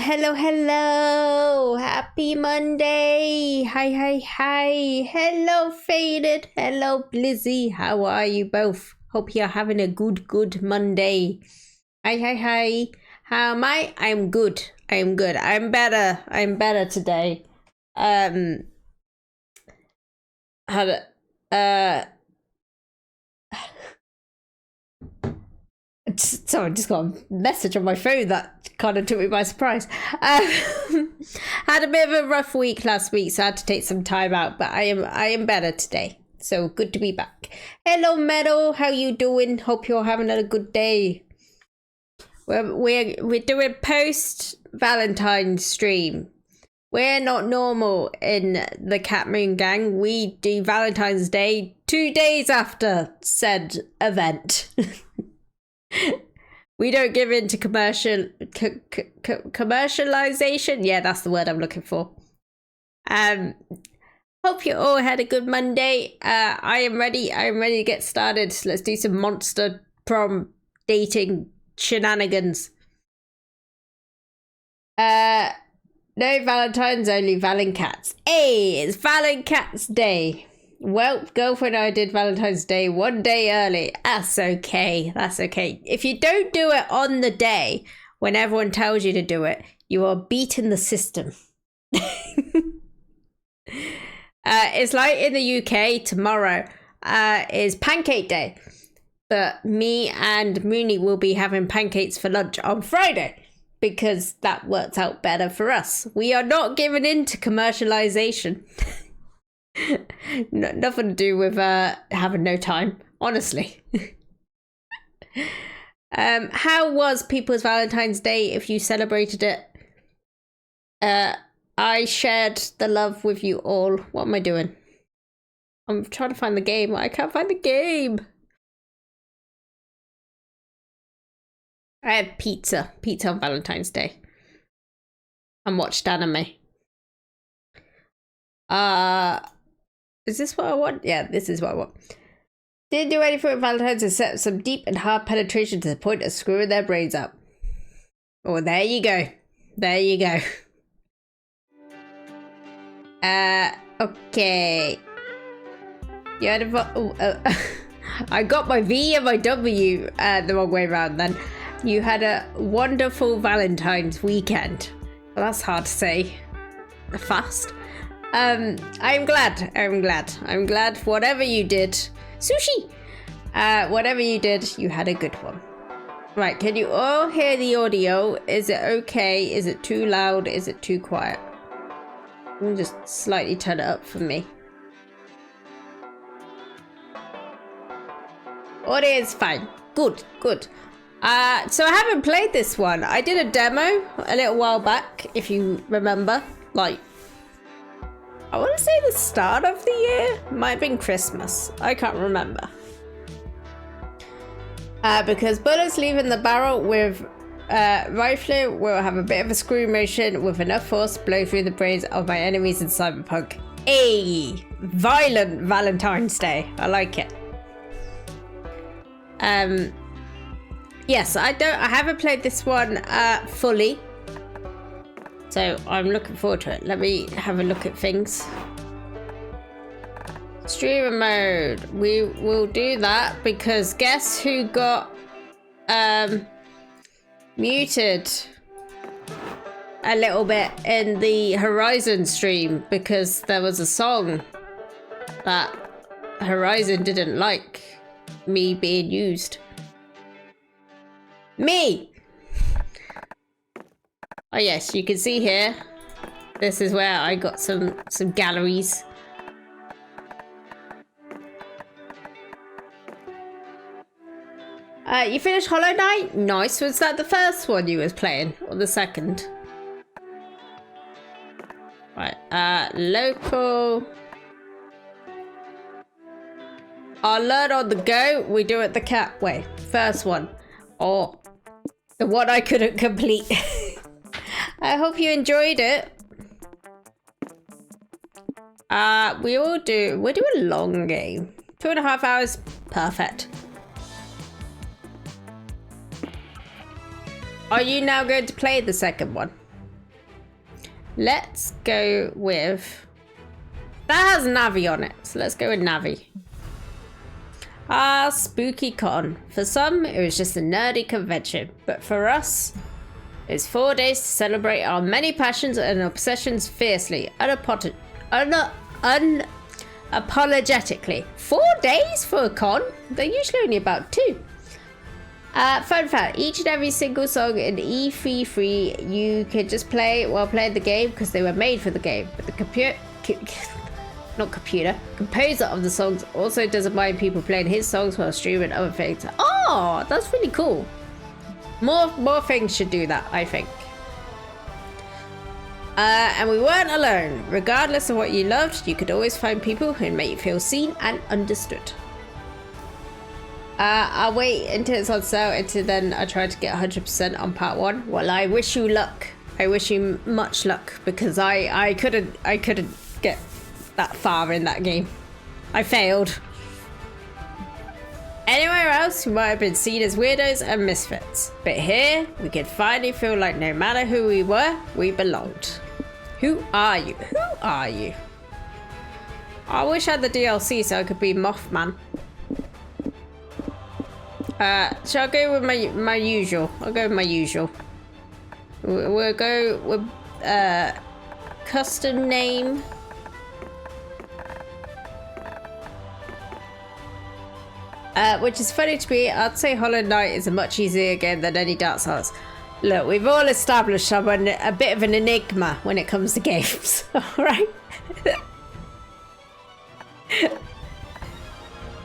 Hello. Happy Monday. Hi. Hello, Faded. Hello, Blizzy. How are you both? Hope you're having a good Monday. Hi. How am I? I'm good. I'm better today. Sorry, I just got a message on my phone that kind of took me by surprise. Had a bit of a rough week last week, so I had to take some time out, but I am better today. So good to be back. Hello, Meadow. How you doing? Hope you're having a good day. We're doing post Valentines stream. We're not normal in the Cat Moon Gang. We do Valentine's Day 2 days after said event. We don't give in to commercialization. Yeah, that's the word I'm looking for. Hope you all had a good Monday. I am ready to get started. Let's do some monster prom dating shenanigans. No Valentines, only Valencats. Hey, it's Valencats Day. Well, girlfriend and I did Valentine's Day 1 day early. That's okay. If you don't do it on the day when everyone tells you to do it, you are beating the system. It's like in the UK tomorrow is Pancake Day. But me and Mooney will be having pancakes for lunch on Friday because that works out better for us. We are not giving in to commercialization. Nothing to do with having no time, honestly. How was people's Valentine's Day if you celebrated it? I shared the love with you all. What am I doing? I'm trying to find the game. I can't find the game. I had pizza on Valentine's Day and watched anime. Is this what I want? Yeah, this is what I want. Didn't do anything with Valentine's except some deep and hard penetration to the point of screwing their brains up. Oh, there you go. Okay. You had I got my V and my W the wrong way around then. You had a wonderful Valentine's weekend. Well, that's hard to say. Fast. I'm glad whatever you did. Sushi! Whatever you did, you had a good one. Right, can you all hear the audio? Is it okay? Is it too loud? Is it too quiet? Let me just slightly turn it up for me. Audio is fine. Good. So I haven't played this one. I did a demo a little while back, if you remember. Like, I want to say the start of the year. Might have been Christmas. I can't remember. Because bullets leaving the barrel with rifling will have a bit of a screw motion with enough force to blow through the brains of my enemies in Cyberpunk. Hey, violent Valentine's Day. I like it. Yes, I haven't played this one fully. So I'm looking forward to it. Let me have a look at things. Streamer mode. We will do that because guess who got muted a little bit in the Horizon stream because there was a song that Horizon didn't like me being used. Me! Oh yes, you can see here. This is where I got some galleries. You finished Hollow Knight? Nice. Was that the first one you was playing or the second? Right. Local. I'll learn on the go. We do it the cat way. First one. Or the one I couldn't complete. I hope you enjoyed it. We're doing a long game. 2.5 hours. Perfect. Are you now going to play the second one? Let's go with... That has Navi on it, so let's go with Navi. Ah, Spooky Con. For some, it was just a nerdy convention, but for us, it's 4 days to celebrate our many passions and obsessions fiercely, unapologetically. 4 days for a con? They're usually only about 2. Fun fact, each and every single song in E33 you could just play while playing the game because they were made for the game. But the composer of the songs also doesn't mind people playing his songs while streaming other things. Oh, that's really cool. More things should do that, I think. And we weren't alone. Regardless of what you loved, you could always find people who make you feel seen and understood. I'll wait until it's on sale, until then I try to get 100% on part 1. Well, I wish you luck. I wish you much luck, because I couldn't get that far in that game. I failed. Anywhere else, we might have been seen as weirdos and misfits. But here, we could finally feel like no matter who we were, we belonged. Who are you? Who are you? I wish I had the DLC so I could be Mothman. Shall I go with my usual? I'll go with my usual. We'll go with custom name. Which is funny to me. I'd say Hollow Knight is a much easier game than any Dark Souls. Look, we've all established I'm a bit of an enigma when it comes to games. Alright?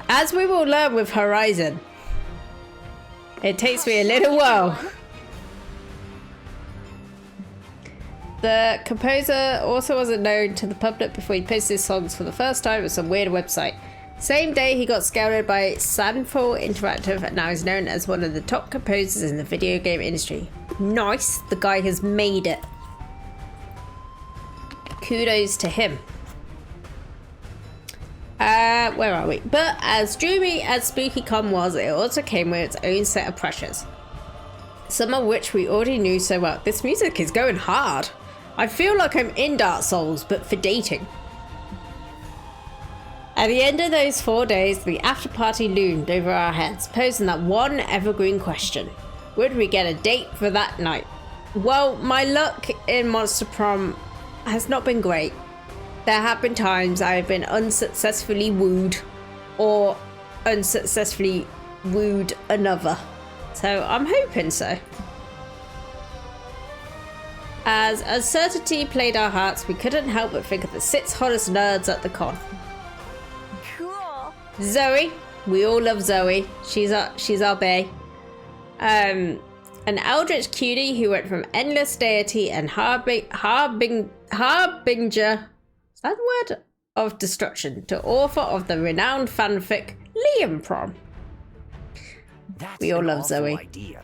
As we will learn with Horizon, it takes me a little while. The composer also wasn't known to the public before he posted his songs for the first time at some weird website. Same day he got scouted by Sandful Interactive, and now he's known as one of the top composers in the video game industry. Nice, the guy has made it. Kudos to him. Where are we? But as dreamy as Spooky Con was, it also came with its own set of pressures. Some of which we already knew so well. This music is going hard. I feel like I'm in Dark Souls, but for dating. At the end of those 4 days, the after party loomed over our heads, posing that one evergreen question. Would we get a date for that night? Well, my luck in Monster Prom has not been great. There have been times I have been unsuccessfully wooed, or unsuccessfully wooed another. So I'm hoping so. As uncertainty played our hearts, we couldn't help but think of the 6 hottest nerds at the con. Zoe, we all love Zoe. She's our bae. An eldritch cutie who went from endless deity and harbinger, is that a word, of destruction, to author of the renowned fanfic Liam Prom. We all love Zoe. Idea.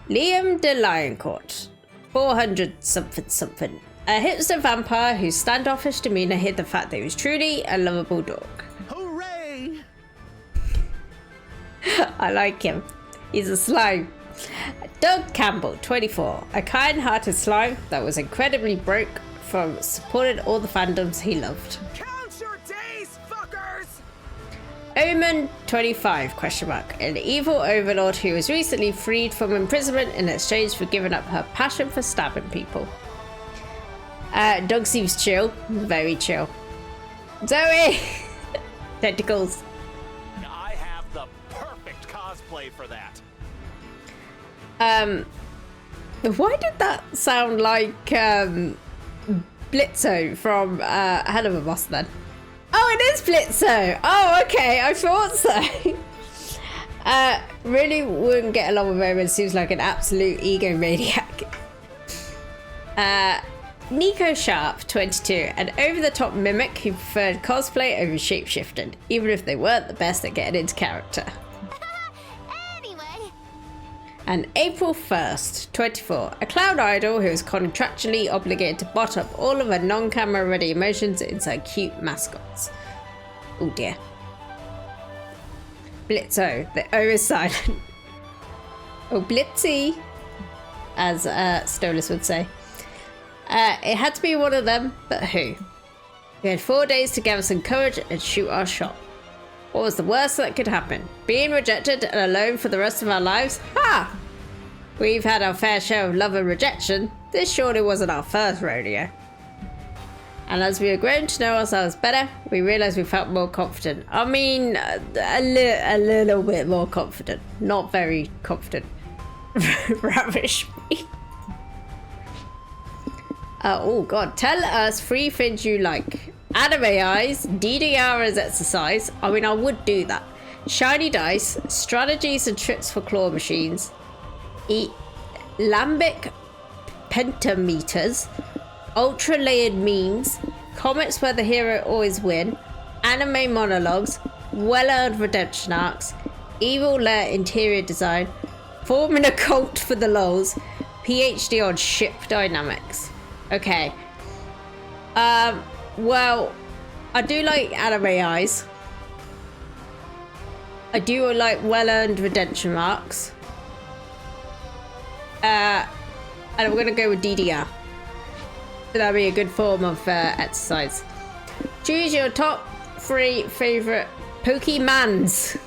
Liam de Lioncourt, 400 something. A hipster vampire whose standoffish demeanor hid the fact that he was truly a lovable dog. I like him. He's a slime. Doug Campbell, 24. A kind-hearted slime that was incredibly broke from supporting all the fandoms he loved. Count your days, fuckers! Omen, 25, question mark. An evil overlord who was recently freed from imprisonment in exchange for giving up her passion for stabbing people. Doug seems chill. Very chill. Zoe! Tentacles. For that. Why did that sound like Blitzo from Hell of a Boss then? Oh, it is Blitzo! Oh, okay, I thought so. Really wouldn't get along with him, seems like an absolute egomaniac. Nico Sharp, 22, an over-the-top mimic who preferred cosplay over shapeshifting, even if they weren't the best at getting into character. And April 1st, 24, a cloud idol who is contractually obligated to bot up all of her non-camera ready emotions inside cute mascots. Oh dear. Blitzo, the O is silent. Oh, Blitzy, as Stolas would say. It had to be one of them, but who? We had 4 days to gather some courage and shoot our shot. What was the worst that could happen? Being rejected and alone for the rest of our lives? Ha! We've had our fair share of love and rejection. This surely wasn't our first rodeo. And as we were growing to know ourselves better, we realised we felt more confident. I mean, a little bit more confident. Not very confident. Ravish me. Oh god, tell us 3 things you like. Anime eyes, DDR as exercise. I mean, I would do that. Shiny dice, strategies and tricks for claw machines. Lambic pentameters. Ultra layered memes, comics where the hero always win, anime monologues, well-earned redemption arcs, evil lair interior design, forming a cult for the lols, PhD on ship dynamics. Okay. Well, I do like anime eyes. I do like well-earned redemption arcs. And I'm gonna go with DDR. That'd be a good form of exercise. Choose your top 3 favorite Pokemans.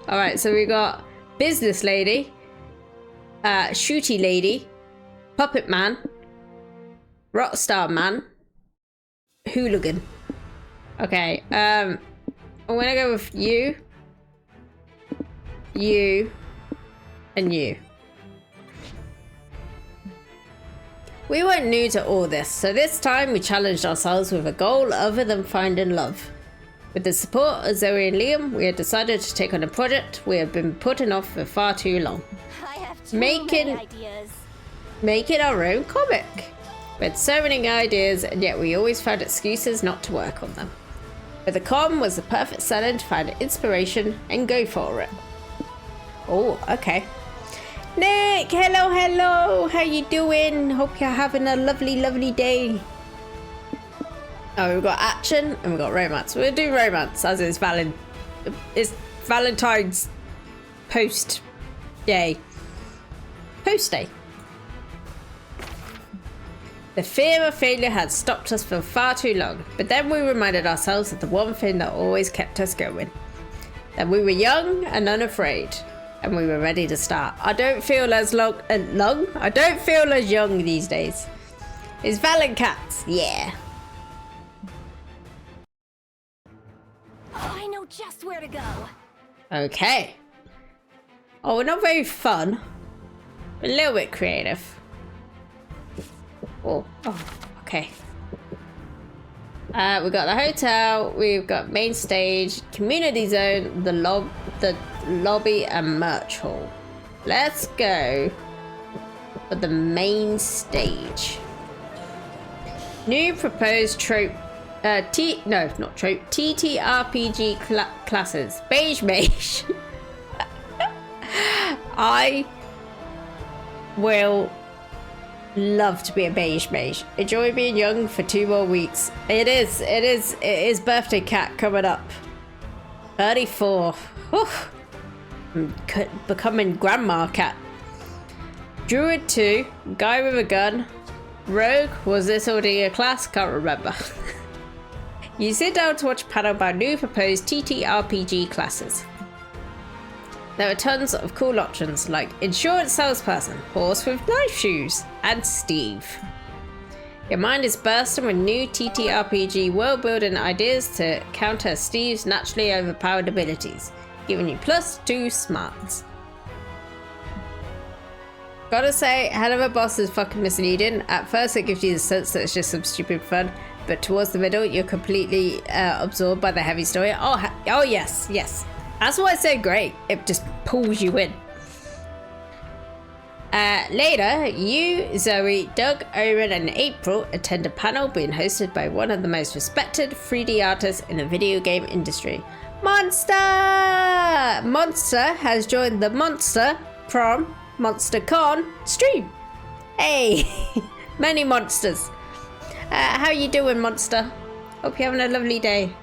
Alright, so we got Business Lady, Shooty Lady, Puppet Man, Rockstar Man, Hooligan. Okay, I'm gonna go with you, and you. We weren't new to all this, so this time we challenged ourselves with a goal other than finding love. With the support of Zoe and Liam, we had decided to take on a project we have been putting off for far too long. I have too many ideas. Making our own comic. We had so many ideas, and yet we always found excuses not to work on them. But the com was the perfect setting to find inspiration and go for it. Oh, okay. Nick, hello, how you doing? Hope you're having a lovely day. Oh, we've got action and we've got romance. We'll do romance as it's Valentine's post day. Post day. The fear of failure had stopped us for far too long, but then we reminded ourselves of the one thing that always kept us going. That we were young and unafraid. And we were ready to start. I don't feel as I don't feel as young these days. It's Valentines, yeah. Oh, I know just where to go. Okay. Oh, we're not very fun. A little bit creative. Oh, okay. We've got the hotel, we've got main stage, community zone, the lobby and merch hall. Let's go for the main stage. New proposed trope, TTRPG classes. Beige Mage. I will love to be a beige mage. Enjoy being young for 2 more weeks. It is birthday cat coming up. 34. Whew. I'm becoming grandma cat. Druid 2, guy with a gun. Rogue, was this already a class? Can't remember. You sit down to watch a panel about new proposed TTRPG classes. There are tons of cool options like insurance salesperson, horse with knife shoes, and Steve. Your mind is bursting with new TTRPG world building ideas to counter Steve's naturally overpowered abilities, giving you +2 smarts. Gotta say, Head of a Boss is fucking misleading. At first it gives you the sense that it's just some stupid fun, but towards the middle you're completely absorbed by the heavy story. Oh yes. That's why it's so great. It just pulls you in. Later, you, Zoe, Doug, Owen, and April attend a panel being hosted by one of the most respected 3D artists in the video game industry. Monster has joined the Prom MonsterCon stream. Hey, many monsters. How you doing, Monster? Hope you're having a lovely day.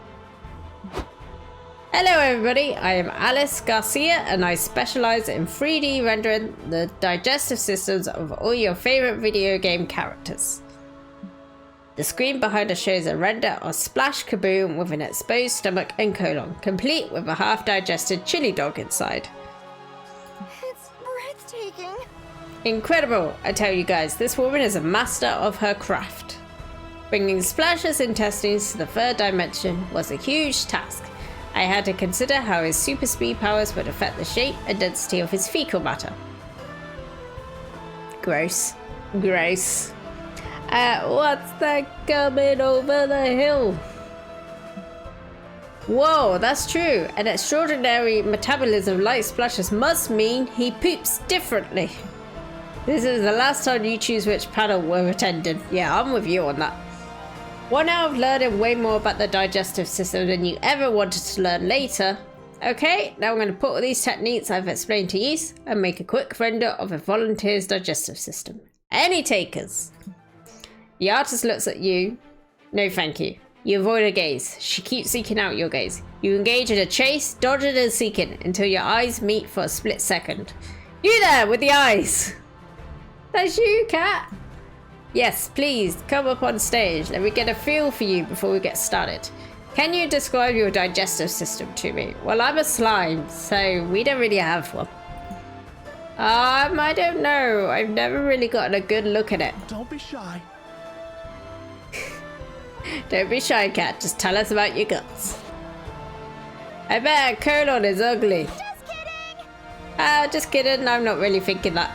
Hello everybody, I am Alice Garcia and I specialize in 3D rendering the digestive systems of all your favorite video game characters. The screen behind us shows a render of Splash Kaboom with an exposed stomach and colon, complete with a half-digested chili dog inside. It's breathtaking. Incredible, I tell you guys, this woman is a master of her craft. Bringing Splash's intestines to the third dimension was a huge task. I had to consider how his super speed powers would affect the shape and density of his fecal matter. Gross. Gross. What's that coming over the hill? Whoa, that's true. An extraordinary metabolism like Splash's must mean he poops differently. This is the last time you choose which panel we're attending. Yeah, I'm with you on that. 1 hour of learning way more about the digestive system than you ever wanted to learn later. Okay, now I'm going to put all these techniques I've explained to use and make a quick render of a volunteer's digestive system. Any takers? The artist looks at you. No thank you. You avoid her gaze. She keeps seeking out your gaze. You engage in a chase, dodging and seeking until your eyes meet for a split second. You there with the eyes! That's you, Cat! Yes, please, come up on stage. Let me get a feel for you before we get started. Can you describe your digestive system to me? Well, I'm a slime, so we don't really have one. I don't know. I've never really gotten a good look at it. Don't be shy. Don't be shy, Cat. Just tell us about your guts. I bet a colon is ugly. Just kidding. Just kidding. I'm not really thinking that.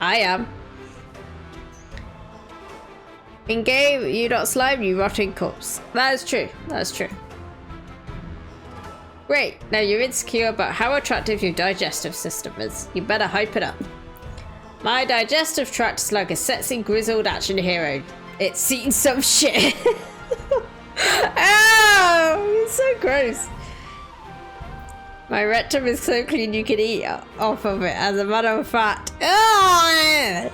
I am. In game, you not slime, you rotting corpse. That is true. That's true. Great. Now you're insecure about how attractive your digestive system is. You better hype it up. My digestive tract is like a sexy grizzled action hero. It's seen some shit. Oh, it's so gross. My rectum is so clean you can eat off of it, as a matter of fact. Oh,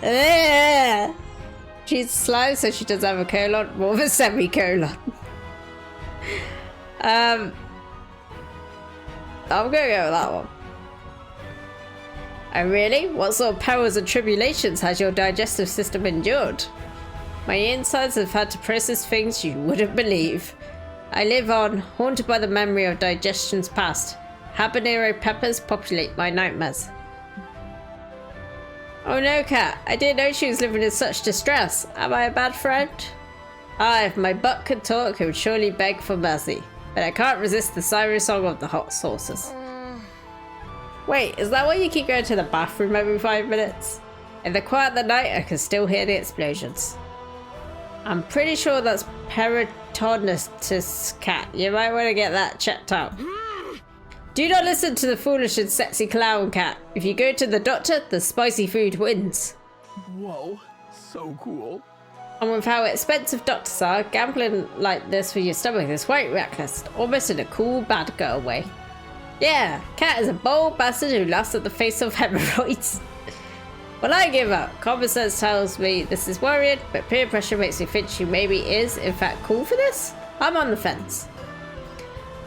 she's slow, so she does have a colon, more of a semicolon. I'm gonna go with that one. Oh really? What sort of perils and tribulations has your digestive system endured? My insides have had to process things you wouldn't believe. I live on, haunted by the memory of digestion's past. Habanero peppers populate my nightmares. Oh no, Cat. I didn't know she was living in such distress. Am I a bad friend? Ah, if my butt could talk, it would surely beg for mercy. But I can't resist the siren song of the hot sauces. Wait, is that why you keep going to the bathroom every 5 minutes? In the quiet of the night, I can still hear the explosions. I'm pretty sure that's peritonitis, Cat. You might want to get that checked out. Do not listen to the foolish and sexy clown, Cat. If you go to the doctor, the spicy food wins. Whoa, so cool. And with how expensive doctors are, gambling like this for your stomach is quite reckless, almost in a cool bad girl way. Yeah, Cat is a bold bastard who laughs at the face of hemorrhoids. Well, I give up. Common sense tells me this is worrying, but peer pressure makes me think she maybe is, in fact, cool for this? I'm on the fence.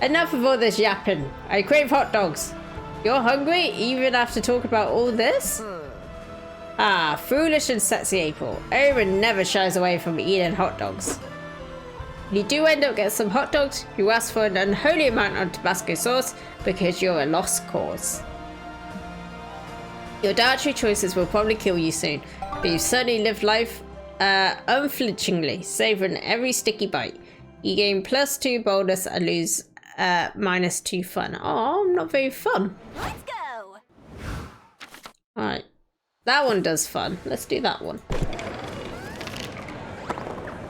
Enough of all this yapping. I crave hot dogs. You're hungry even after talking about all this? Ah, foolish and sexy April. Owen never shies away from eating hot dogs. If you do end up getting some hot dogs, you ask for an unholy amount of Tabasco sauce because you're a lost cause. Your dietary choices will probably kill you soon, but you've certainly lived life unflinchingly, savouring every sticky bite. You gain +2 boldness and lose -2 fun. Oh, I'm not very fun. Let's go. Alright. That one does fun. Let's do that one.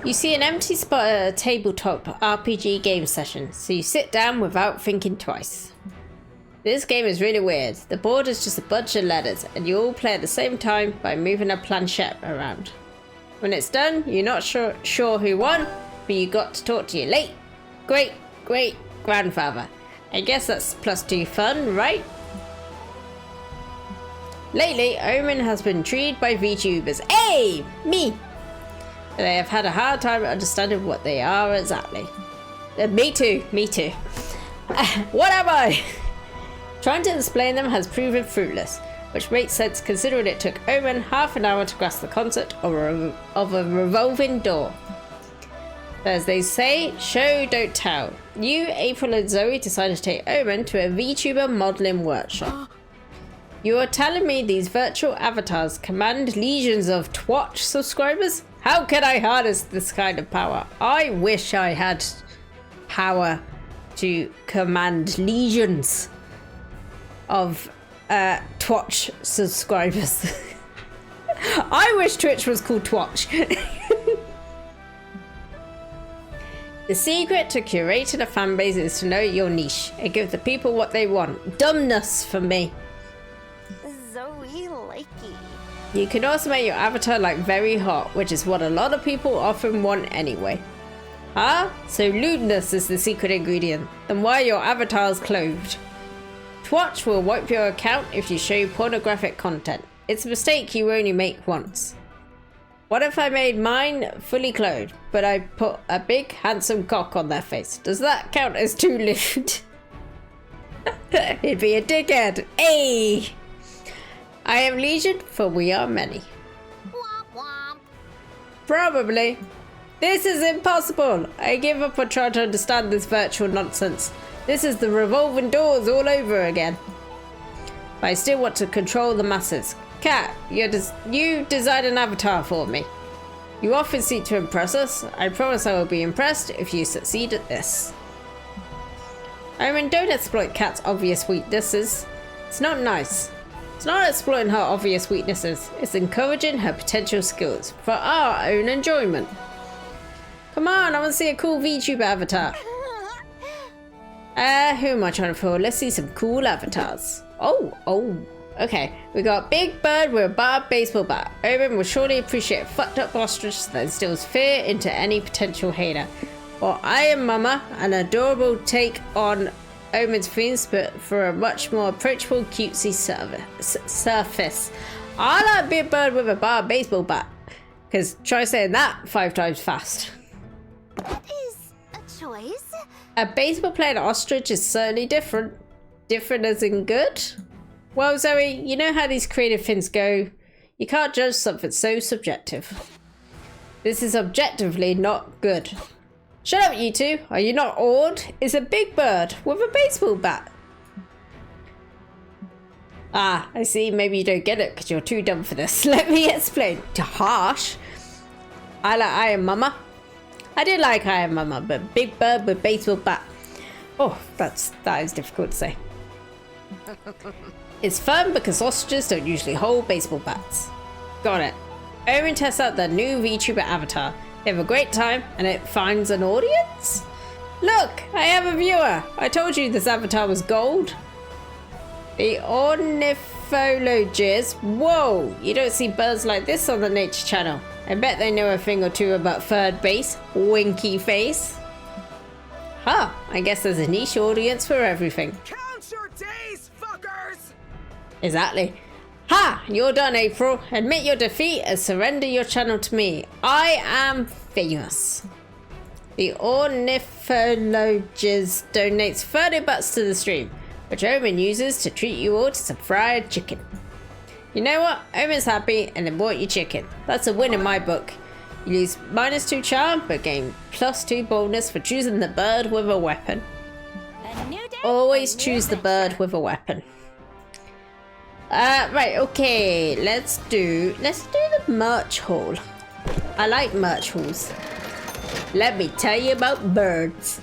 You see an empty spot at a tabletop RPG game session, so you sit down without thinking twice. This game is really weird. The board is just a bunch of letters, and you all play at the same time by moving a planchette around. When it's done, you're not sure who won, but you got to talk to your late great-great-grandfather. I guess that's +2 fun, right? Lately, Omen has been intrigued by VTubers. Hey! Me! But I have had a hard time understanding what they are exactly. Me too. What am I? Trying to explain them has proven fruitless, which makes sense considering it took Omen half an hour to grasp the concept of a revolving door. As they say, show don't tell. You, April and Zoe decided to take Omen to a VTuber modeling workshop. You are telling me these virtual avatars command legions of Twitch subscribers? How can I harness this kind of power? I wish I had power to command legions of Twitch subscribers. I wish Twitch was called Twitch. The secret to curating a fanbase is to know your niche and give the people what they want. Dumbness for me. Zoe likey. You can also make your avatar like very hot, which is what a lot of people often want anyway. Ah, so lewdness is the secret ingredient. Then why are your avatars clothed? Twitch will wipe your account if you show pornographic content. It's a mistake you only make once. What if I made mine fully clothed, but I put a big handsome cock on their face? Does that count as too lewd? It'd be a dickhead. Hey! I am legion, for we are many. Womp womp. Probably. This is impossible. I give up on trying to understand this virtual nonsense. This is the revolving doors all over again. But I still want to control the masses. Cat, you design an avatar for me. You often seek to impress us. I promise I will be impressed if you succeed at this. I mean, don't exploit Cat's obvious weaknesses. It's not nice. It's not exploiting her obvious weaknesses. It's encouraging her potential skills for our own enjoyment. Come on, I want to see a cool VTuber avatar. Who am I trying to fool? Let's see some cool avatars. Oh. Okay, we got Big Bird with a barbed baseball bat. Omen will surely appreciate a fucked up ostrich that instills fear into any potential hater. Or I Am Mama, an adorable take on Omen's themes, but for a much more approachable, cutesy surface. I like Big Bird with a barbed baseball bat. Because try saying that 5 times fast. That is a choice. A baseball playing ostrich is certainly different. Different as in good? Well, Zoe, you know how these creative things go. You can't judge something so subjective. This is objectively not good. Shut up, you two. Are you not awed? It's a big bird with a baseball bat. Ah, I see. Maybe you don't get it because you're too dumb for this. Let me explain. Harsh. I like I Am Mama. I did like I Am Mama, but big bird with baseball bat. Oh, that is difficult to say. It's fun because ostriches don't usually hold baseball bats. Got it. Omen tests out the new VTuber avatar. They have a great time and it finds an audience? Look, I have a viewer. I told you this avatar was gold. The ornithologists. Whoa, you don't see birds like this on the Nature Channel. I bet they know a thing or two about third base. Winky face. Huh, I guess there's a niche audience for everything. Count your days, fuckers! Exactly. Ha! You're done, April. Admit your defeat and surrender your channel to me. I am famous. The ornithologist donates 30 bucks to the stream, which Omen uses to treat you all to some fried chicken. You know what? Omen's happy and then bought you chicken. That's a win in my book. You lose -2 charm, but gain +2 boldness for choosing the bird with a weapon. A new day. Always a new choose the adventure. bird with a weapon. Right, okay, let's do the merch haul. I like merch hauls. Let me tell you about birds.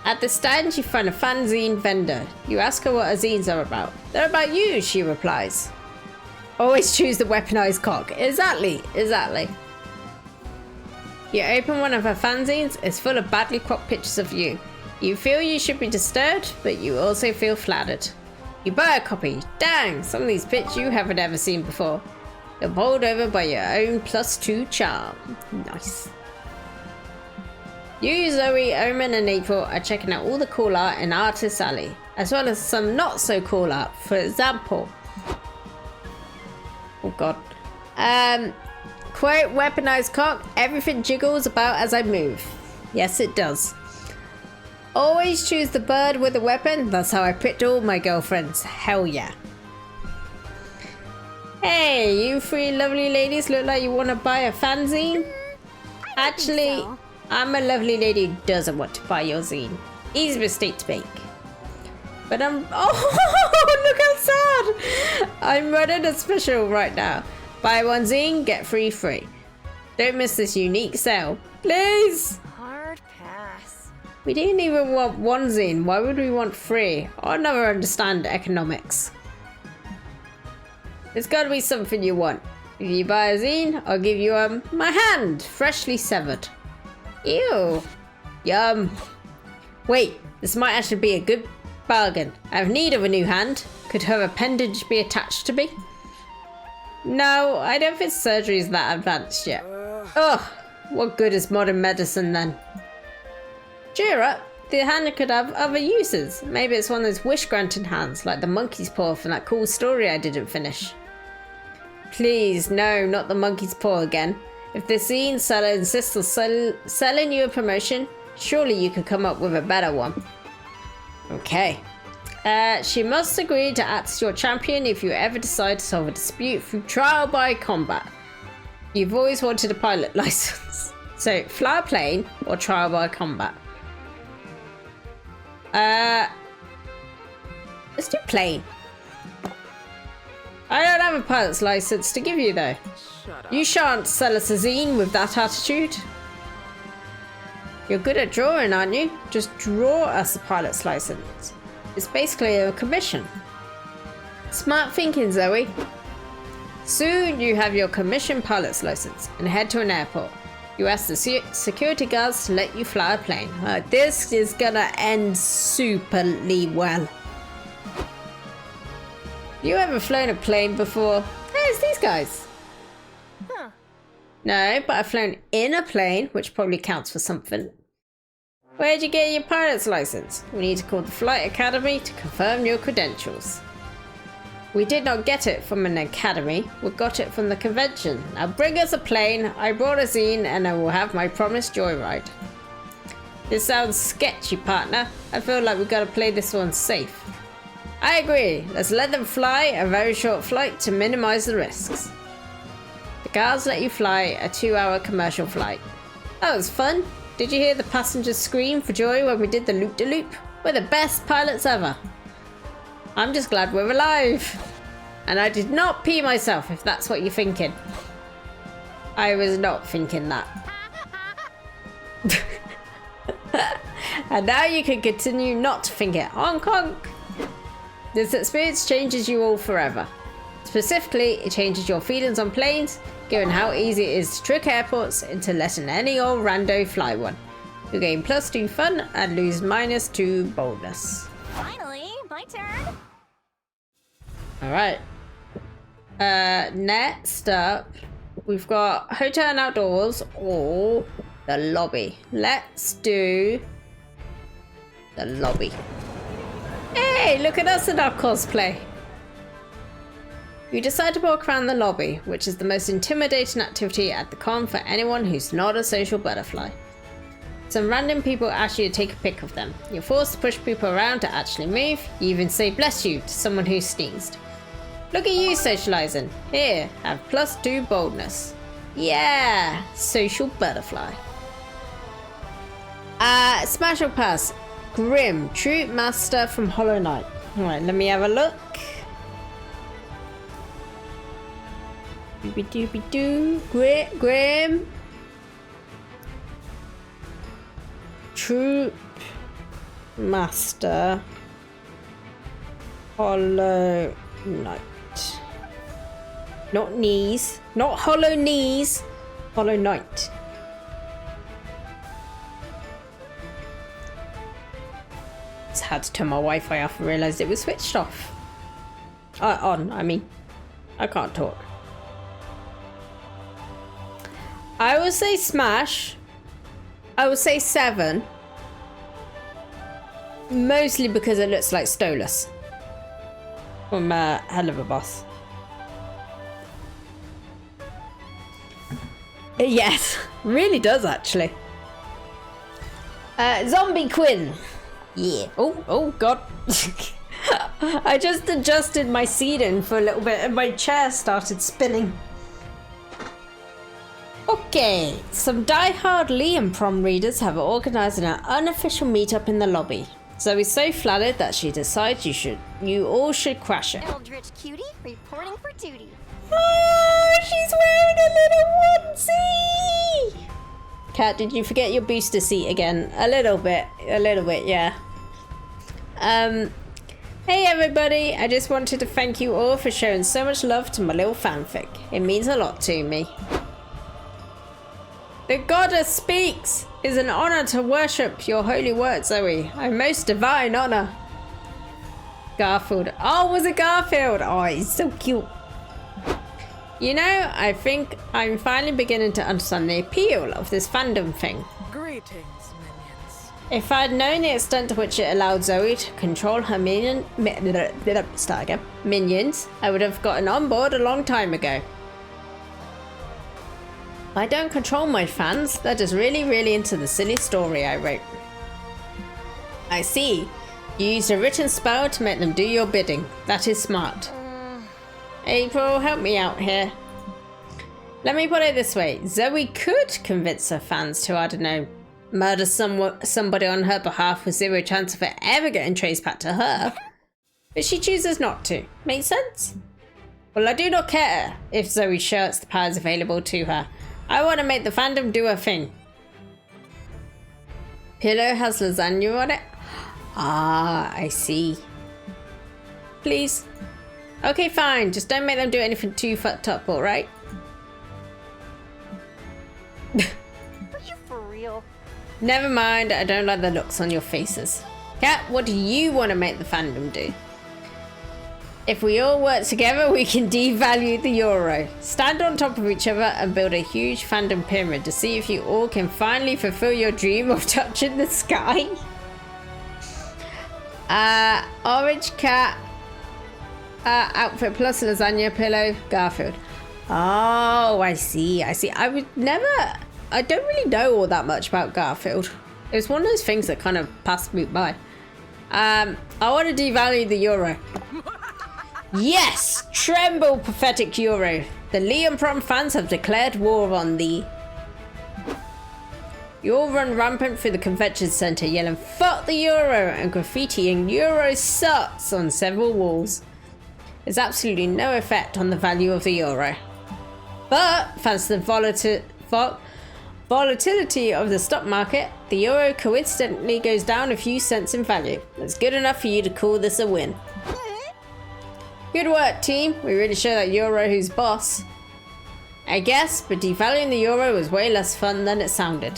At the stand, you find a fanzine vendor. You ask her what her zines are about. They're about you, she replies. Always choose the weaponized cock. Exactly. You open one of her fanzines, it's full of badly cropped pictures of you. You feel you should be disturbed, but you also feel flattered. You buy a copy. Dang, some of these pictures you haven't ever seen before. You're bowled over by your own +2 charm. Nice. You, Zoe, Omen, and April are checking out all the cool art in Artist Alley, as well as some not so cool art. For example, oh god. Quote, weaponized cock, everything jiggles about as I move. Yes, it does. Always choose the bird with a weapon. That's how I picked all my girlfriends. Hell yeah. Hey, you three lovely ladies look like you want to buy a fanzine? Actually, so. I'm a lovely lady who doesn't want to buy your zine. Easy mistake to make. But I'm... Oh, look how sad! I'm running a special right now. Buy one zine, get free. Don't miss this unique sale. Please! Hard pass. We didn't even want one zine. Why would we want three? I'll never understand economics. There's got to be something you want. If you buy a zine, I'll give you my hand, freshly severed. Ew. Yum. Wait, this might actually be a good bargain. I have need of a new hand. Could her appendage be attached to me? No, I don't think surgery is that advanced yet. Ugh, what good is modern medicine then? Cheer up. The hand could have other uses. Maybe it's one of those wish-granting hands, like the monkey's paw from that cool story I didn't finish. Please, no, not the monkey's paw again. If the zine seller insists on selling you a promotion, surely you could come up with a better one. Okay. She must agree to act as your champion if you ever decide to solve a dispute through trial by combat. You've always wanted a pilot license. So, fly a plane or trial by combat? Let's do plane. I don't have a pilot's license to give you though. Shut up. You shan't sell us a zine with that attitude. You're good at drawing, aren't you? Just draw us a pilot's license. It's basically a commission. Smart thinking, Zoe. Soon you have your commission pilot's license and head to an airport. You ask the security guards to let you fly a plane. This is gonna end superly well. You ever flown a plane before? Hey, it's these guys. Huh. No, but I've flown in a plane, which probably counts for something. Where'd you get your pilot's license? We need to call the Flight Academy to confirm your credentials. We did not get it from an academy, we got it from the convention. Now bring us a plane, I brought a zine, and I will have my promised joyride. This sounds sketchy, partner. I feel like we've got to play this one safe. I agree, let's let them fly a very short flight to minimize the risks. The guards let you fly a 2-hour commercial flight. That was fun. Did you hear the passengers scream for joy when we did the loop-de-loop? We're the best pilots ever. I'm just glad we're alive. And I did not pee myself, if that's what you're thinking. I was not thinking that. And now you can continue not to think it. Honk honk. This experience changes you all forever. Specifically, it changes your feelings on planes, given how easy it is to trick airports into letting any old rando fly one. You gain +2 fun and lose -2 boldness. Finally, my turn. Alright. Next up, we've got hotel and outdoors or the lobby. Let's do the lobby. Hey, look at us in our cosplay. You decide to walk around the lobby, which is the most intimidating activity at the con for anyone who's not a social butterfly. Some random people ask you to take a pic of them. You're forced to push people around to actually move. You even say bless you to someone who sneezed. Look at you socializing. Here, have +2 boldness. Yeah, social butterfly. Smash or pass. Grim, Troop Master from Hollow Knight. Alright, let me have a look. Doobie-doobie-doo. Grim. Troop Master. Hollow Knight. Not knees. Not hollow knees. Hollow Knight. Just had to turn my Wi-Fi off and realised it was switched off. On, I mean. I can't talk. I would say smash. I would say 7. Mostly because it looks like Stolas from Hell of a Boss. Yes, really does actually. Zombie Quinn. Yeah. Oh God. I just adjusted my seating for a little bit and my chair started spinning. Okay, some die-hard Liam Prom readers have organised an unofficial meetup in the lobby. Zoe's so flattered that she decides you all should crash it. Eldritch cutie reporting for duty. Oh, she's wearing a little onesie! Kat, did you forget your booster seat again? A little bit, yeah. Hey everybody, I just wanted to thank you all for showing so much love to my little fanfic. It means a lot to me. The goddess speaks! It is an honor to worship your holy words, Zoe. A most divine honor. Garfield. Oh, was it Garfield? Oh, he's so cute. You know, I think I'm finally beginning to understand the appeal of this fandom thing. Greetings, minions. If I'd known the extent to which it allowed Zoe to control her minions, I would have gotten on board a long time ago. I don't control my fans, they're just really into the silly story I wrote. I see. You used a written spell to make them do your bidding. That is smart. April, help me out here. Let me put it this way. Zoe could convince her fans to, I don't know, murder somebody on her behalf with zero chance of it ever getting traced back to her. But she chooses not to. Make sense? Well, I do not care if Zoe shirks the powers available to her. I want to make the fandom do her thing. Pillow has lasagna on it? Ah, I see. Please. Okay, fine. Just don't make them do anything too fucked up, alright? Are you for real? Never mind. I don't like the looks on your faces. Kat, what do you want to make the fandom do? If we all work together, we can devalue the euro. Stand on top of each other and build a huge fandom pyramid to see if you all can finally fulfill your dream of touching the sky. Orange cat. Outfit plus lasagna, pillow, Garfield. Oh, I see. I don't really know all that much about Garfield. It was one of those things that kind of passed me by. I want to devalue the euro. Yes! Tremble, pathetic euro. The Liam Prom fans have declared war on thee. You all run rampant through the convention centre, yelling "fuck the euro" and graffitiing "euro sucks" on several walls. There's absolutely no effect on the value of the euro. But thanks to the volatility of the stock market, the euro coincidentally goes down a few cents in value. That's good enough for you to call this a win. Good work, team. We really show that euro who's boss. I guess, but devaluing the euro was way less fun than it sounded.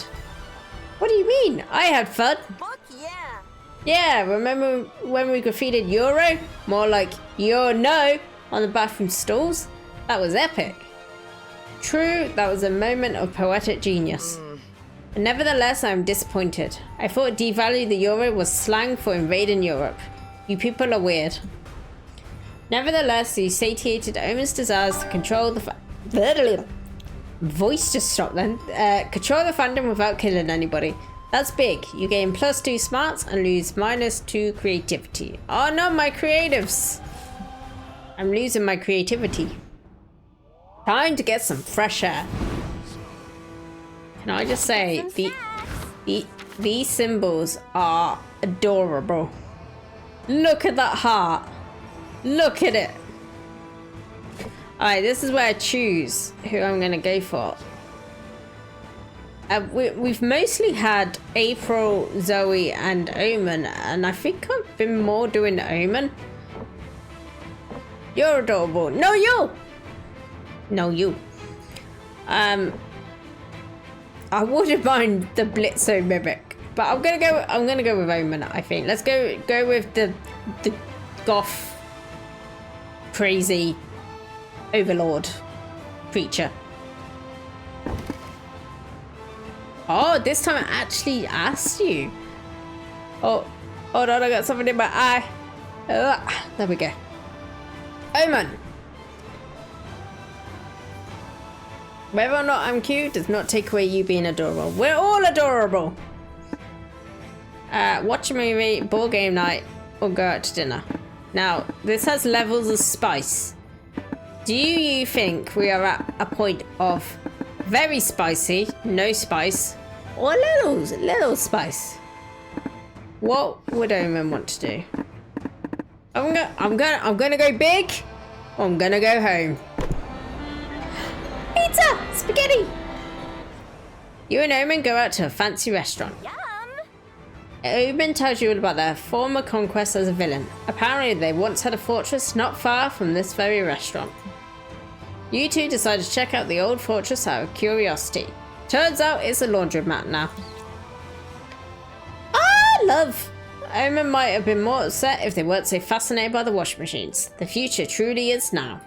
What do you mean? I had fun. Fuck yeah! Yeah, remember when we graffitied euro? More like no on the bathroom stalls? That was epic. True, that was a moment of poetic genius. But nevertheless, I am disappointed. I thought devalue the euro was slang for invading Europe. You people are weird. Nevertheless, the satiated Omen's desires to control the voice just stopped then. Control the fandom without killing anybody. That's big. You gain +2 smarts and lose -2 creativity. Oh no, my creatives! I'm losing my creativity. Time to get some fresh air. Can I just say, these symbols are adorable. Look at that heart. Look at it. Alright, this is where I choose who I'm going to go for. We've mostly had April, Zoe, and Omen, and I think I've been more doing Omen. You're adorable. No, you! No, you. I wouldn't mind the Blitzo mimic, but I'm gonna go with Omen, I think. Let's go with the goth crazy overlord creature. Oh, this time I actually asked you. Oh, hold on, I got something in my eye. There we go. Omen. Whether or not I'm cute does not take away you being adorable. We're all adorable. Watch a movie, board game night, or go out to dinner. Now, this has levels of spice. Do you think we are at a point of very spicy, no spice, or little spice? What would Omen want to do? I'm gonna go big, or I'm gonna go home. Pizza! Spaghetti! You and Omen go out to a fancy restaurant. Yum! Omen tells you all about their former conquest as a villain. Apparently they once had a fortress not far from this very restaurant. You two decide to check out the old fortress out of curiosity. Turns out it's a laundromat now. Ah, love! Omen might have been more upset if they weren't so fascinated by the washing machines. The future truly is now.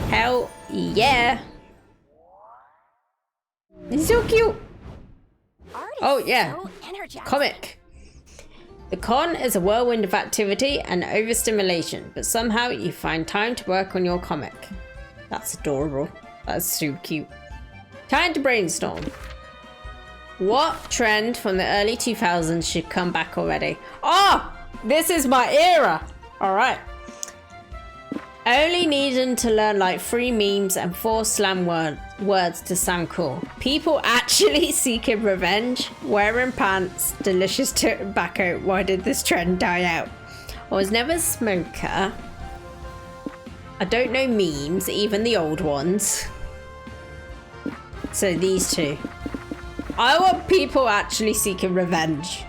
Hell yeah! He's so cute! Art is Oh yeah, so energizing. comic. The con is a whirlwind of activity and overstimulation, but somehow you find time to work on your comic. That's adorable. That's so cute. Time to brainstorm. What trend from the early 2000s should come back already? Oh, this is my era. All right. Only needing to learn like 3 memes and 4 slang words to sound cool. People actually seeking revenge, wearing pants, delicious tobacco. Why did this trend die out? I was never a smoker. I don't know memes, even the old ones. So these two. I want people actually seeking revenge.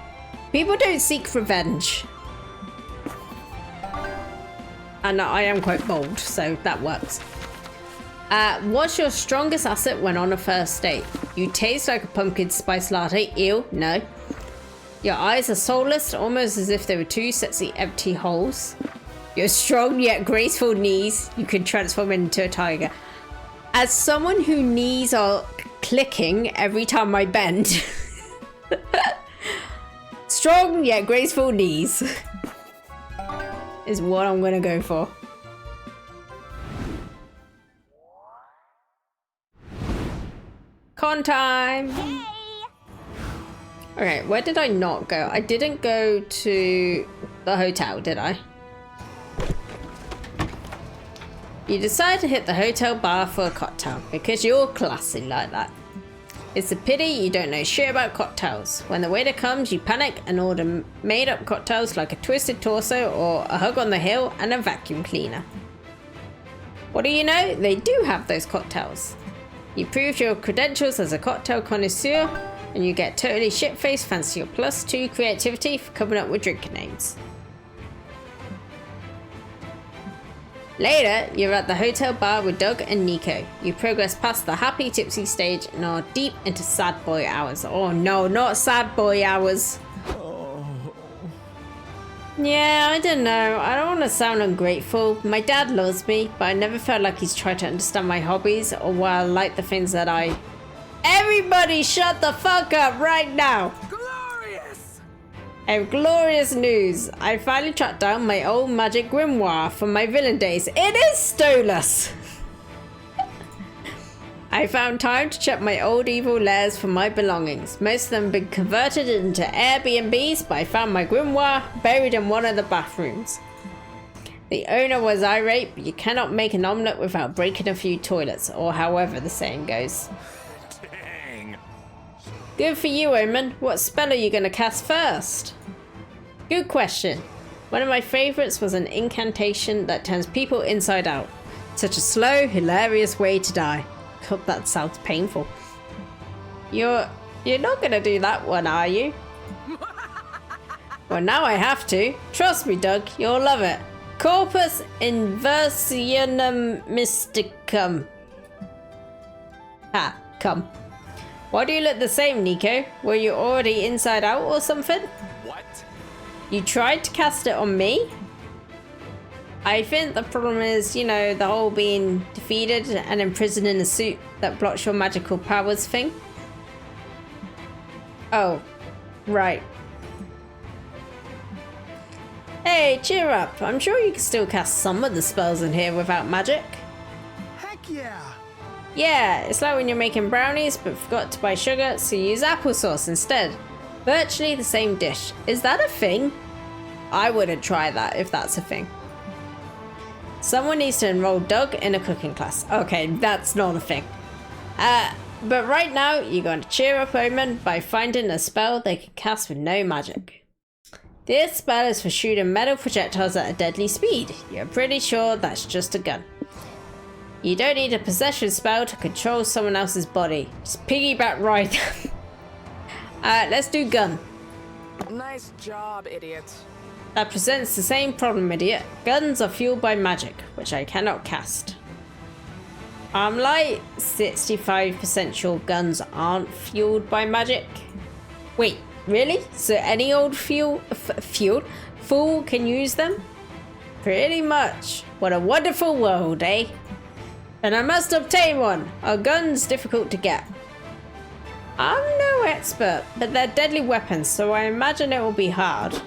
People don't seek revenge. And I am quite bold, so that works. What's your strongest asset when on a first date? You taste like a pumpkin spice latte. Ew, no. Your eyes are soulless, almost as if they were 2 sexy empty holes. Your strong yet graceful knees. You can transform into a tiger. As someone whose knees are clicking every time I bend. Strong yet graceful knees. Is what I'm gonna go for. Con time! Okay, where did I not go? I didn't go to the hotel, did I? You decide to hit the hotel bar for a cocktail because you're classy like that. It's a pity you don't know shit about cocktails. When the waiter comes, you panic and order made-up cocktails like a twisted torso or a hug on the hill and a vacuum cleaner. What do you know? They do have those cocktails. You prove your credentials as a cocktail connoisseur and you get totally shit-faced thanks to your +2 creativity for coming up with drink names. Later, you're at the hotel bar with Doug and Nico. You progress past the happy tipsy stage and are deep into sad boy hours. Oh no, not sad boy hours. Yeah, I don't know. I don't want to sound ungrateful. My dad loves me, but I never felt like he's tried to understand my hobbies or why I like the things that I... Everybody shut the fuck up right now! Glorious! I have glorious news. I finally tracked down my old magic grimoire from my villain days. It is Stolas! I found time to check my old evil lairs for my belongings. Most of them have been converted into Airbnbs, but I found my grimoire buried in one of the bathrooms. The owner was irate, but you cannot make an omelette without breaking a few toilets, or however the saying goes. Dang. Good for you, Omen. What spell are you going to cast first? Good question. One of my favourites was an incantation that turns people inside out. Such a slow, hilarious way to die. God, that sounds painful. You're not going to do that one, are you? Well, now I have to. Trust me, Doug. You'll love it. Corpus inversionum mysticum. Ha, come. Why do you look the same, Nico? Were you already inside out or something? What? You tried to cast it on me? I think the problem is, you know, the whole being defeated and imprisoned in a suit that blocks your magical powers thing. Oh, right. Hey, cheer up. I'm sure you can still cast some of the spells in here without magic. Heck yeah! Yeah, it's like when you're making brownies but forgot to buy sugar, so you use applesauce instead. Virtually the same dish. Is that a thing? I wouldn't try that if that's a thing. Someone needs to enroll Doug in a cooking class. Okay, that's not a thing. But right now, you're going to cheer up Omen by finding a spell they can cast with no magic. This spell is for shooting metal projectiles at a deadly speed. You're pretty sure that's just a gun. You don't need a possession spell to control someone else's body. Just piggyback right. Let's do gun. Nice job, idiot. That presents the same problem, idiot. Guns are fueled by magic, which I cannot cast. I'm like 65% sure guns aren't fueled by magic. Wait, really? So any old fool can use them? Pretty much. What a wonderful world, eh? And I must obtain one. Are guns difficult to get? I'm no expert, but they're deadly weapons, so I imagine it will be hard.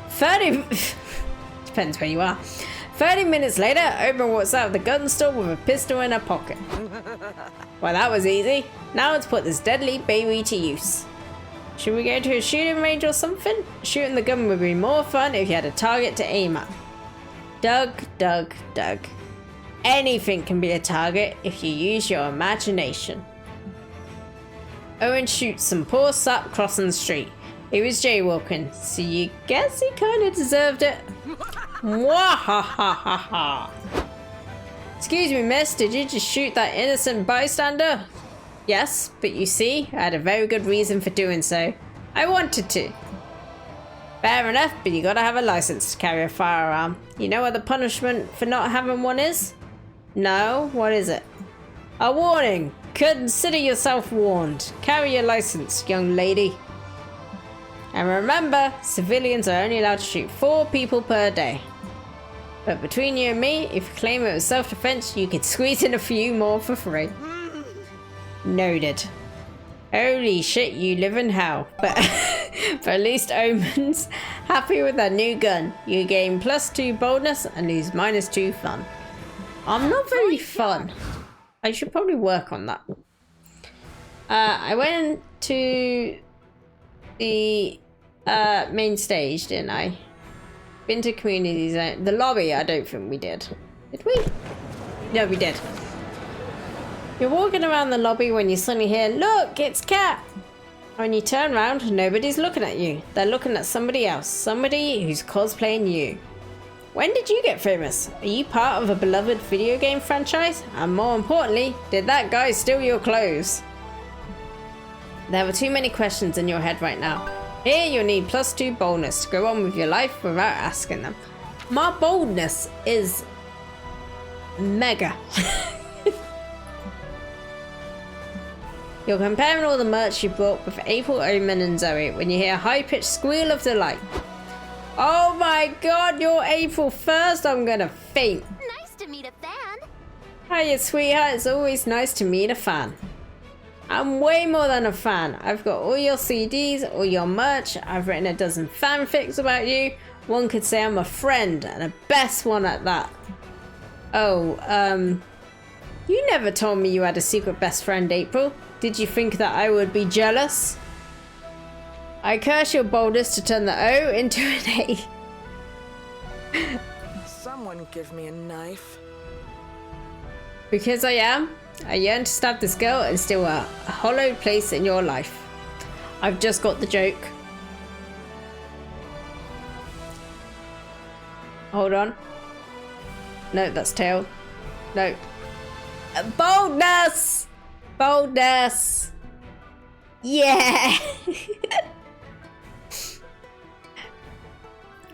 30... Depends where you are. 30 minutes later, Omen walks out of the gun store with a pistol in her pocket. Well, that was easy. Now let's put this deadly baby to use. Should we go to a shooting range or something? Shooting the gun would be more fun if you had a target to aim at. Doug. Anything can be a target if you use your imagination. Owen shoots some poor sap crossing the street. He was jaywalking, so you guess he kind of deserved it. Mwahahaha. Excuse me, miss, did you just shoot that innocent bystander? Yes, but you see, I had a very good reason for doing so. I wanted to. Fair enough, but you gotta have a license to carry a firearm. You know what the punishment for not having one is? No, what is it? A warning! Consider yourself warned. Carry your license, young lady. And remember, civilians are only allowed to shoot 4 people per day. But between you and me, if you claim it was self-defense, you could squeeze in a few more for free. Noted. Holy shit, you live in hell. But at least Omen's happy with that new gun. You gain +2 boldness and lose -2 fun. I'm not very fun. I should probably work on that. I went to the main stage, didn't I? Been to community zone. The lobby, I don't think we did. Did we? No, we did. You're walking around the lobby when you suddenly hear, "Look, it's Cat!" When you turn around, nobody's looking at you. They're looking at somebody else. Somebody who's cosplaying you. When did you get famous? Are you part of a beloved video game franchise? And more importantly, did that guy steal your clothes? There were too many questions in your head right now. Here you'll need +2 boldness to go on with your life without asking them. My boldness is mega. You're comparing all the merch you brought with April, Omen and Zoe when you hear a high-pitched squeal of delight. Oh my god, you're April first, I'm gonna faint. Nice to meet a fan. Hiya, sweetheart, it's always nice to meet a fan. I'm way more than a fan. I've got all your CDs, all your merch, I've written a dozen fanfics about you. One could say I'm a friend, and a best one at that. Oh, you never told me you had a secret best friend, April. Did you think that I would be jealous? I curse your boldness to turn the O into an A. Someone give me a knife. Because I am, I yearn to stab this girl and steal a hollowed place in your life. I've just got the joke. Hold on. No, that's tail. No. Boldness! Boldness! Yeah!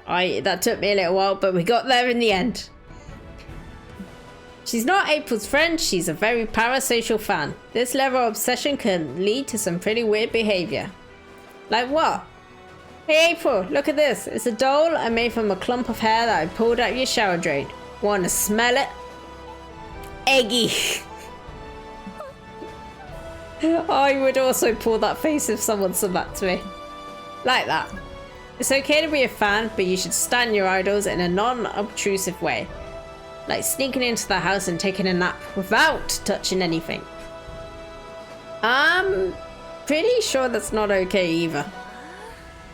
That took me a little while, but we got there in the end. She's not April's friend, she's a very parasocial fan. This level of obsession can lead to some pretty weird behavior. Like what? Hey April, look at this. It's a doll I made from a clump of hair that I pulled out your shower drain. Wanna smell it? Eggy. I would also pull that face if someone said that to me. Like that. It's okay to be a fan, but you should stand your idols in a non-obtrusive way. Like sneaking into the house and taking a nap without touching anything. I'm pretty sure that's not okay either.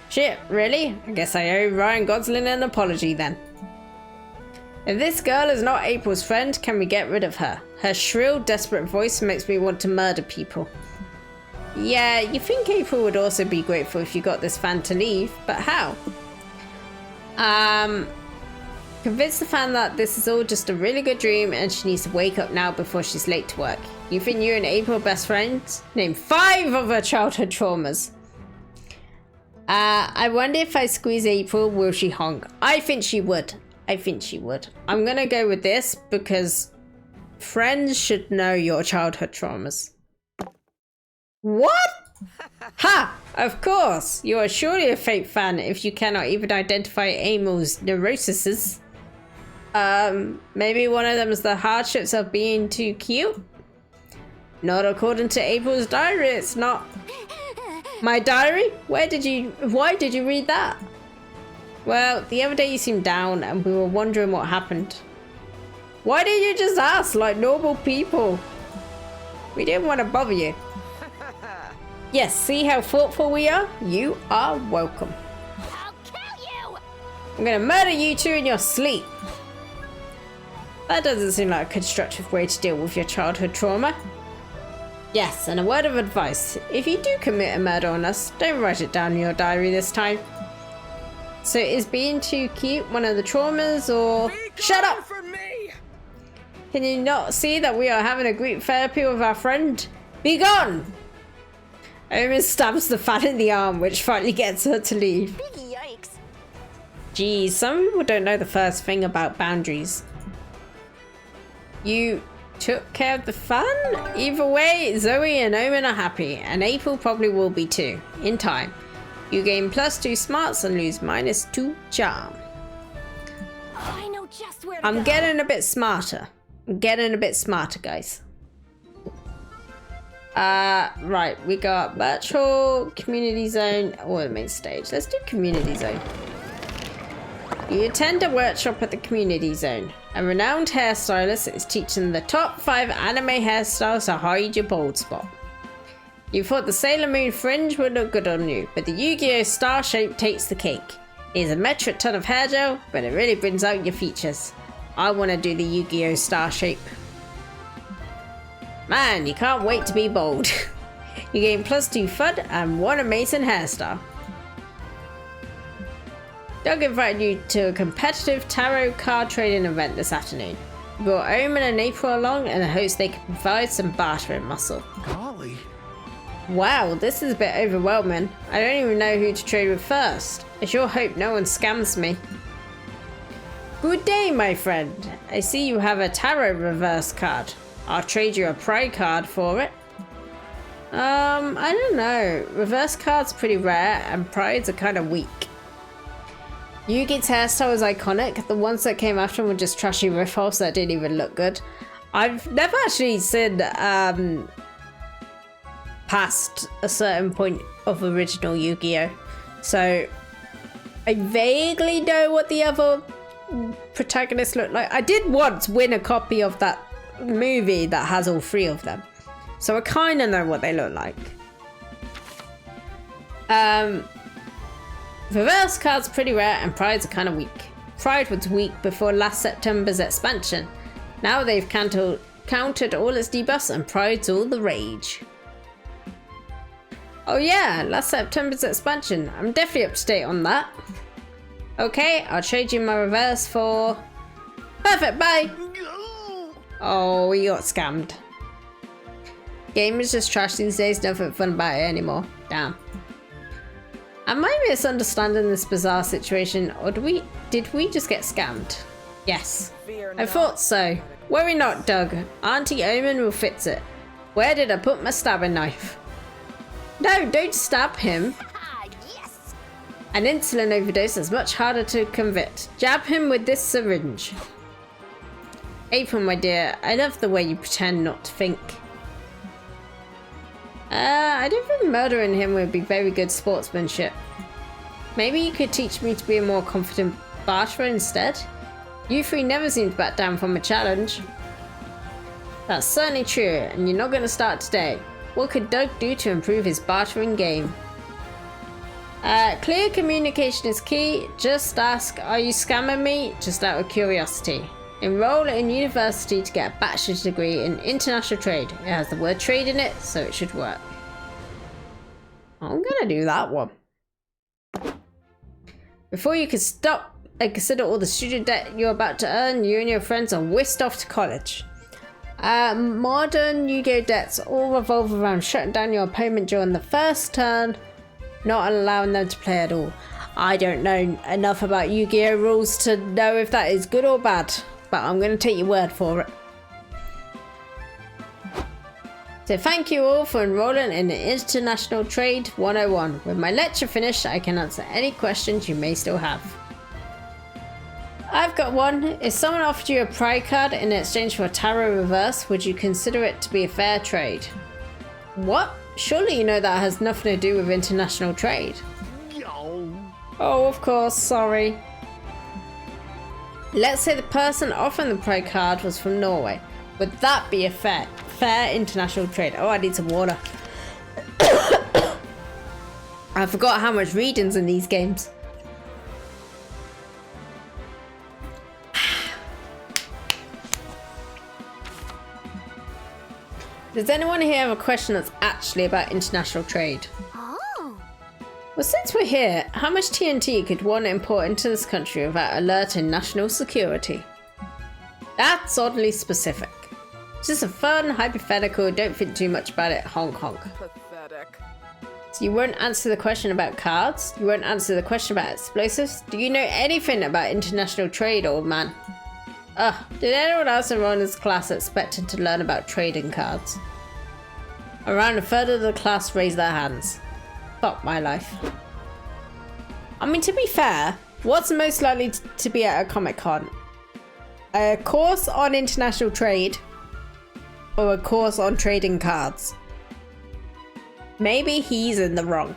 Shit, really? I guess I owe Ryan Gosling an apology then. If this girl is not April's friend, can we get rid of her? Her shrill, desperate voice makes me want to murder people. Yeah, you think April would also be grateful if you got this fan to leave, but how? Convince the fan that this is all just a really good dream and she needs to wake up now before she's late to work. You think you and April are best friends? Name 5 of her childhood traumas. I wonder if I squeeze April, will she honk? I think she would. I think she would. I'm gonna go with this because friends should know your childhood traumas. What? Ha! Of course! You are surely a fake fan if you cannot even identify April's neuroses. Maybe one of them is the hardships of being too cute? Not according to April's diary, it's not. My diary? Why did you read that? Well, the other day you seemed down and we were wondering what happened. Why didn't you just ask like normal people? We didn't want to bother you. Yes, see how thoughtful we are? You are welcome. I'll kill you! I'm gonna murder you two in your sleep. That doesn't seem like a constructive way to deal with your childhood trauma. Yes, and a word of advice. If you do commit a murder on us, don't write it down in your diary this time. So is being too cute one of the traumas or... Shut up! From me! Can you not see that we are having a group therapy with our friend? Be gone! Omen stabs the fan in the arm, which finally gets her to leave. Big yikes. Geez, some people don't know the first thing about boundaries. You took care of the fan? Either way, Zoe and Omen are happy, and April probably will be too, in time. You gain +2 smarts and lose -2 charm. Oh, I know just where to I'm go. getting a bit smarter. I'm getting a bit smarter, guys. Right, we got virtual, community zone, or the main stage. Let's do community zone. You attend a workshop at the community zone. A renowned hairstylist is teaching the top 5 anime hairstyles to hide your bald spot. You thought the Sailor Moon fringe would look good on you, but the Yu-Gi-Oh! Star shape takes the cake. It is a metric ton of hair gel, but it really brings out your features. I want to do the Yu-Gi-Oh! Star shape. Man, you can't wait to be bold. You gain +2 FUD and 1 amazing hairstyle. Doug invited you to a competitive tarot card trading event this afternoon. You brought Omen and April along in the hopes they could provide some bartering muscle. Golly. Wow, this is a bit overwhelming. I don't even know who to trade with first. I sure hope no one scams me. Good day, my friend. I see you have a tarot reverse card. I'll trade you a pride card for it. I don't know. Reverse cards are pretty rare and prides are kind of weak. Yugi's hairstyle is iconic. The ones that came after him were just trashy riff-offs that didn't even look good. I've never actually seen past a certain point of original Yu-Gi-Oh! So I vaguely know what the other protagonists look like. I did once win a copy of that movie that has all 3 of them, so I kind of know what they look like. Reverse cards are pretty rare and prides are kind of weak. Pride was weak before last September's expansion. Now they've countered all its debuffs and pride's all the rage. Oh yeah, last September's expansion. I'm definitely up to date on that. Okay, I'll trade you my reverse for... Perfect, bye! Oh, we got scammed. Game is just trash these days, nothing fun about it anymore. Damn. Am I misunderstanding this bizarre situation, or did we just get scammed? Yes. I thought so. Worry not, Doug. Auntie Omen will fix it. Where did I put my stabbing knife? No, don't stab him. Ah, yes! An insulin overdose is much harder to convict. Jab him with this syringe. April, my dear, I love the way you pretend not to think. I don't think murdering him would be very good sportsmanship. Maybe you could teach me to be a more confident barterer instead? You 3 never seem to back down from a challenge. That's certainly true, and you're not going to start today. What could Doug do to improve his bartering game? Clear communication is key. Just ask, are you scamming me? Just out of curiosity. Enroll in university to get a bachelor's degree in international trade. It has the word trade in it, so it should work. I'm gonna do that one. Before you can stop and consider all the student debt you're about to earn, you and your friends are whisked off to college. Modern Yu-Gi-Oh debts all revolve around shutting down your opponent during the first turn, not allowing them to play at all. I don't know enough about Yu-Gi-Oh rules to know if that is good or bad, but I'm going to take your word for it. So thank you all for enrolling in the International Trade 101. With my lecture finished, I can answer any questions you may still have. I've got one. If someone offered you a pride card in exchange for a tarot reverse, would you consider it to be a fair trade? What? Surely you know that has nothing to do with international trade. Oh, of course, sorry. Let's say the person offering the pride card was from Norway. Would that be a fair international trade? Oh, I need some water. I forgot how much reading's in these games. Does anyone here have a question that's actually about international trade? Oh. Well, since we're here, how much TNT could one import into this country without alerting national security? That's oddly specific. It's just a fun hypothetical, don't think too much about it, honk honk. Pathetic. So you won't answer the question about cards? You won't answer the question about explosives? Do you know anything about international trade, old man? Did anyone else enroll in this class expecting to learn about trading cards? Around a third of the class raised their hands. Fuck my life. I mean, to be fair, what's most likely to be at a Comic-Con? A course on international trade or a course on trading cards? Maybe he's in the wrong.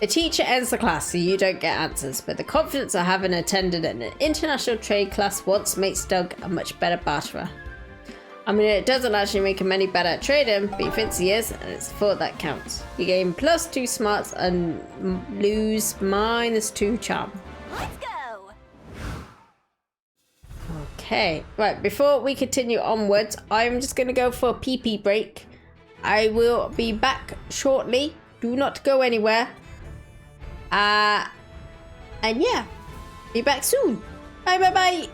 The teacher ends the class so you don't get answers, but the confidence of having attended an international trade class once makes Doug a much better barterer. I mean, it doesn't actually make him any better at trading, but he thinks he is, and it's the thought that counts. You gain +2 smarts and lose -2 charm. Let's go. Okay, right, before we continue onwards, I'm just going to go for a pee-pee break. I will be back shortly. Do not go anywhere. And yeah, be back soon. Bye bye bye.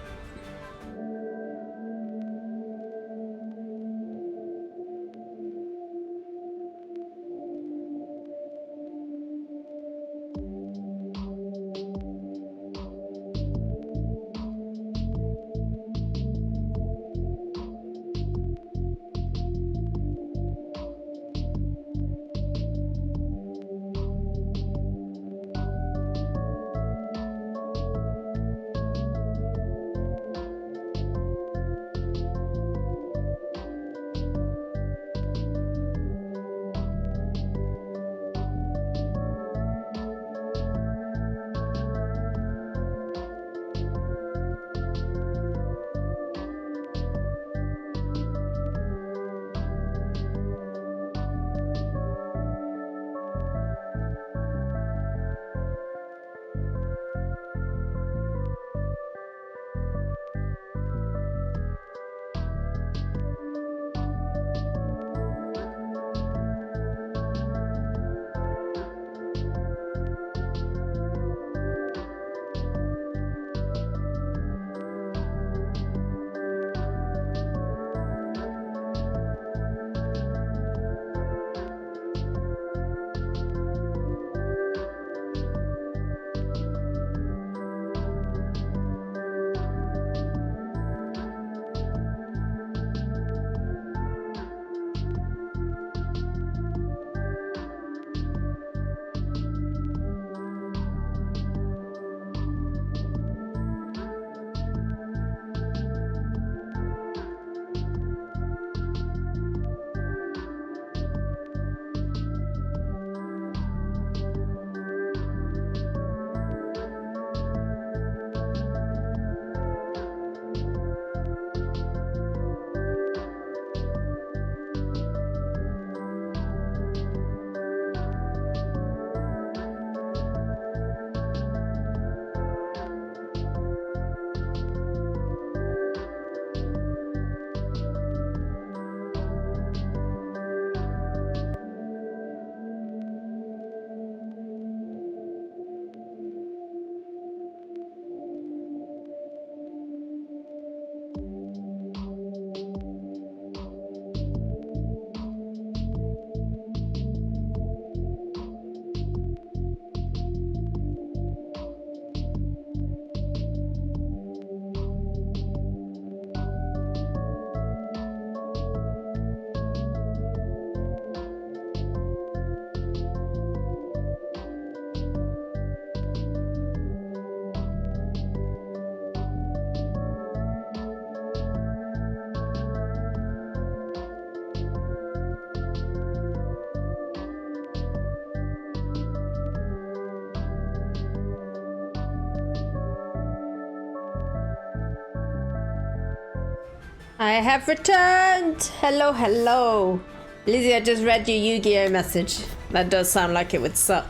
I have returned. Hello, hello. Lizzie, I just read your Yu-Gi-Oh message. That does sound like it would suck.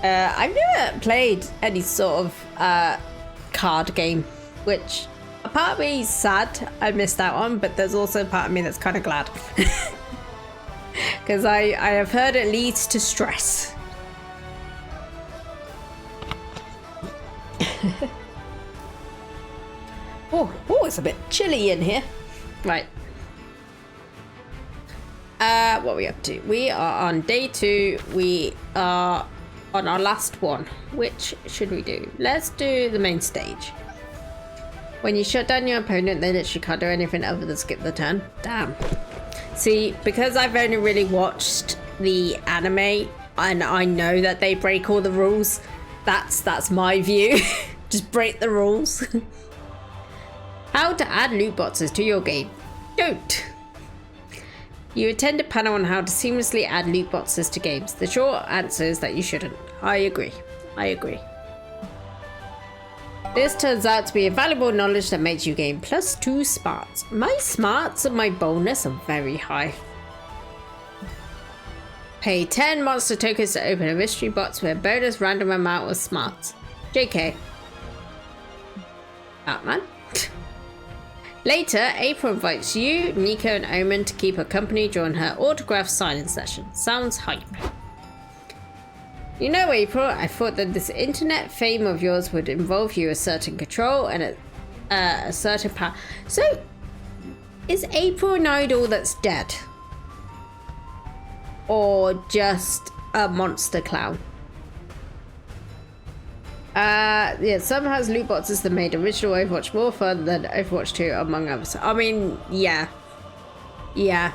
I've never played any sort of card game, which a part of me is sad I missed out on, but there's also a part of me that's kind of glad. Because I have heard it leads to stress. Oh, it's a bit chilly in here. Right. What are we up to? We are on day 2. We are on our last one. Which should we do? Let's do the main stage. When you shut down your opponent, they literally can't do anything other than skip the turn. Damn. See, because I've only really watched the anime and I know that they break all the rules, that's my view. Just break the rules. How to add loot boxes to your game. Don't. You attend a panel on how to seamlessly add loot boxes to games. The short answer is that you shouldn't. I agree. This turns out to be a valuable knowledge that makes you gain +2 smarts. My smarts and my bonus are very high. Pay 10 monster tokens to open a mystery box with a bonus random amount of smarts. JK. Batman. Later, April invites you, Nico, and Omen to keep her company during her autograph signing session. Sounds hype. You know, April, I thought that this internet fame of yours would involve you a certain control and a certain power. So, is April an idol that's dead? Or just a monster clown? Yeah, some has loot boxes that made original Overwatch more fun than Overwatch 2, among others. I mean, yeah. Yeah,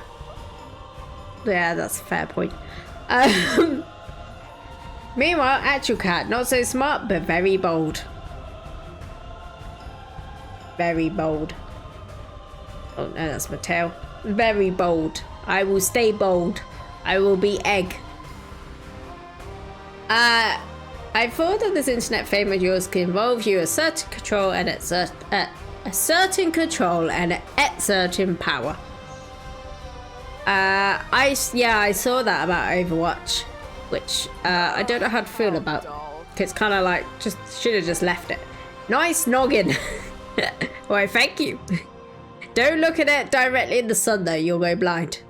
that's a fair point. Meanwhile, actual cat, not so smart, but very bold. Very bold. Oh no, that's my tail. Very bold. I will stay bold. I will be egg. I thought that this internet fame of yours could involve you a certain control and a certain control and a certain power. I saw that about Overwatch, which I don't know how to feel about. It's kind of like should have just left it. Nice noggin. Why, thank you. Don't look at it directly in the sun though, you'll go blind.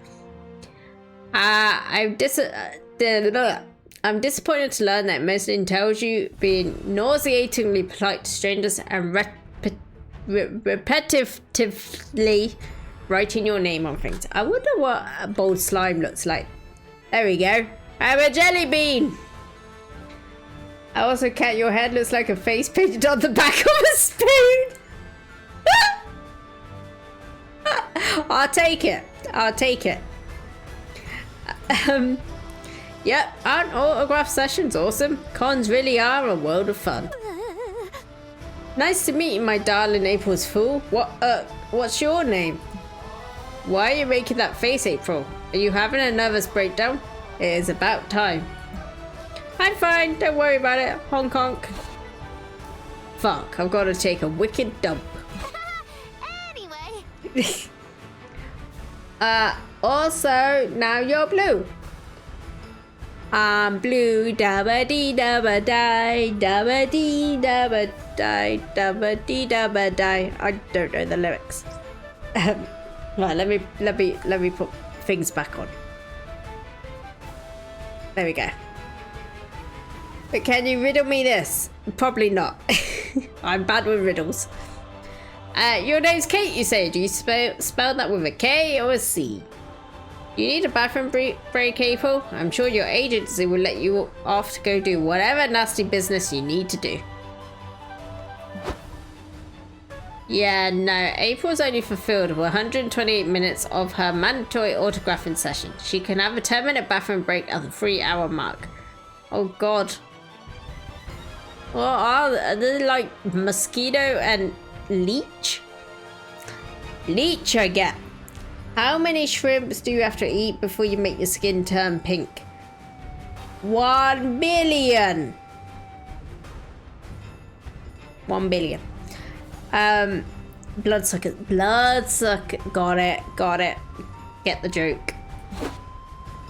I'm disappointed to learn that most tells you being nauseatingly polite to strangers and repetitively writing your name on things. I wonder what a bold slime looks like. There we go. I'm a jelly bean. I also cat your head looks like a face painted on the back of a spoon. I'll take it. Yep, aren't autograph sessions awesome? Cons really are a world of fun. Nice to meet you, my darling April's fool. What's your name? Why are you making that face, April? Are you having a nervous breakdown? It is about time. I'm fine, don't worry about it. Honk honk. Fuck, I've got to take a wicked dump. Anyway. Also, now you're blue. I'm blue, dabba dee dabba die, dabba dee dabba die, dabba dee dabba die. I don't know the lyrics. Right, let me put things back on. There we go. But can you riddle me this? Probably not. I'm bad with riddles. Your name's Kate, you say. Do you spell that with a K or a C? You need a bathroom break, April? I'm sure your agency will let you off to go do whatever nasty business you need to do. Yeah, no, April's only fulfilled 128 minutes of her mandatory autographing session. She can have a 10-minute bathroom break at the 3-hour mark. Oh god. What are they, like mosquito and leech? Leech I get. How many shrimps do you have to eat before you make your skin turn pink? 1 billion. 1 billion. Bloodsucker. Bloodsucker. Got it. Got it. Get the joke.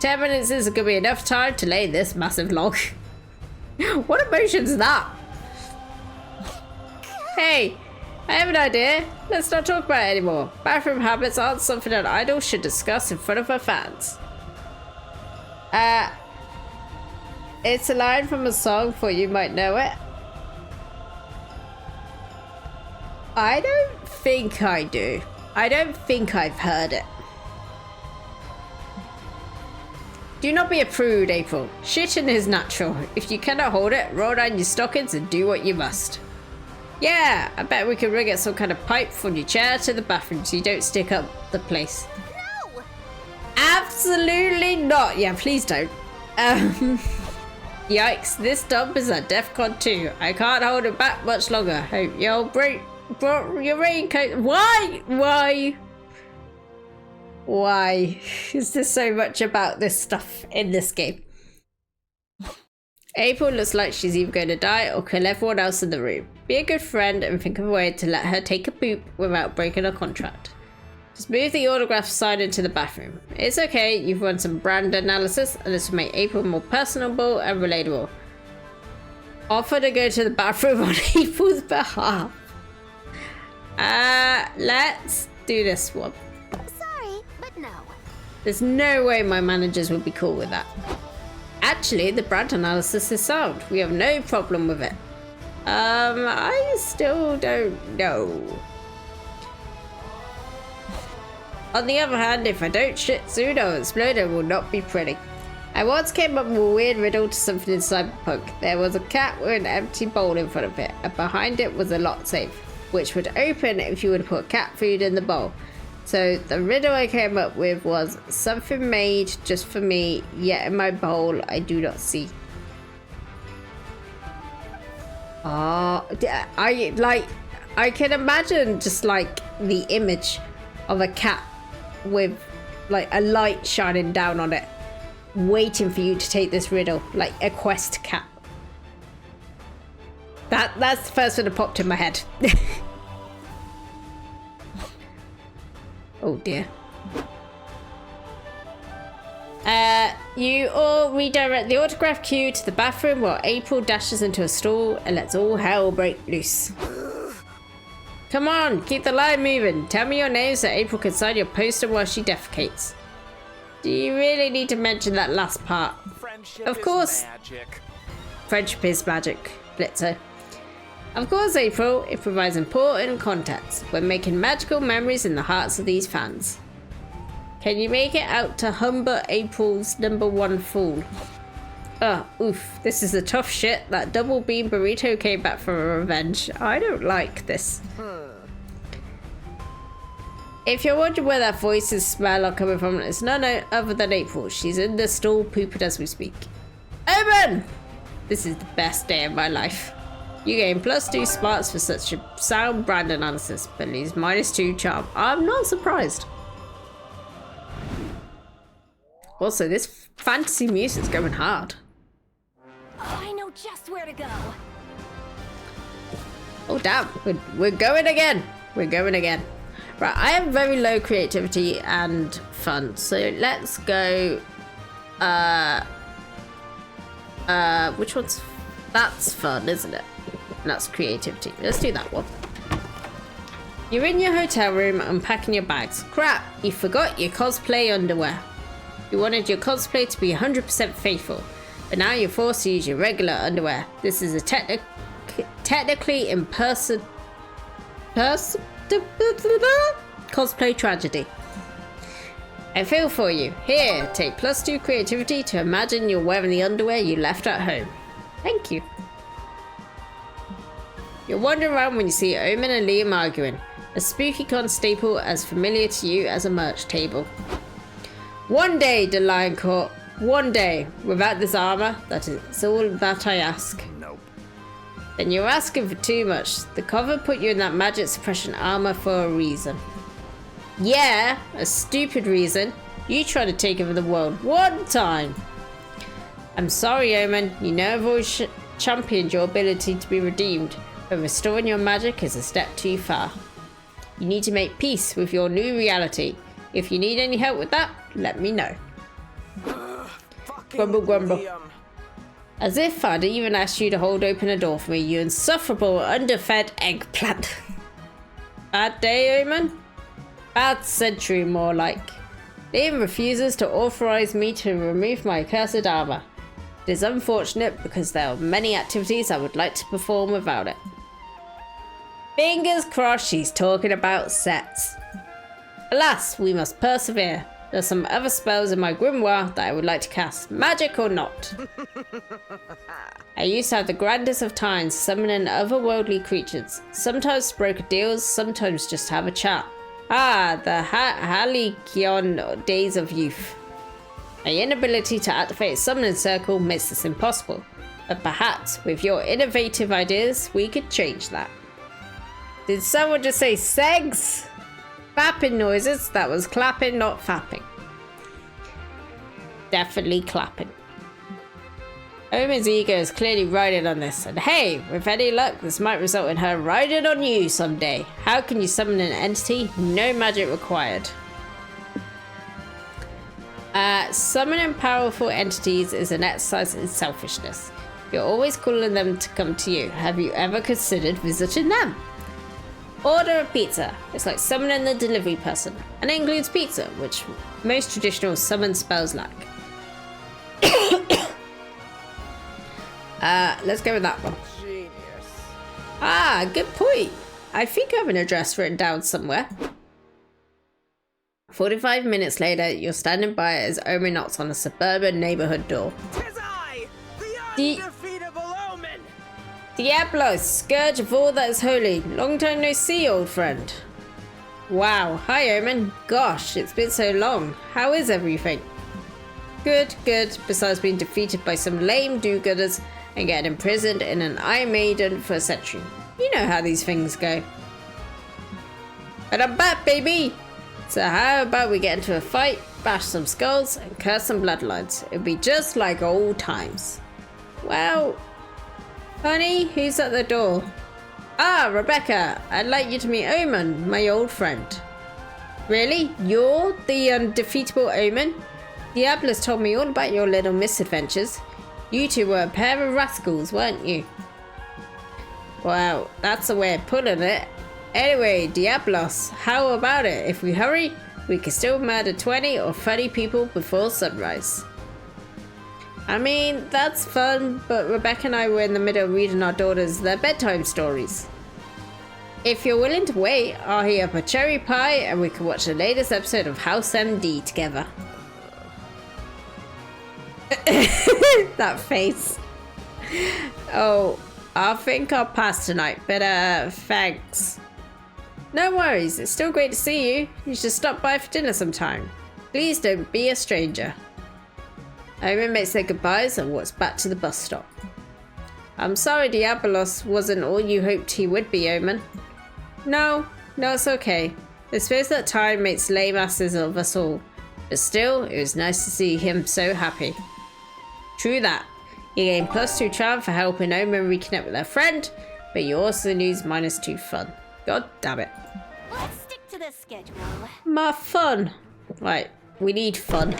10 minutes isn't gonna be enough time to lay this massive log. What emotion's that? Hey, I have an idea. Let's not talk about it anymore. Bathroom habits aren't something that idols should discuss in front of our fans. It's a line from a song, for you might know it. I don't think I do. I don't think I've heard it. Do not be a prude, April. Shitting is natural. If you cannot hold it, roll down your stockings and do what you must. Yeah, I bet we can rig it some kind of pipe from your chair to the bathroom so you don't stick up the place. No! Absolutely not. Yeah, please don't. Yikes, this dump is at DEFCON 2. I can't hold it back much longer. Hope you'll brought your raincoat. Why? Why is there so much about this stuff in this game? April looks like she's either going to die or kill everyone else in the room. Be a good friend and think of a way to let her take a poop without breaking her contract. Just move the autograph sign into the bathroom. It's okay, you've run some brand analysis and this will make April more personable and relatable. Offer to go to the bathroom on April's behalf. Let's do this one. Sorry, but no. There's no way my managers would be cool with that. Actually, the brand analysis is sound. We have no problem with it. I still don't know. On the other hand, if I don't shit soon, I'll explode and will not be pretty. I once came up with a weird riddle to something in Cyberpunk. There was a cat with an empty bowl in front of it, and behind it was a lock safe, which would open if you would put cat food in the bowl. So the riddle I came up with was something made just for me, yet in my bowl I do not see. I can imagine just like the image of a cat with like a light shining down on it, waiting for you to take this riddle, like a quest cat. That's the first one that popped in my head. Oh dear. You all redirect the autograph queue to the bathroom while April dashes into a stall and lets all hell break loose. Come on, keep the line moving. Tell me your name so April can sign your poster while she defecates. Do you really need to mention that last part? Friendship Of course. is magic. Friendship is magic, Blitzer. Of course, April, it provides important context when making magical memories in the hearts of these fans. Can you make it out to Humber April's #1 fool? Oof, this is a tough shit. That double bean burrito came back for a revenge. I don't like this. If you're wondering where that voices smell are coming from, it's none other than April. She's in the stall pooping as we speak. Omen! This is the best day of my life. You gain +2 smarts for such a sound brand analysis, but lose -2 charm. I'm not surprised. Also, this fantasy music's going hard. Oh, I know just where to go. Oh damn, we're going again. We're going again. Right, I have very low creativity and fun, so let's go. Which one's? That's fun, isn't it? And that's creativity. Let's do that one. You're in your hotel room unpacking your bags. Crap, you forgot your cosplay underwear. You wanted your cosplay to be 100% faithful, but now you're forced to use your regular underwear. This is a technically in-person cosplay tragedy. I feel for you. Here, take +2 creativity to imagine you're wearing the underwear you left at home. Thank you. You're wandering around when you see Omen and Liam arguing. A spooky con staple as familiar to you as a merch table. One day, the Lion Court. One day. Without this armor, that is all that I ask. Nope. Then you're asking for too much. The cover put you in that magic suppression armor for a reason. Yeah, a stupid reason. You try to take over the world one time. I'm sorry, Omen. You know I've always championed your ability to be redeemed, but restoring your magic is a step too far. You need to make peace with your new reality. If you need any help with that, let me know. Grumble, grumble. Liam. As if I'd even asked you to hold open a door for me, you insufferable, underfed eggplant. Bad day, Omen? Bad century, more like. Liam refuses to authorize me to remove my accursed armor. It is unfortunate because there are many activities I would like to perform without it. Fingers crossed she's talking about sets. Alas, we must persevere. There's some other spells in my grimoire that I would like to cast, magic or not. I used to have the grandest of times summoning otherworldly creatures. Sometimes to broker deals, sometimes just have a chat. Ah, the Halcyon days of youth. My inability to activate a summoning circle makes this impossible. But perhaps, with your innovative ideas, we could change that. Did someone just say segs? Fapping noises. That was clapping, not fapping. Definitely clapping. Omen's ego is clearly riding on this, and hey, with any luck, this might result in her riding on you someday. How can you summon an entity? No magic required. Summoning powerful entities is an exercise in selfishness. You're always calling them to come to you. Have you ever considered visiting them? Order a pizza. It's like summoning the delivery person, and it includes pizza, which most traditional summon spells lack. Let's go with that one. Genius. Ah, good point. I think I have an address written down somewhere. 45 minutes later, you're standing by as Omen knocks on a suburban neighborhood door. 'Tis I, the The- undefeatable Omen! Diablos, scourge of all that is holy. Long time no see, old friend. Wow, hi Omen. Gosh, it's been so long. How is everything? Good, good, besides being defeated by some lame do-gooders and getting imprisoned in an Iron Maiden for a century. You know how these things go. But I'm back, baby! So how about we get into a fight, bash some skulls, and curse some bloodlines? It'll be just like old times. Well, honey, who's at the door? Ah, Rebecca, I'd like you to meet Omen, my old friend. Really? You're the undefeatable Omen? Diablos told me all about your little misadventures. You two were a pair of rascals, weren't you? Well, that's a way of putting it. Anyway, Diablos, how about it? If we hurry, we can still murder 20 or 30 people before sunrise. I mean, that's fun, but Rebecca and I were in the middle of reading our daughters their bedtime stories. If you're willing to wait, I'll heat up a cherry pie and we can watch the latest episode of House MD together. That face. Oh, I think I'll pass tonight, but thanks. No worries, it's still great to see you. You should stop by for dinner sometime. Please don't be a stranger. Omen makes their goodbyes and walks back to the bus stop. I'm sorry Diabolos wasn't all you hoped he would be, Omen. No, it's okay. I suppose that time makes lame asses of us all. But still, it was nice to see him so happy. True that. You gain +2 charm for helping Omen reconnect with their friend, but you also lose -2 fun. God damn it. Let's stick to the schedule. My fun. Right, we need fun.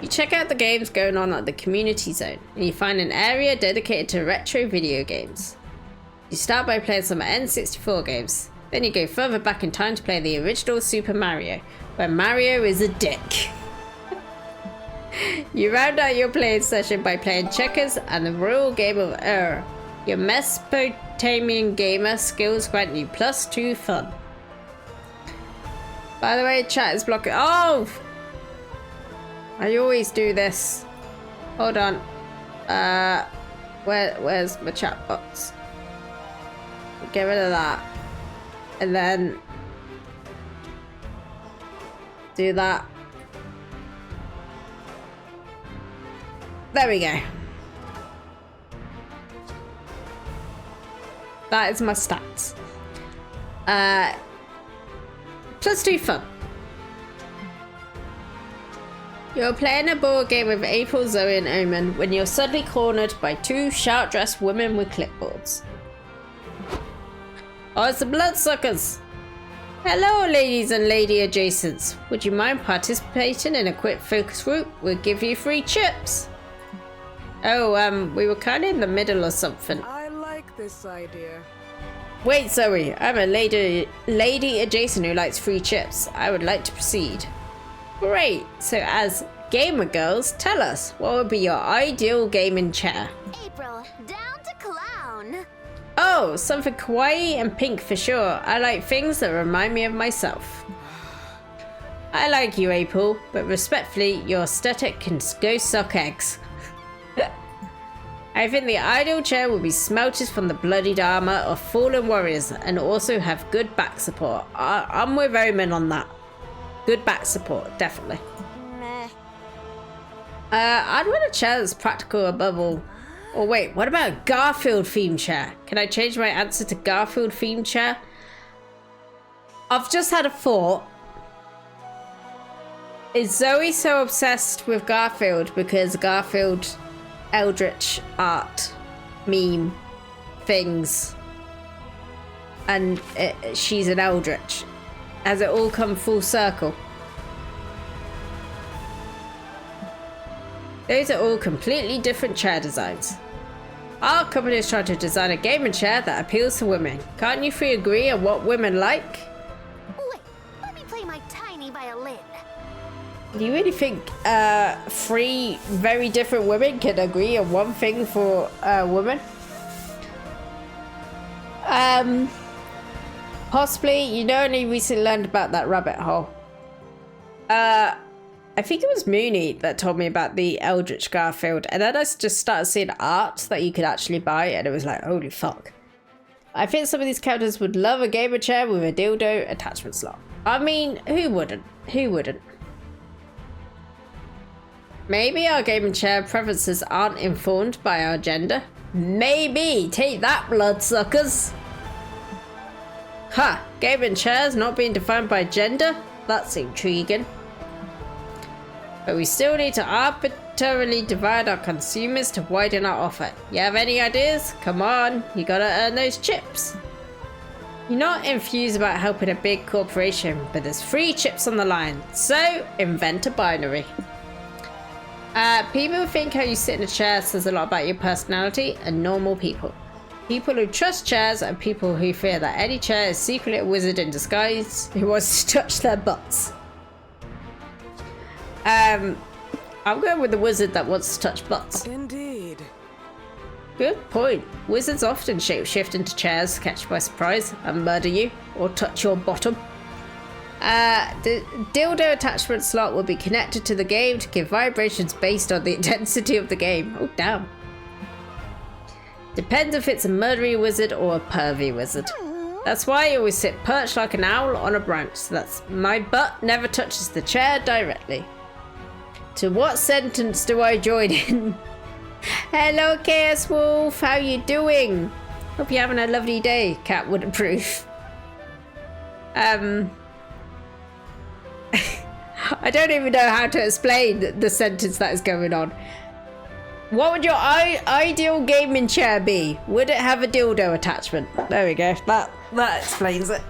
You check out the games going on at the community zone, and you find an area dedicated to retro video games. You start by playing some N64 games, then you go further back in time to play the original Super Mario, where Mario is a dick. You round out your playing session by playing checkers and the royal game of Ur. Your Mesopotamian gamer skills grant you +2 fun. By the way, chat is blocking. Oh! I always do this. Hold on. Where's my chat box? Get rid of that. And then do that. There we go. That is my stats. +2 fun. You're playing a board game with April, Zoe, and Omen when you're suddenly cornered by 2 sharp-dressed women with clipboards. Oh, it's the bloodsuckers. Hello, ladies and lady adjacents. Would you mind participating in a quick focus group? We'll give you free chips. Oh, we were kind of in the middle of something. I like this idea. Wait, Zoe. I'm a lady adjacent who likes free chips. I would like to proceed. Great. So as gamer girls, tell us, what would be your ideal gaming chair? April, down to clown. Oh, something kawaii and pink for sure. I like things that remind me of myself. I like you, April, but respectfully, your aesthetic can go suck eggs. I think the ideal chair would be smelted from the bloodied armor of fallen warriors and also have good back support. I'm with Omen on that. Good back support, definitely. Meh. I'd want a chair that's practical above all. Or wait, what about a Garfield themed chair? Can I change my answer to Garfield themed chair? I've just had a thought. Is Zoe so obsessed with Garfield because Garfield Eldritch art, meme, things, and she's an Eldritch? Has it all come full circle? Those are all completely different chair designs. Our company is trying to design a gaming chair that appeals to women. Can't you three agree on what women like? Wait, let me play my tiny violin. Do you really think three very different women can agree on one thing for a woman? Possibly. You know, only recently learned about that rabbit hole. I think it was Mooney that told me about the Eldritch Garfield, and then I just started seeing art that you could actually buy, and it was like, holy fuck. I think some of these characters would love a gamer chair with a dildo attachment slot. I mean, who wouldn't? Who wouldn't? Maybe our gaming chair preferences aren't informed by our gender. Maybe! Take that, bloodsuckers! Ha! Gaming chairs not being defined by gender? That's intriguing. But we still need to arbitrarily divide our consumers to widen our offer. You have any ideas? Come on, you gotta earn those chips. You're not enthused about helping a big corporation, but there's free chips on the line, so invent a binary. People think how you sit in a chair says a lot about your personality and normal people. People who trust chairs are people who fear that any chair is secretly a wizard in disguise who wants to touch their butts. I'm going with the wizard that wants to touch butts. Indeed. Good point. Wizards often shapeshift into chairs, catch you by surprise, and murder you, or touch your bottom. The dildo attachment slot will be connected to the game to give vibrations based on the intensity of the game. Oh, damn. Depends if it's a murdery wizard or a pervy wizard. That's why I always sit perched like an owl on a branch, so that's my butt never touches the chair directly. To what sentence do I join in? Hello, Chaos Wolf. How you doing? Hope you're having a lovely day. Cat would approve. I don't even know how to explain the sentence that is going on. What would your ideal gaming chair be? Would it have a dildo attachment? There we go. That explains it.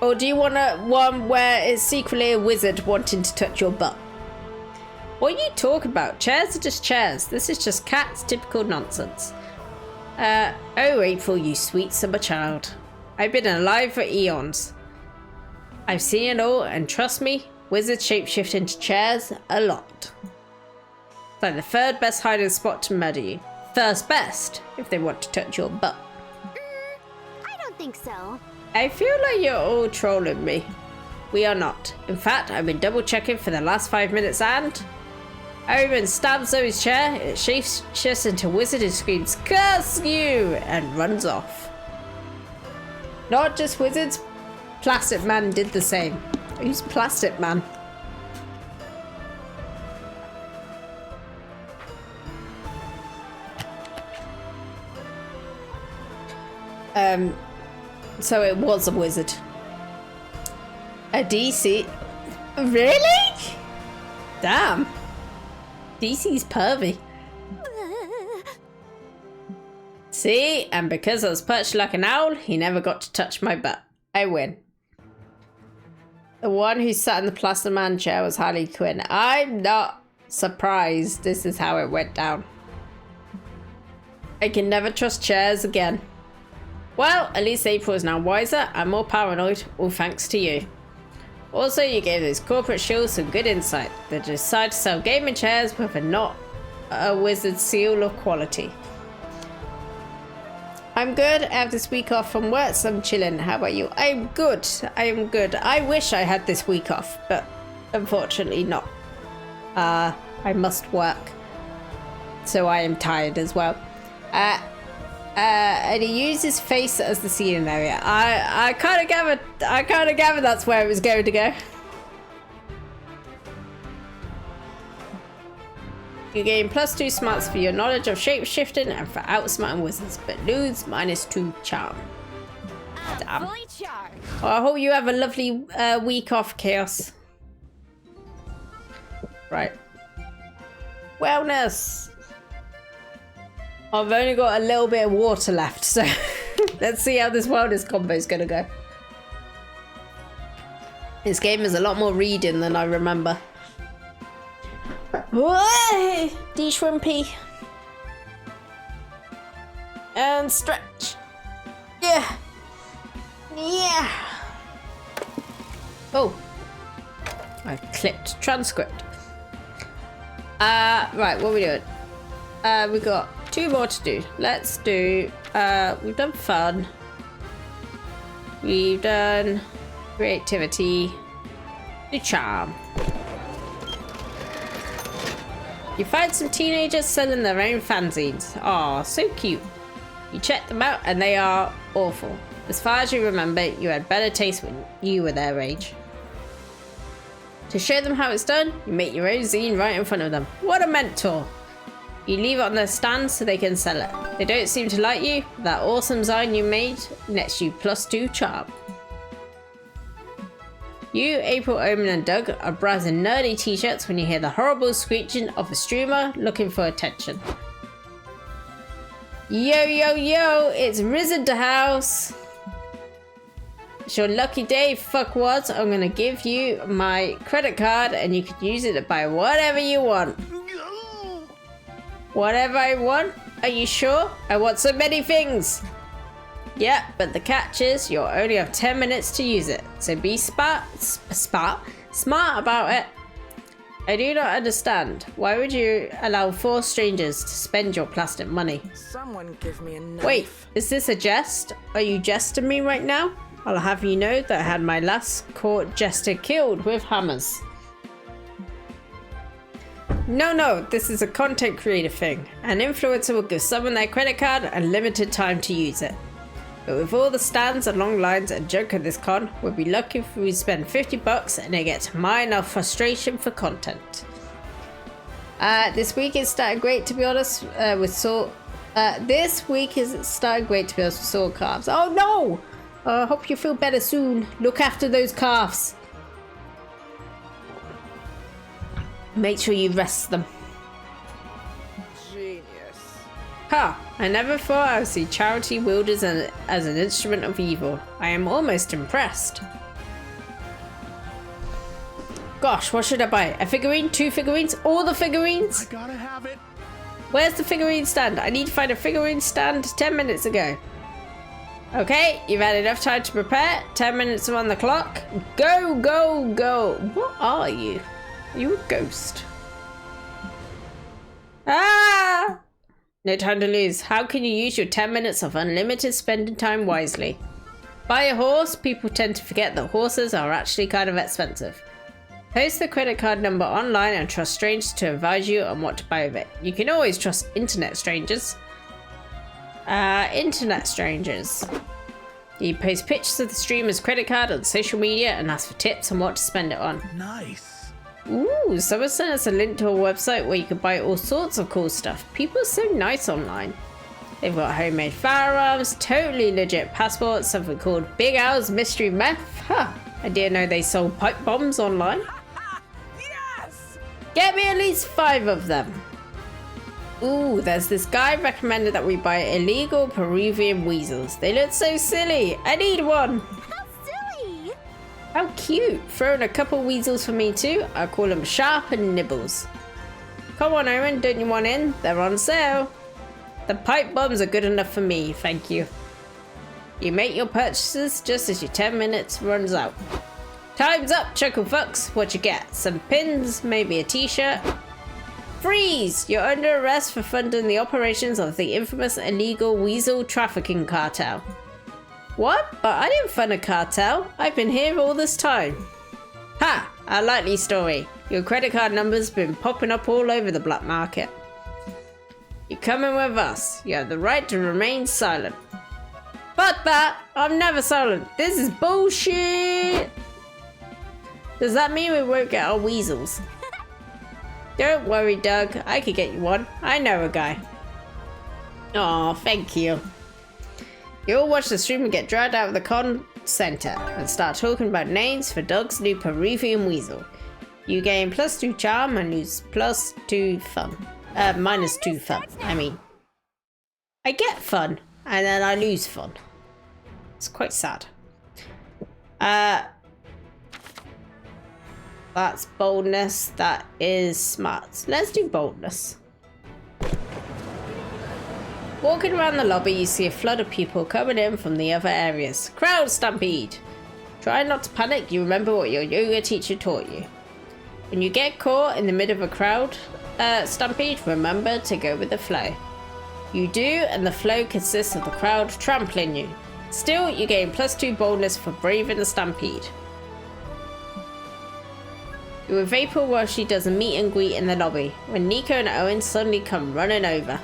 Or do you want one where it's secretly a wizard wanting to touch your butt? What are you talking about? Chairs are just chairs. This is just Cat's typical nonsense. Oh, April, you sweet summer child. I've been alive for eons. I've seen it all, and trust me, wizards shapeshift into chairs a lot. It's like the third best hiding spot to murder you. First best, if they want to touch your butt. I don't think so. I feel like you're all trolling me. We are not. In fact, I've been double checking for the last 5 minutes and... Omen stabs Zoe's chair, it shapeshifts into wizard and screams, "Curse you!" and runs off. Not just wizards, Plastic Man did the same. Who's Plastic Man? So it was a wizard. A DC. Really? Damn. DC's pervy. See? And because I was perched like an owl, he never got to touch my butt. I win. The one who sat in the Plastic Man chair was Harley Quinn. I'm not surprised this is how it went down. I can never trust chairs again. Well, at least April is now wiser and more paranoid, all thanks to you. Also, you gave those corporate shills some good insight. They decide to sell gaming chairs with not a wizard seal of quality. I'm good. I have this week off from work, so I'm chilling. How about you? I'm good. I am good. I wish I had this week off, but unfortunately not. I must work. So I am tired as well. And he used his face as the ceiling area. I kind of gathered that's where it was going to go. You gain +2 smarts for your knowledge of shapeshifting and for outsmarting wizards, but lose -2 charm. Damn. Fully charged. Well, I hope you have a lovely week off, Chaos. Right. Wellness. I've only got a little bit of water left, so let's see how this wellness combo is going to go. This game is a lot more reading than I remember. Whoa! De-shrimpy. And stretch. Yeah. Yeah. Oh. I clicked transcript. Right, what are we doing? We got 2 more to do. Let's do, we've done fun. We've done creativity. Do charm. You find some teenagers selling their own fanzines. Aw, so cute. You check them out and they are awful. As far as you remember, you had better taste when you were their age. To show them how it's done, you make your own zine right in front of them. What a mentor! You leave it on their stand so they can sell it. They don't seem to like you. That awesome zine you made nets you +2 charm. You, April, Omen and Doug are browsing nerdy t-shirts when you hear the horrible screeching of a streamer looking for attention. Yo, yo, yo, it's Rizzard the House. It's your lucky day, fuckwads. I'm gonna give you my credit card and you can use it to buy whatever you want. Whatever I want? Are you sure? I want so many things. Yeah, but the catch is you'll only have 10 minutes to use it. So be smart about it. I do not understand. Why would you allow 4 strangers to spend your plastic money? Someone give me a knife. Wait, is this a jest? Are you jesting me right now? I'll have you know that I had my last court jester killed with hammers. No, this is a content creator thing. An influencer will give someone their credit card and limited time to use it. But with all the stands and long lines and junk at this con, we'll be lucky if we spend $50 and it gets mine our frustration for content. This week is starting great, to be honest, with sword. This week is starting great, to be honest, with sword calves. Oh no! I hope you feel better soon. Look after those calves. Make sure you rest them. Genius. Ha! I never thought I would see charity wielded as an instrument of evil. I am almost impressed. Gosh, what should I buy? A figurine? 2 figurines? All the figurines? I gotta have it. Where's the figurine stand? I need to find a figurine stand 10 minutes ago. Okay, you've had enough time to prepare. 10 minutes are on the clock. Go, go, go. What are you? Are you a ghost? Ah! No time to lose. How can you use your 10 minutes of unlimited spending time wisely? Buy a horse. People tend to forget that horses are actually kind of expensive. Post the credit card number online and trust strangers to advise you on what to buy with it. You can always trust internet strangers. Internet strangers. You post pictures of the streamer's credit card on social media and ask for tips on what to spend it on. Nice. Ooh, someone sent us a link to a website where you can buy all sorts of cool stuff. People are so nice online. They've got homemade firearms, totally legit passports, something called Big Al's Mystery Meth. Huh, I didn't know they sold pipe bombs online. Yes! Get me at least 5 of them. Ooh, there's this guy recommended that we buy illegal Peruvian weasels. They look so silly. I need one. How silly! How cute. Throw in a couple weasels for me too. I'll call them Sharp and Nibbles. Come on, Owen, don't you want in? They're on sale. The pipe bombs are good enough for me, thank you. You make your purchases just as your 10 minutes runs out. Time's up, Chucklefucks. What you get? Some pins, maybe a t-shirt. Freeze! You're under arrest for funding the operations of the infamous illegal weasel trafficking cartel. What? But I didn't fund a cartel. I've been here all this time. Ha! A likely story. Your credit card number's been popping up all over the black market. You're coming with us. You have the right to remain silent. Fuck that! I'm never silent. This is bullshit! Does that mean we won't get our weasels? Don't worry, Doug. I could get you one. I know a guy. Aw, thank you. You'll watch the stream and get dragged out of the con center and start talking about names for Doug's new Peruvian weasel. You gain +2 charm and lose +2 fun. -2 fun, I mean. I get fun, and then I lose fun. It's quite sad. That's boldness. That is smart. Let's do boldness. Walking around the lobby, you see a flood of people coming in from the other areas. Crowd stampede. Try not to panic. You remember what your yoga teacher taught you. When you get caught in the middle of a crowd stampede, remember to go with the flow. You do, and the flow consists of the crowd trampling you. Still, you gain +2 boldness for braving the stampede. You're with April while she does a meet and greet in the lobby, when Nico and Owen suddenly come running over.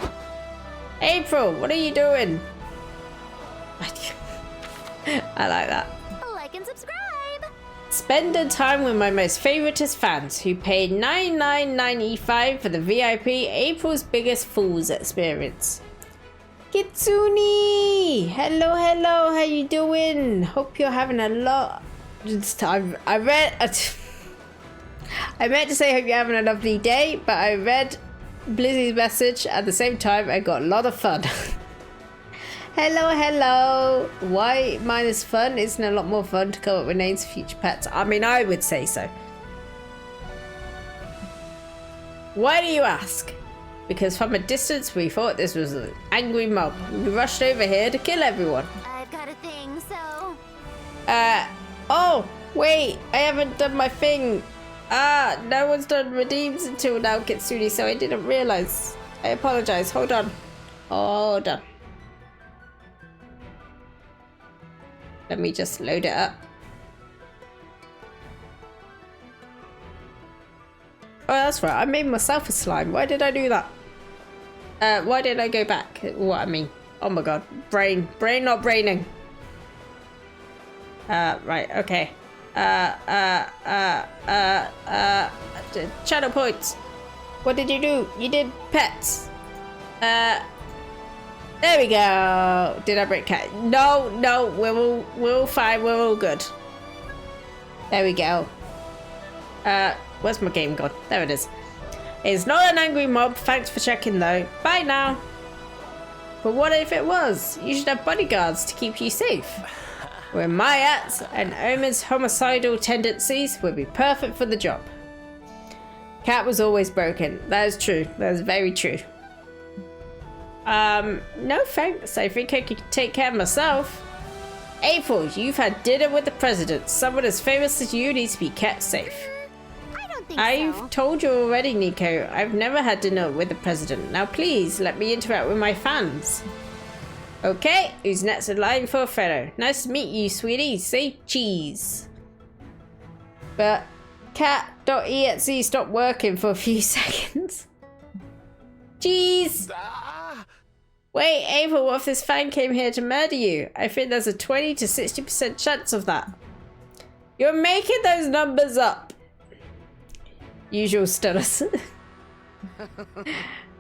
April, what are you doing? I like that. Like and subscribe! Spending time with my most favoritist fans who paid $99.95 for the VIP April's Biggest Fools experience. Kitsune! Hello, hello, how you doing? Hope you're having a lot. I meant to say hope you're having a lovely day, but I read Blizzy's message at the same time. I got a lot of fun. Hello, hello. Why minus fun? Isn't it a lot more fun to come up with names for future pets? I mean, I would say so. Why do you ask? Because from a distance we thought this was an angry mob. We rushed over here to kill everyone. I've got a thing, so... Oh, wait, I haven't done my thing. No one's done redeems until now, Kitsune, so I didn't realize. I apologize. Hold on. Hold on. Let me just load it up. Oh, that's right. I made myself a slime. Why did I do that? Why did I go back? What I mean. Oh my god. Brain not braining. Right, okay. Channel points. What did you do? You did pets. There we go. Did I break cat? No, we're all fine. We're all good. There we go. Where's my game gone? There it is. It's not an angry mob. Thanks for checking though. Bye now. But what if it was? You should have bodyguards to keep you safe. Where my acts and Omen's homicidal tendencies would be perfect for the job. Cat was always broken. That is true. That is very true. No thanks. I think I could take care of myself. April, you've had dinner with the president. Someone as famous as you needs to be kept safe. I don't think I've so. told you already, Nico. I've never had dinner with the president. Now please, let me interact with my fans. Okay, who's next in line for a photo? Nice to meet you, sweetie. Say cheese. But cat.exe stopped working for a few seconds. Cheese! Wait, Ava, what if this fan came here to murder you? I think there's a 20 to 60% chance of that. You're making those numbers up. Usual stutters.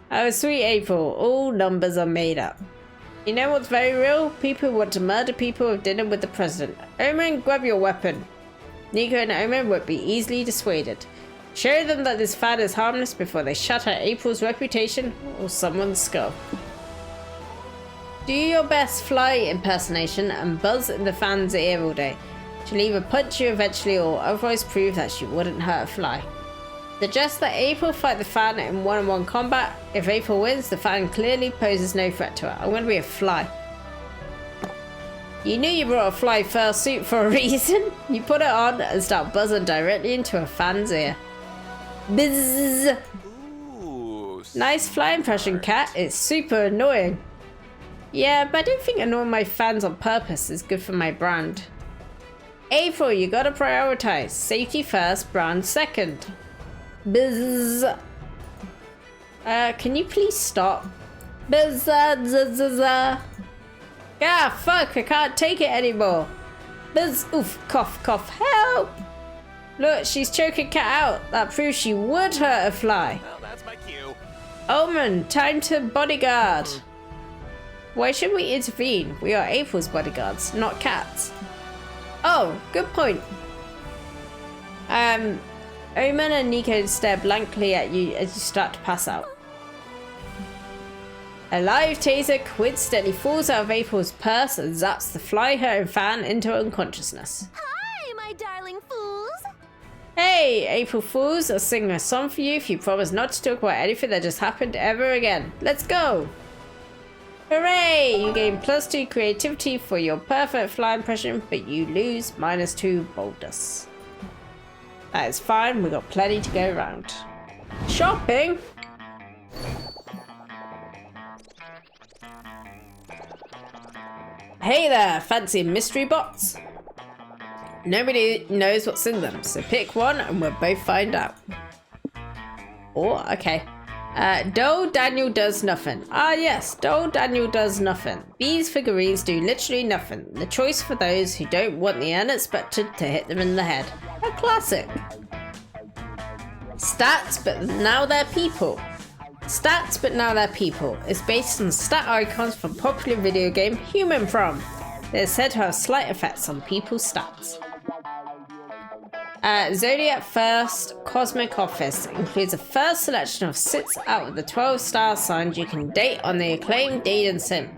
Oh, sweet April, all numbers are made up. You know what's very real? People who want to murder people have dinner with the president. Omen, grab your weapon. Nico and Omen won't be easily dissuaded. Show them that this fan is harmless before they shatter April's reputation or someone's skull. Do your best fly impersonation and buzz in the fan's ear all day. She'll either punch you eventually or otherwise prove that she wouldn't hurt a fly. Suggest that April fight the fan in one-on-one combat. If April wins, the fan clearly poses no threat to her. I'm going to be a fly. You knew you brought a fly fursuit for a reason. You put it on and start buzzing directly into a fan's ear. Bzzz. Ooh, Nice fly impression, Cat. It's super annoying. Yeah, but I don't think annoying my fans on purpose is good for my brand. April, you gotta prioritize. Safety first, brand second. Bzzz. Can you please stop? Bzzz. Ah, fuck, I can't take it anymore. Buzz, oof, cough, cough, help! Look, she's choking Cat out. That proves she would hurt a fly. well, that's my cue. Omen, time to bodyguard. Why should we intervene? We are April's bodyguards, not Cat's. Oh, good point. Omen and Nico stare blankly at you as you start to pass out. A live taser coincidentally falls out of April's purse and zaps the fly-hurting fan into unconsciousness. Hi, my darling fools. Hey, April Fools, I'll sing a song for you if you promise not to talk about anything that just happened ever again. Let's go! Hooray! You gain +2 creativity for your perfect fly impression, but you lose -2 boldness. That is fine, we've got plenty to go around. Shopping? Hey there, fancy mystery box? Nobody knows what's in them, so pick one and we'll both find out. Oh, okay. Dole Daniel does nothing. Ah yes, Dole Daniel does nothing. These figurines do literally nothing. The choice for those who don't want the unexpected to hit them in the head. A classic. Stats, but now they're people. Stats, but now they're people. It's based on stat icons from popular video game Human Prom. They're said to have slight effects on people's stats. Zodiac First Cosmic Office includes a first selection of 6 out of the 12 star signs you can date on the acclaimed dating sim.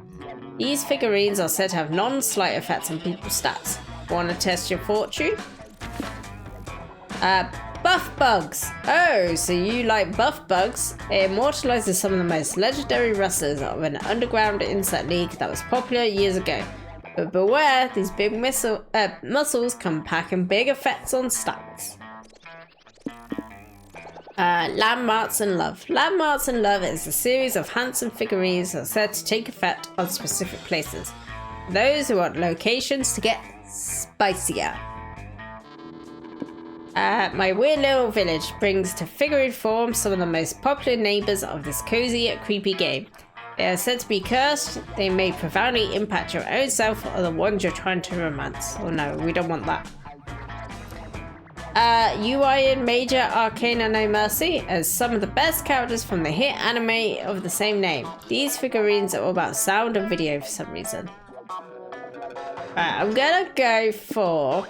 These figurines are said to have non-slight effects on people's stats. Want to test your fortune? Buff Bugs. Oh, so you like Buff Bugs? It immortalizes some of the most legendary wrestlers of an underground insect league that was popular years ago. But beware, these big muscles can pack in big effects on stats. Landmarks in Love. Landmarks in Love is a series of handsome figurines that are said to take effect on specific places. Those who want locations to get spicier. My weird little village brings to figurine form some of the most popular neighbours of this cozy yet creepy game. They are said to be cursed. They may profoundly impact your own self or the ones you're trying to romance. Oh no, we don't want that. UI in Major Arcana No Mercy as some of the best characters from the hit anime of the same name. These figurines are all about sound and video for some reason. Alright, I'm gonna go for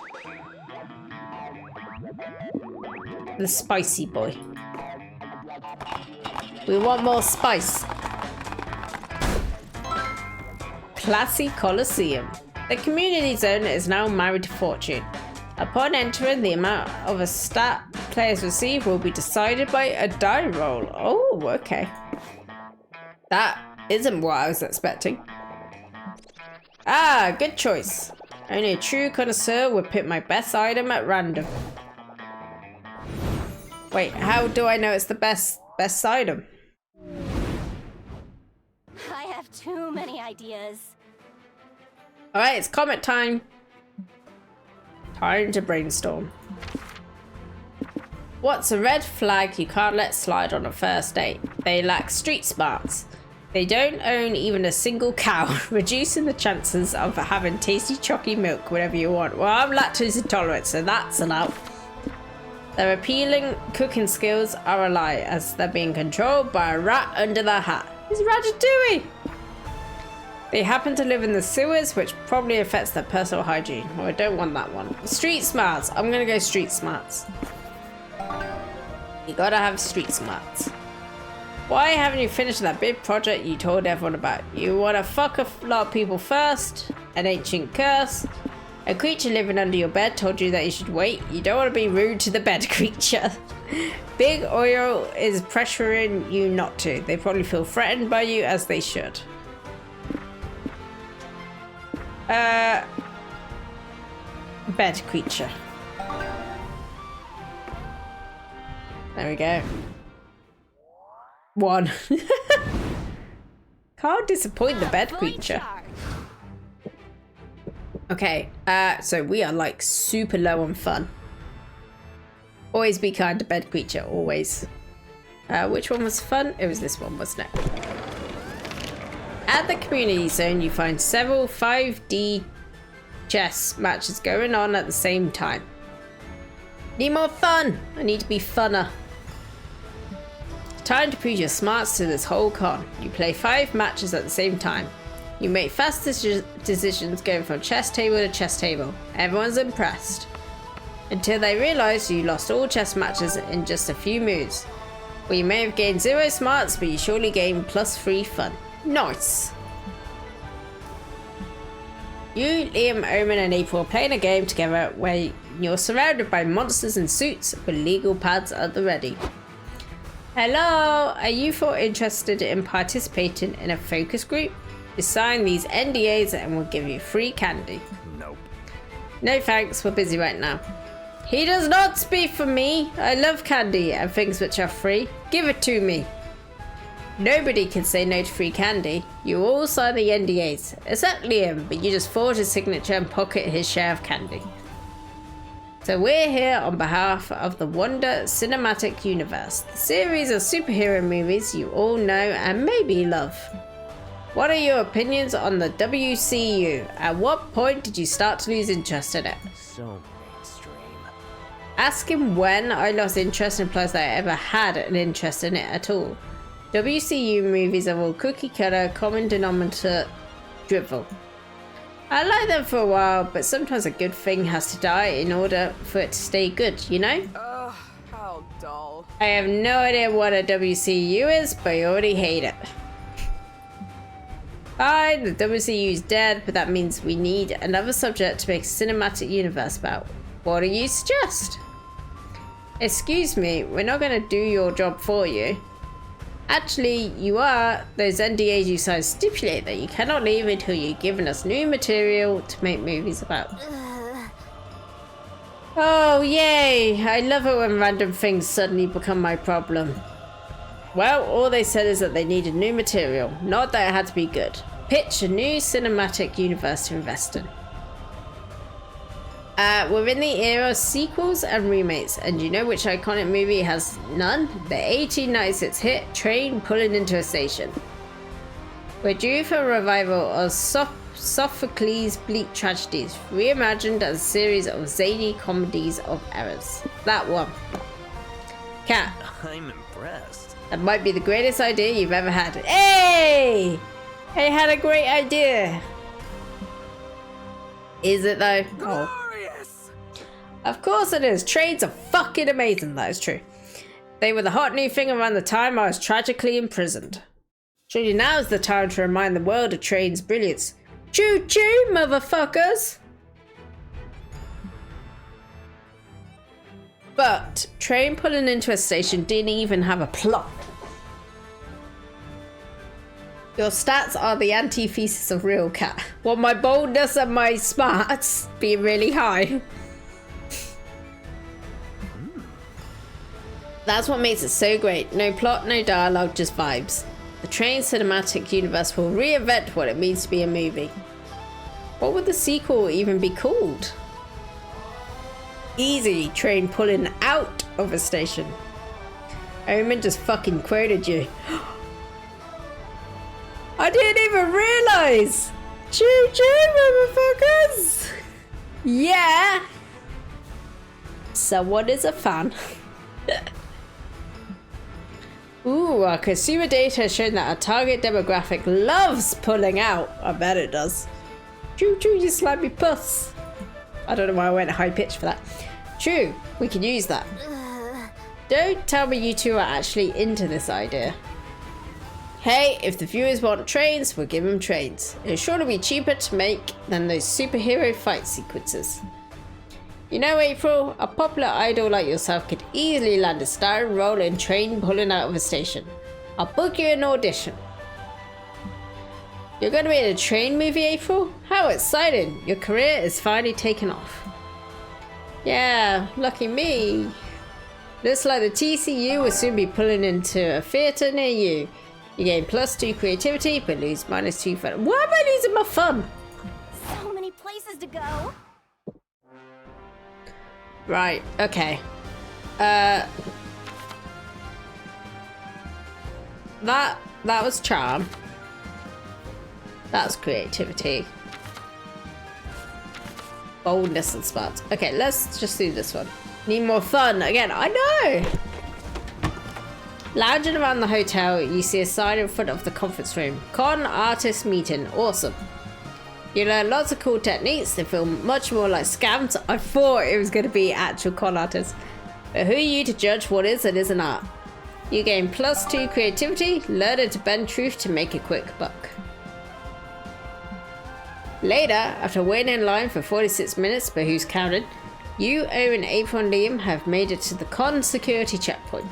the spicy boy. We want more spice. Classy Coliseum. The community zone is now married to fortune. Upon entering, the amount of a stat players receive will be decided by a die roll. Oh, okay. That isn't what I was expecting. Ah, good choice. Only a true connoisseur would pick my best item at random. Wait, how do I know it's the best item? I have too many ideas. Alright, it's comment time. Time to brainstorm. What's a red flag you can't let slide on a first date? They lack street smarts. They don't own even a single cow, reducing the chances of having tasty chalky milk whenever you want. Well, I'm lactose intolerant, so that's an out. Their appealing cooking skills are a lie, as they're being controlled by a rat under their hat. It's Ratatouille! They happen to live in the sewers, which probably affects their personal hygiene. Oh, I don't want that one. Street smarts. I'm gonna go street smarts. You gotta have street smarts. Why haven't you finished that big project you told everyone about? You wanna fuck a lot of people first? An ancient curse? A creature living under your bed told you that you should wait? You don't want to be rude to the bed creature. Big Oil is pressuring you not to. They probably feel threatened by you, as they should. Bed creature. There we go. 1. Can't disappoint the bed creature. Okay, so we are like super low on fun. Always be kind to bed creature, always. Which one was fun? It was this one, wasn't it? At the community zone, you find several 5D chess matches going on at the same time. Need more fun! I need to be funner. Time to prove your smarts to this whole con. You play 5 matches at the same time. You make fast decisions going from chess table to chess table. Everyone's impressed. Until they realise you lost all chess matches in just a few moves. Well, you may have gained 0 smarts, but you surely gained +3 fun. Nice! You, Liam, Omen and April are playing a game together where you're surrounded by monsters in suits with legal pads at the ready. Hello, are you 4 interested in participating in a focus group? You sign these NDAs and we'll give you free candy. Nope. No thanks, we're busy right now. He does not speak for me. I love candy and things which are free. Give it to me. Nobody can say no to free candy. You all sign the NDAs, except Liam, but you just forge his signature and pocket his share of candy. So we're here on behalf of the Wonder Cinematic Universe, the series of superhero movies you all know and maybe love. What are your opinions on the WCU? At what point did you start to lose interest in it? So mainstream. Asking when I lost interest implies that I ever had an interest in it at all. WCU movies are all cookie cutter, common denominator drivel. I like them for a while, but sometimes a good thing has to die in order for it to stay good, you know? Ugh, how dull. I have no idea what a WCU is, but I already hate it. Fine, the WCU is dead, but that means we need another subject to make a cinematic universe about. What do you suggest? Excuse me, we're not going to do your job for you. Actually, you are. Those NDAs you signed stipulate that you cannot leave until you've given us new material to make movies about. Oh, yay! I love it when random things suddenly become my problem. Well, all they said is that they needed new material, not that it had to be good. Pitch a new cinematic universe to invest in. We're in the era of sequels and remakes, and you know which iconic movie has none? The 1896 hit Train Pulling Into a Station. We're due for a revival of Sophocles' bleak tragedies, reimagined as a series of zany comedies of errors. That one. Cat. I'm impressed. That might be the greatest idea you've ever had. Hey! I had a great idea. Is it though? Oh. Of course it is. Trains are fucking amazing. That is true. They were the hot new thing around the time I was tragically imprisoned. Surely now is the time to remind the world of trains' brilliance. Choo choo, motherfuckers! But Train Pulling Into a Station didn't even have a plot. Your stats are the antithesis of real cat. Well, my boldness and my smarts be really high. That's what makes it so great. No plot, no dialogue, just vibes. The Train Cinematic Universe will reinvent what it means to be a movie. What would the sequel even be called? Easy, Train Pulling Out of a Station. Omen just fucking quoted you. I didn't even realize! Choo choo, motherfuckers! Yeah! Someone is a fan. Ooh, our consumer data has shown that our target demographic loves pulling out. I bet it does. Choo choo, you slimy puss. I don't know why I went high pitch for that. True, we can use that. Don't tell me you two are actually into this idea. Hey, if the viewers want trains, we'll give them trains. It's sure to be cheaper to make than those superhero fight sequences. You know, April, a popular idol like yourself could easily land a starring role in train pulling out of a station. I'll book you an audition. You're going to be in a train movie, April? How exciting! Your career is finally taking off. Yeah, lucky me. Looks like the TCU will soon be pulling into a theatre near you. You gain +2 creativity, but lose -2 fun. Why am I losing my fun? So many places to go. Right, okay. That was charm. That's creativity. Boldness and smarts. Okay, let's just do this one. Need more fun. Again, I know! Lounging around the hotel, you see a sign in front of the conference room. Con artist meeting. Awesome. You learn lots of cool techniques. They feel much more like scams. I thought it was going to be actual con artists. But who are you to judge what is and isn't art? You gain +2 creativity, learning to bend truth to make a quick buck. Later, after waiting in line for 46 minutes, but who's counting, you, Owen, April and Liam have made it to the con security checkpoint.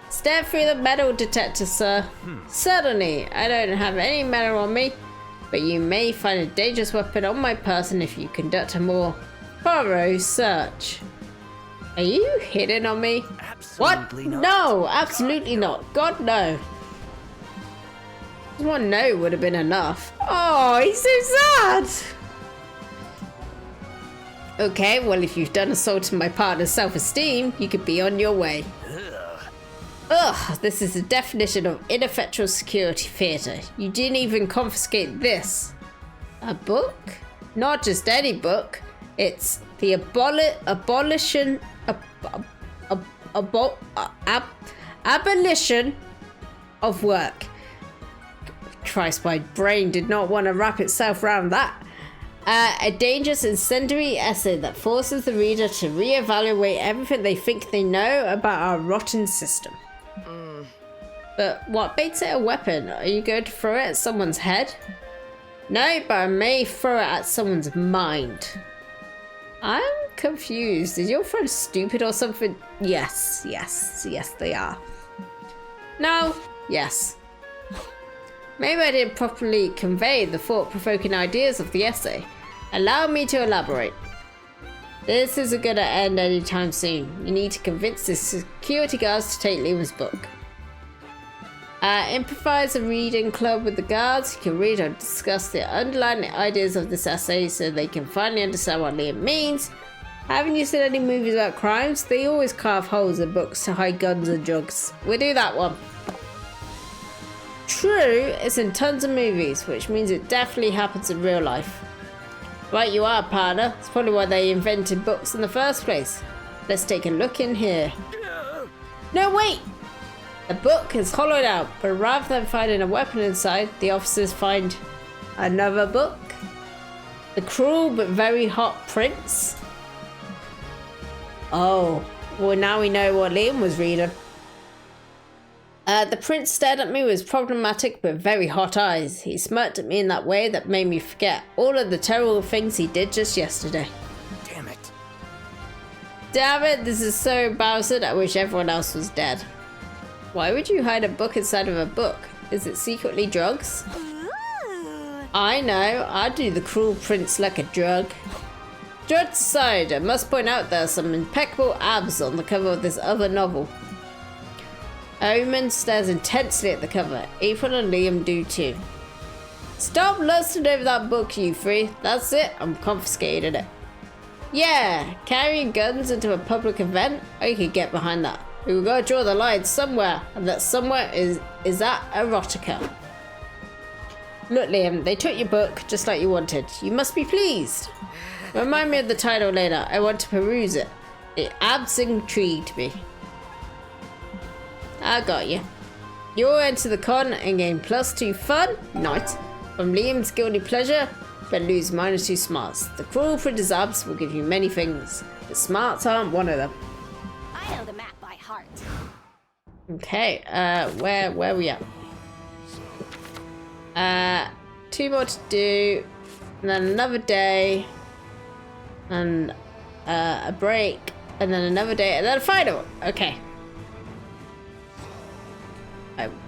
Step through the metal detector, sir. Certainly, I don't have any metal on me, but you may find a dangerous weapon on my person if you conduct a more thorough search. Are you hitting on me? Absolutely What? not. No, absolutely not. God, no. Just one no would have been enough. Oh, he's so sad. Okay, well, if you've done assault to my partner's self-esteem, you could be on your way. Ugh, this is the definition of ineffectual security theatre. You didn't even confiscate this. A book? Not just any book. It's the abolition of work. Christ, my brain did not want to wrap itself around that. A dangerous incendiary essay that forces the reader to reevaluate everything they think they know about our rotten system. But what makes it a weapon? Are you going to throw it at someone's head? No, but I may throw it at someone's mind. I'm confused. Is your friend stupid or something? Yes, they are. No, yes. Maybe I didn't properly convey the thought-provoking ideas of the essay. Allow me to elaborate. This isn't going to end anytime soon. You need to convince the security guards to take Liam's book. Improvise a reading club with the guards. You can read or discuss the underlying ideas of this essay so they can finally understand what Liam means. Haven't you seen any movies about crimes? They always carve holes in books to hide guns and drugs. We'll do that one. True, it's in tons of movies, which means it definitely happens in real life. Right you are, partner. It's probably why they invented books in the first place. Let's take a look in here. No, wait! The book is hollowed out, but rather than finding a weapon inside, the officers find another book. The Cruel but Very Hot Prince. Oh, well now we know what Liam was reading. The prince stared at me with problematic but very hot eyes. He smirked at me in that way that made me forget all of the terrible things he did just yesterday. Damn it. Damn it, this is so embarrassing. I wish everyone else was dead. Why would you hide a book inside of a book? Is it secretly drugs? Ooh. I know, I do the Cruel Prince like a drug. Jokes aside, I must point out there are some impeccable abs on the cover of this other novel. Omen stares intensely at the cover. April and Liam do too. Stop lusting over that book, you three. That's it, I'm confiscating it. Yeah, carrying guns into a public event? I could get behind that. We've got to draw the line somewhere, and that somewhere is that erotica. Look, Liam, they took your book just like you wanted. You must be pleased. Remind me of the title later. I want to peruse it. It abs intrigued me. I got you. You'll enter the con and gain +2 fun, nice, from Liam's guilty pleasure, but lose -2 smarts. The Cruel Prince's abs will give you many things, but smarts aren't one of them. I know the map by heart. Okay, where are we at? 2 more to do, and then another day, and a break, and then another day, and then a final. Okay.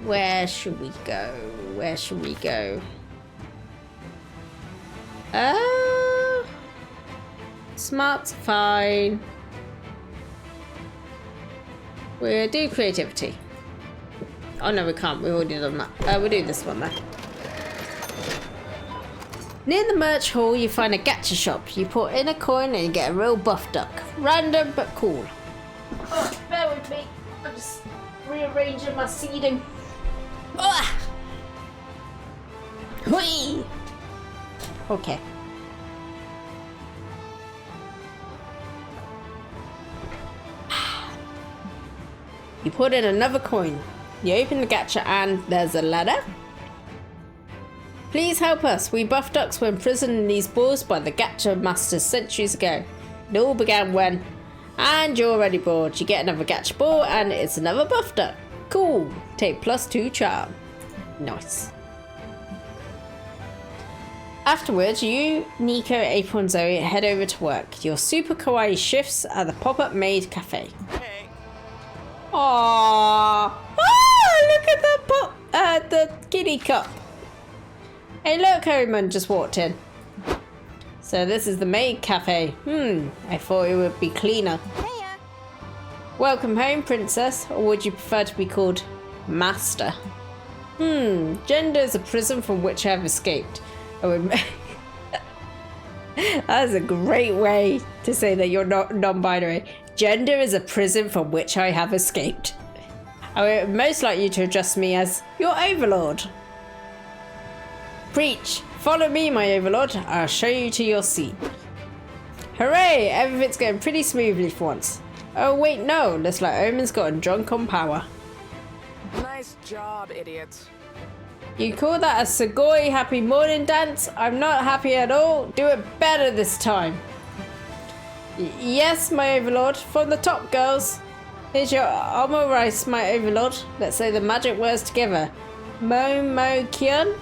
Where should we go? Where should we go? Smart's fine. We'll do creativity. Oh no, we can't. We've already done that. We'll do this one then. Near the merch hall, you find a gacha shop. You put in a coin and you get a real buff duck. Random but cool. Oh, bear with me. I'm just rearranging my seating. Ah! Whee! Okay. You put in another coin. You open the gacha and there's a letter. Please help us. We buff ducks were imprisoned in these balls by the gacha masters centuries ago. It all began when... And you're already bored. You get another gacha ball and it's another buff duck. Cool. Take +2 charm. Nice. Afterwards, you, Nico, April and Zoe head over to work. Your super kawaii shifts at the pop-up maid cafe. Hey. Aww. Oh, look at the kitty cup. Hey, look, Herman just walked in. So this is the maid cafe. I thought it would be cleaner. Hiya. Welcome home, princess. Or would you prefer to be called master? Gender is a prison from which I have escaped. That's a great way to say that you're not non-binary. Gender is a prison from which I have escaped. I would most like you to address me as your overlord. Preach! Follow me, my overlord. I'll show you to your seat. Hooray! Everything's going pretty smoothly for once. Oh wait, no. Looks like Omen's gotten drunk on power. Nice job, idiot. You call that a Sugoi happy morning dance? I'm not happy at all. Do it better this time. Yes, my overlord. From the top, girls. Here's your omo rice, my overlord. Let's say the magic words together. Mo-mo-kyun?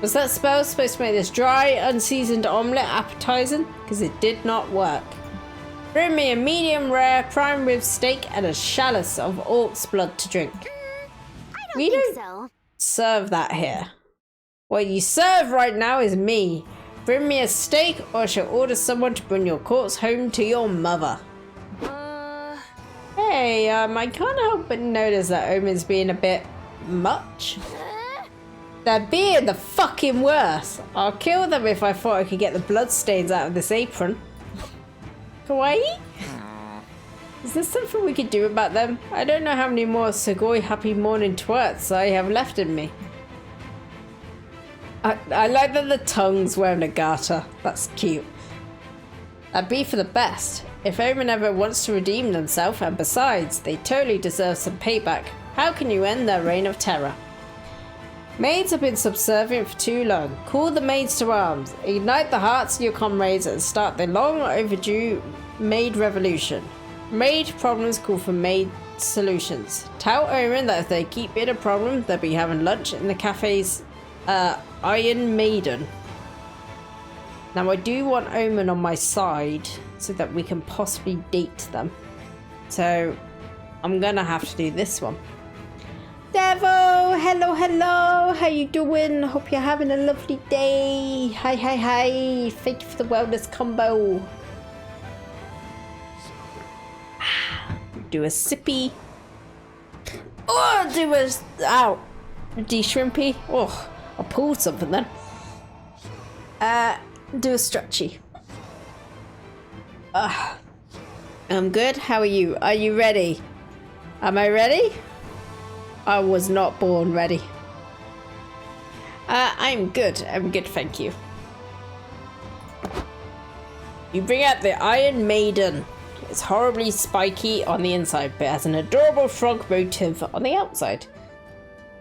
Was that spell supposed to make this dry, unseasoned omelette appetizing? Because it did not work. Bring me a medium rare prime rib steak and a chalice of orc's blood to drink. I don't think so. Serve that here. What you serve right now is me. Bring me a steak or I shall order someone to bring your corpse home to your mother. Hey, I can't help but notice that Omen's being a bit much. They're being the fucking worst. I'll kill them if I thought I could get the bloodstains out of this apron. Kawaii? Is there something we could do about them? I don't know how many more Sugoi happy morning twerts I have left in me. I like that the tongue's wearing a garter. That's cute. That'd be for the best. If Omen ever wants to redeem themselves, and besides, they totally deserve some payback. How can you end their reign of terror? Maids have been subservient for too long. Call the maids to arms. Ignite the hearts of your comrades and start the long overdue maid revolution. Maid problems call for maid solutions. Tell Omen that if they keep being a problem, they'll be having lunch in the cafe's Iron Maiden. Now I do want Omen on my side so that we can possibly date them. So I'm gonna have to do this one. Devo, hello, how you doing? Hope you're having a lovely day. Hi, thank you for the wellness combo. Do a sippy. Oh, do a, ow, de-shrimpy. Oh, I pulled something then. Do a stretchy. I'm good, how are you? Are you ready? Am I ready? I was not born ready. I'm good, thank you. You bring out the Iron Maiden. It's horribly spiky on the inside, but has an adorable frog motif on the outside.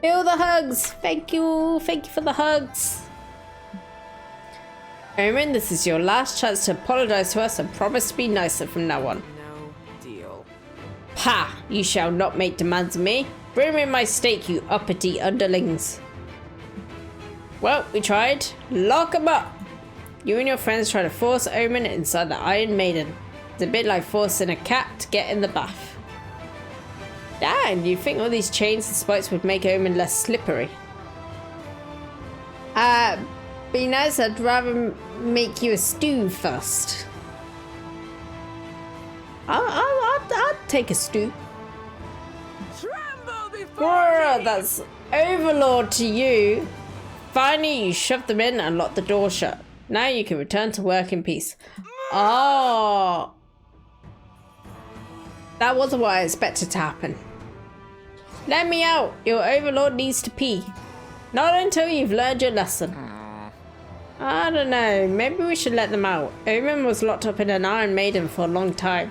Feel the hugs! Thank you for the hugs. Omen, this is your last chance to apologize to us and promise to be nicer from now on. No deal. Ha! You shall not make demands of me. Bring me my steak, you uppity underlings. Well, we tried. Lock 'em up. You and your friends try to force Omen inside the Iron Maiden. It's a bit like forcing a cat to get in the bath. Damn, you think all these chains and spikes would make Omen less slippery? Be nice, I'd rather make you a stew first. I'll take a stew. Tremble before Whoa, me! that's Overlord to you. Finally, you shoved them in and locked the door shut. Now you can return to work in peace. Oh. That wasn't what I expected to happen. Let me out. Your Overlord needs to pee. Not until you've learned your lesson. I don't know. Maybe we should let them out. Omen was locked up in an Iron Maiden for a long time.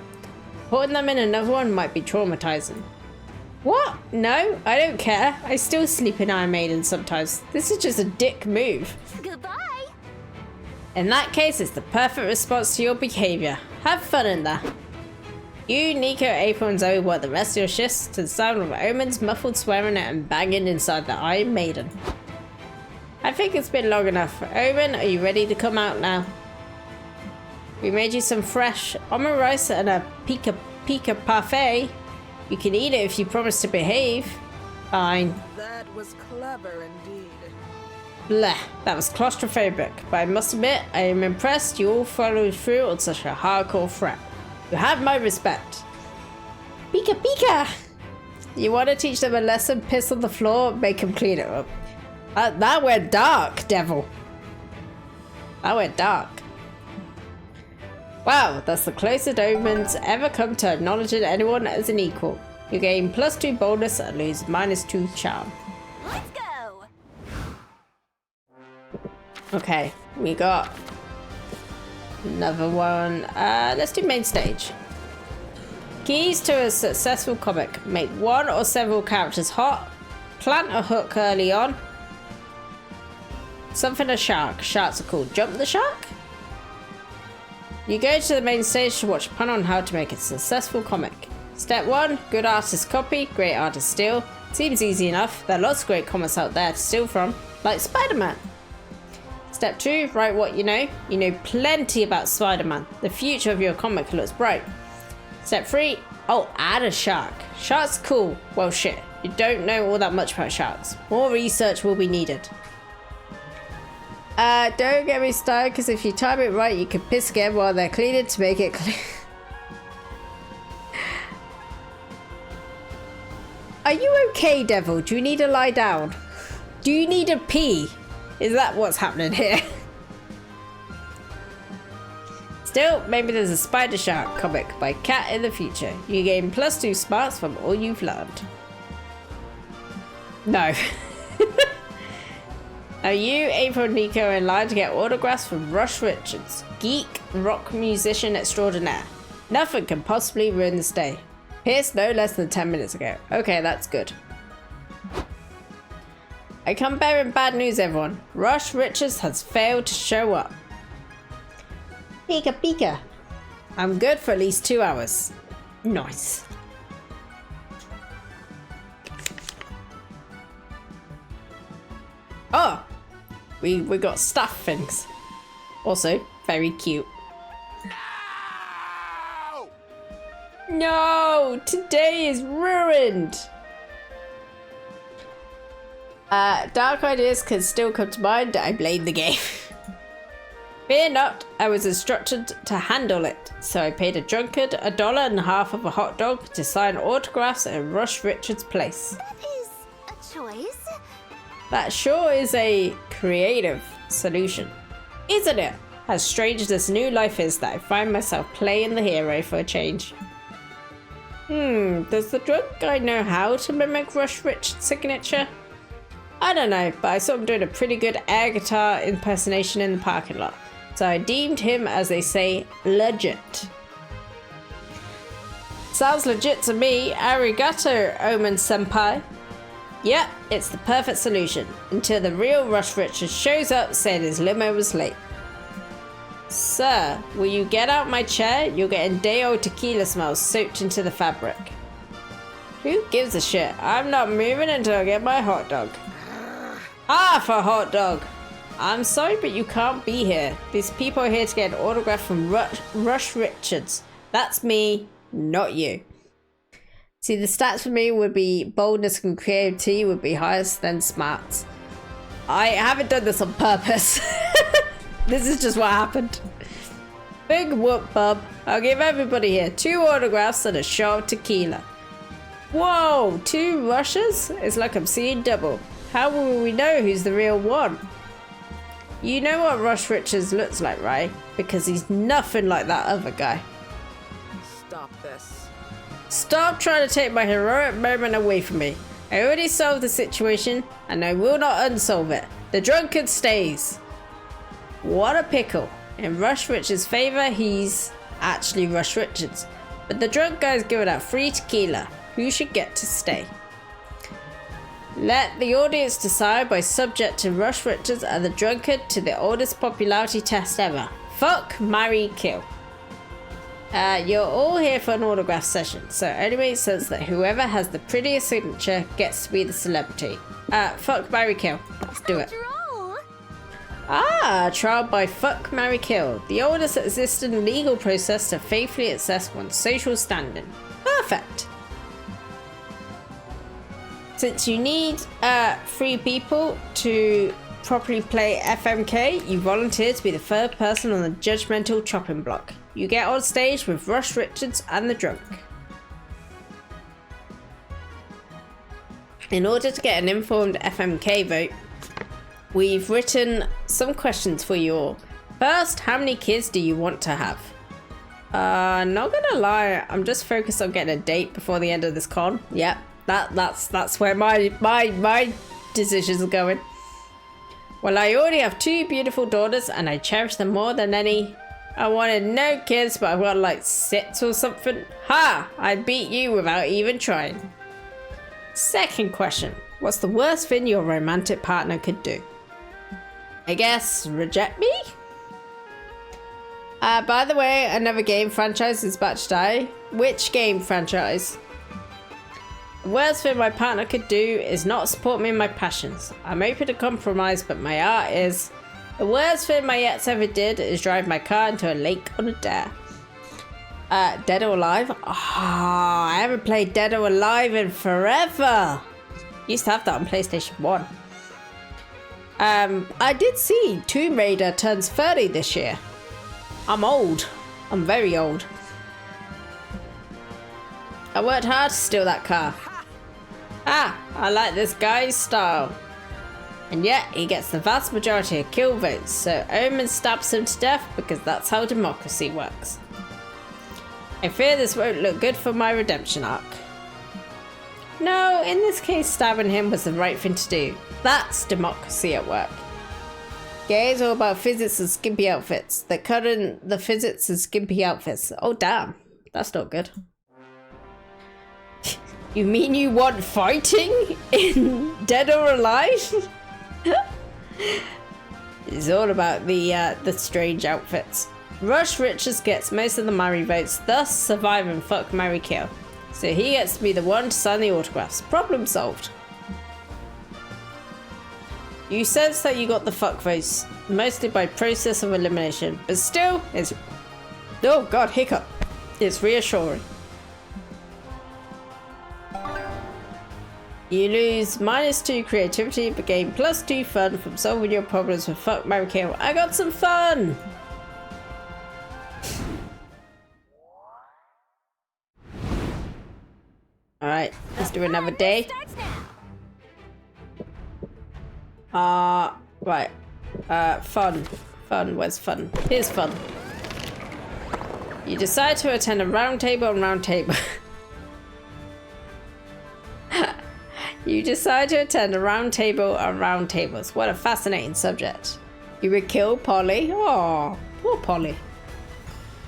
Putting them in another one might be traumatizing. What? No, I don't care. I still sleep in Iron Maiden sometimes. This is just a dick move. Goodbye. In that case, it's the perfect response to your behavior. Have fun in there. You, Nico, April, and Zoe work the rest of your shifts to the sound of Omen's muffled swearing and banging inside the Iron Maiden. I think it's been long enough. Omen, are you ready to come out now? We made you some fresh almond rice and a pika parfait. You can eat it if you promise to behave. Fine. That was clever indeed. Bleh, that was claustrophobic, but I must admit, I am impressed you all followed through on such a hardcore threat. You have my respect. Pika pika! You want to teach them a lesson? Piss on the floor, make them clean it up. That went dark, devil. That went dark. Wow, that's the closest Omen's ever come to acknowledging anyone as an equal. You gain +2 boldness and lose -2 charm. Let's go. Okay, we got another one. Let's do main stage. Keys to a successful comic. Make one or several characters hot. Plant a hook early on. Something a shark. Sharks are cool. Jump the shark? You go to the main stage to watch a panel on how to make a successful comic. Step 1, good artist copy, great artist steal. Seems easy enough. There are lots of great comics out there to steal from, like Spider-Man. Step 2, write what you know. You know plenty about Spider-Man. The future of your comic looks bright. Step 3, oh, add a shark. Sharks are cool. Well, shit. You don't know all that much about sharks. More research will be needed. Don't get me started, because if you time it right, you can piss again while they're cleaning to make it clean. Are you okay, Devil? Do you need to lie down? Do you need a pee? Is that what's happening here? Still, maybe there's a Spider Shark comic by Cat in the future. You gain +2 smarts from all you've learned. No. Now you, April, and Nico are in line to get autographs from Rush Richards, geek rock musician extraordinaire. Nothing can possibly ruin this day. Pierce no less than 10 minutes ago. Okay, that's good. I come bearing bad news, everyone. Rush Richards has failed to show up. Pika pika. I'm good for at least 2 hours. Nice. Oh! We got stuff things. Also, very cute. No! No! Today is ruined! Dark ideas can still come to mind. I blame the game. Fear not, I was instructed to handle it, so I paid a drunkard $1.50 of a hot dog to sign autographs in Rush Richards' place. That is a choice. That sure is a creative solution, isn't it? As strange as this new life is that I find myself playing the hero for a change. Does the drunk guy know how to mimic Rush Richards' signature? I don't know, but I saw him doing a pretty good air guitar impersonation in the parking lot, so I deemed him, as they say, legit. Sounds legit to me. Arigato, Omen Senpai. Yep, it's the perfect solution, until the real Rush Richards shows up saying his limo was late. Sir, will you get out my chair? You're getting day old tequila smells soaked into the fabric. Who gives a shit? I'm not moving until I get my hot dog. Half a hot dog! I'm sorry, but you can't be here. These people are here to get an autograph from Rush Richards. That's me, not you. See, the stats for me would be boldness and creativity would be highest, then smarts. I haven't done this on purpose. This is just what happened. Big whoop, bub. I'll give everybody here 2 autographs and a shot of tequila. Whoa, 2 rushes? It's like I'm seeing double. How will we know who's the real one? You know what Rush Richards looks like, right? Because he's nothing like that other guy. Stop this. Stop trying to take my heroic moment away from me. I already solved the situation, and I will not unsolve it. The drunkard stays. What a pickle. In Rush Richards' favor, he's actually Rush Richards. But the drunk guy's giving out free tequila. Who should get to stay? Let the audience decide by subjecting Rush Richards and the drunkard to the oldest popularity test ever. Fuck, marry, kill. You're all here for an autograph session, so it only makes sense that whoever has the prettiest signature gets to be the celebrity. Fuck, marry, kill. Let's do it. Trial by fuck, marry, kill. The oldest existing legal process to faithfully assess one's social standing. Perfect. Since you need 3 people to properly play FMK, you volunteer to be the 3rd person on the judgmental chopping block. You get on stage with Rush Richards and the drunk. In order to get an informed FMK vote, we've written some questions for you all. First, how many kids do you want to have? Not gonna lie, I'm just focused on getting a date before the end of this con. Yep, that's where my decisions are going. Well, I already have 2 beautiful daughters and I cherish them more than any. I wanted no kids, but I want like 6 or something. Ha! I beat you without even trying. Second question. What's the worst thing your romantic partner could do? I guess reject me? By the way, another game franchise is about to die. Which game franchise? The worst thing my partner could do is not support me in my passions. I'm open to compromise, but my art is. The worst thing my ex ever did is drive my car into a lake on a dare. Dead or Alive? I haven't played Dead or Alive in forever. Used to have that on PlayStation 1. I did see Tomb Raider turns 30 this year. I'm old. I'm very old. I worked hard to steal that car. I like this guy's style. And yet, he gets the vast majority of kill votes, so Omen stabs him to death because that's how democracy works. I fear this won't look good for my redemption arc. No, in this case, stabbing him was the right thing to do. That's democracy at work. Games all about physics and skimpy outfits. They're cutting the physics and skimpy outfits. Oh damn, that's not good. You mean you want fighting in Dead or Alive? It's all about the strange outfits. Rush Richards gets most of the marry votes, thus surviving fuck, marry, kill. So he gets to be the one to sign the autographs. Problem solved. You sense that you got the fuck votes, mostly by process of elimination, but still, it's... Oh god, hiccup. It's reassuring. You lose -2 creativity, but gain +2 fun from solving your problems with fuck, marry, kill. I got some fun! Alright, let's do another day. Right. Fun. Fun, where's fun? Here's fun. You decide to attend a round table on round table. You decide to attend a round table on round tables. What a fascinating subject. You would kill Polly. Oh, poor Polly.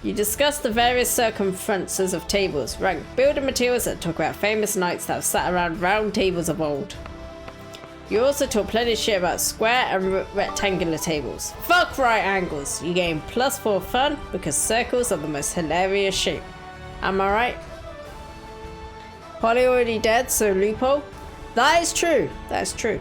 You discuss the various circumferences of tables, rank building materials, and talk about famous knights that have sat around round tables of old. You also talk plenty of shit about square and rectangular tables. Fuck right angles. You gain +4 fun because circles are the most hilarious shape. Am I right? Polly already dead, so loophole. That is true. That is true.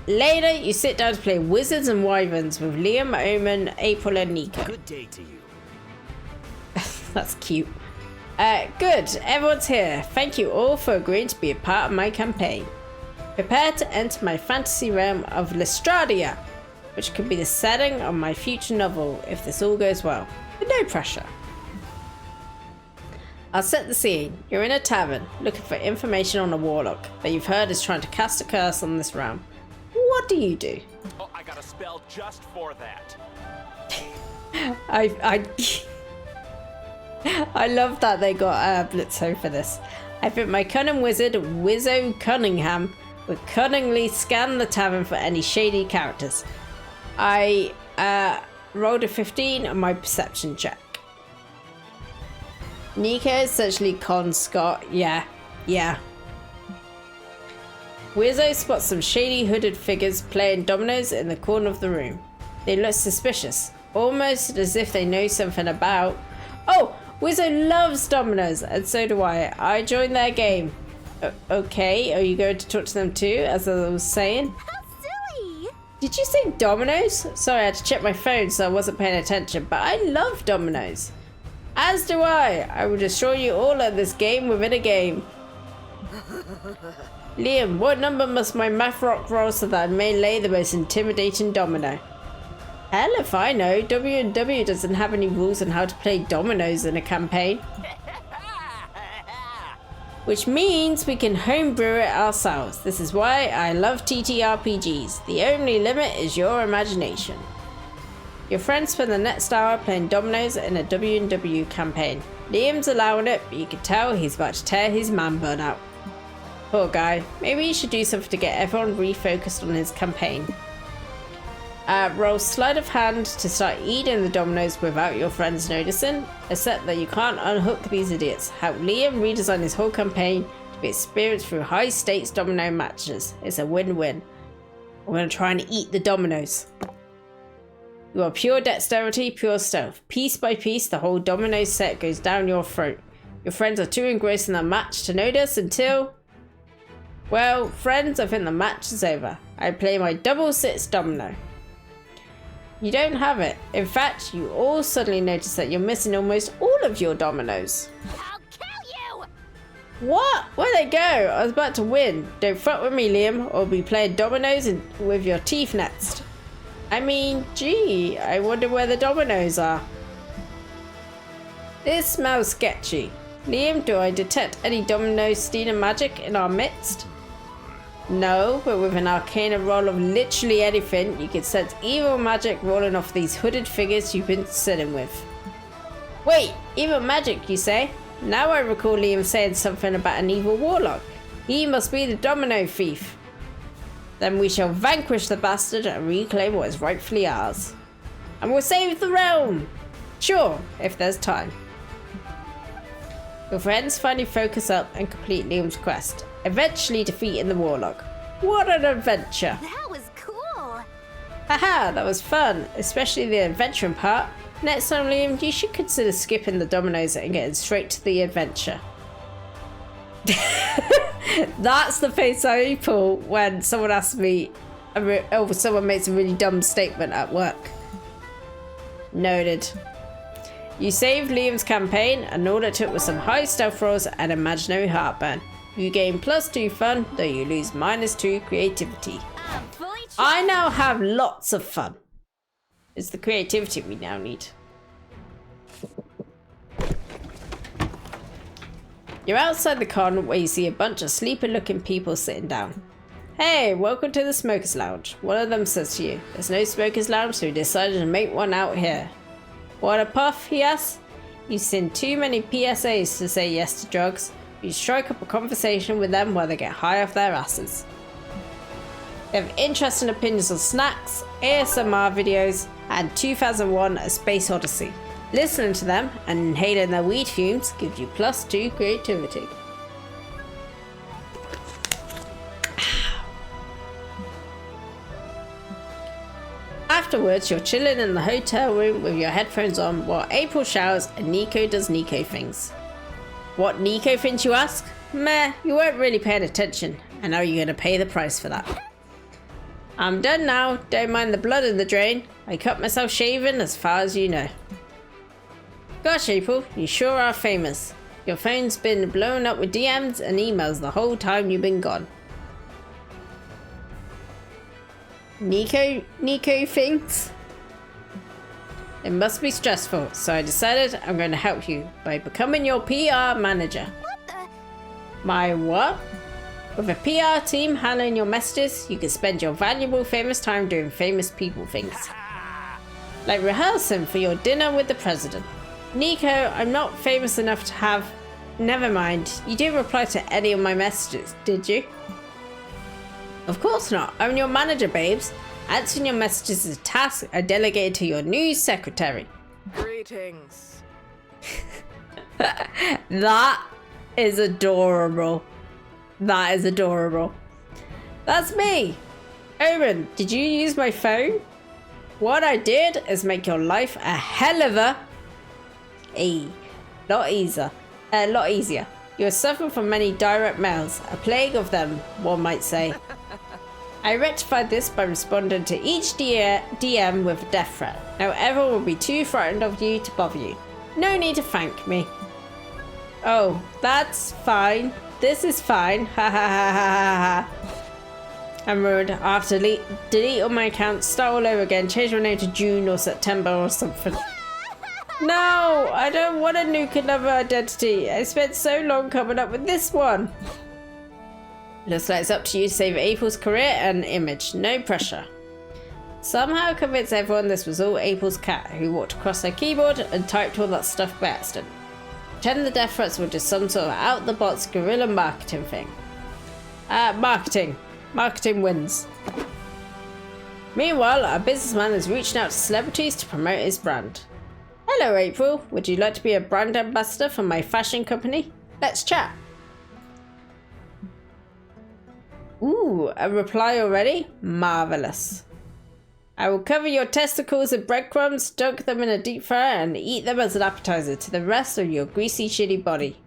Later, you sit down to play Wizards and Wyverns with Liam, Omen, April, and Nico. Good day to you. That's cute. Good. Everyone's here. Thank you all for agreeing to be a part of my campaign. Prepare to enter my fantasy realm of Lestradia, which could be the setting of my future novel if this all goes well. But no pressure. I'll set the scene. You're in a tavern, looking for information on a warlock that you've heard is trying to cast a curse on this realm. What do you do? Oh, I got a spell just for that. I love that they got Blitzo for this. I think my cunning wizard, Wizzo Cunningham, would cunningly scan the tavern for any shady characters. I rolled a 15 on my perception check. Nico essentially cons Scott. Yeah. Wizzo spots some shady hooded figures playing dominoes in the corner of the room. They look suspicious, almost as if they know something about... Oh! Wizzo loves dominoes, and so do I. I joined their game. Okay, are you going to talk to them too, as I was saying? How silly! Did you say dominoes? Sorry, I had to check my phone, so I wasn't paying attention, but I love dominoes. As do I. I will destroy you all at this game within a game. Liam, what number must my math rock roll so that I may lay the most intimidating domino? Hell if I know. W&W doesn't have any rules on how to play dominoes in a campaign. Which means we can homebrew it ourselves. This is why I love TTRPGs. The only limit is your imagination. Your friends spend the next hour playing dominoes in a W&W campaign. Liam's allowing it, but you can tell he's about to tear his man bun out. Poor guy. Maybe you should do something to get everyone refocused on his campaign. Roll sleight of hand to start eating the dominoes without your friends noticing, except that you can't unhook these idiots. Help Liam redesign his whole campaign to be experienced through high stakes domino matches. It's a win-win. I'm going to try and eat the dominoes. You are pure dexterity, pure stealth. Piece by piece, the whole domino set goes down your throat. Your friends are too engrossed in the match to notice until... Well, friends, I think the match is over. I play my double six domino. You don't have it. In fact, you all suddenly notice that you're missing almost all of your dominoes. I'll kill you! What? Where'd they go? I was about to win. Don't fuck with me, Liam, or be playing dominoes with your teeth next. I mean, gee, I wonder where the dominoes are. This smells sketchy. Liam, do I detect any domino stealing magic in our midst? No, but with an arcana roll of literally anything, you can sense evil magic rolling off these hooded figures you've been sitting with. Wait, evil magic, you say? Now I recall Liam saying something about an evil warlock. He must be the domino thief. Then we shall vanquish the bastard and reclaim what is rightfully ours. And we'll save the realm! Sure, if there's time. Your friends finally focus up and complete Liam's quest, eventually defeating the warlock. What an adventure! That was cool! Haha, that was fun, especially the adventuring part. Next time, Liam, you should consider skipping the dominoes and getting straight to the adventure. That's the face I pull when someone asks me, or someone makes a really dumb statement at work. Noted. You saved Liam's campaign, and all it took was some high stealth rolls and imaginary heartburn. You gain +2 fun, though you lose -2 creativity. I'm fully charged. I now have lots of fun. It's the creativity we now need. You're outside the con where you see a bunch of sleepy looking people sitting down. Hey, welcome to the Smokers Lounge. One of them says to you, there's no Smokers Lounge, so we decided to make one out here. Want a puff, he asks? You've seen too many PSAs to say yes to drugs. You strike up a conversation with them while they get high off their asses. They have interesting opinions on snacks, ASMR videos, and 2001 A Space Odyssey. Listening to them and inhaling their weed fumes gives you +2 creativity. Afterwards, you're chilling in the hotel room with your headphones on while April showers and Nico does Nico things. What Nico things, you ask? Meh, you weren't really paying attention, and now you're gonna pay the price for that. I'm done now, don't mind the blood in the drain. I cut myself shaving as far as you know. Gosh, April, you sure are famous. Your phone's been blown up with DMs and emails the whole time you've been gone. Nico things? It must be stressful, so I decided I'm going to help you by becoming your PR manager. What the? My what? With a PR team handling your messages, you can spend your valuable famous time doing famous people things. Like rehearsing for your dinner with the president. Nico, I'm not famous enough to have... Never mind, you didn't reply to any of my messages, did you? Of course not, I'm your manager, babes. Answering your messages is a task I delegated to your new secretary. Greetings. That is adorable. That is adorable. That's me. Owen, did you use my phone? What I did is make your life a hell of a lot easier. You are suffering from many direct mails, a plague of them, one might say. I rectified this by responding to each DM with a death threat. Now everyone will be too frightened of you to bother you. No need to thank me. Oh, that's fine. This is fine. Ha ha ha ha ha ha. I'm rude. I have to delete all my accounts, start all over again, change my name to June or September or something. No, I don't want to nuke another identity. I spent so long coming up with this one. Looks like it's up to you to save April's career and image. No pressure. Somehow convince everyone this was all April's cat who walked across her keyboard and typed all that stuff by accident. Pretend the death threats were just some sort of out-the-box guerrilla marketing thing. Marketing wins. Meanwhile, our businessman is reaching out to celebrities to promote his brand. Hello, April. Would you like to be a brand ambassador for my fashion company? Let's chat. Ooh, a reply already? Marvelous. I will cover your testicles in breadcrumbs, dunk them in a deep fryer, and eat them as an appetizer to the rest of your greasy, shitty body.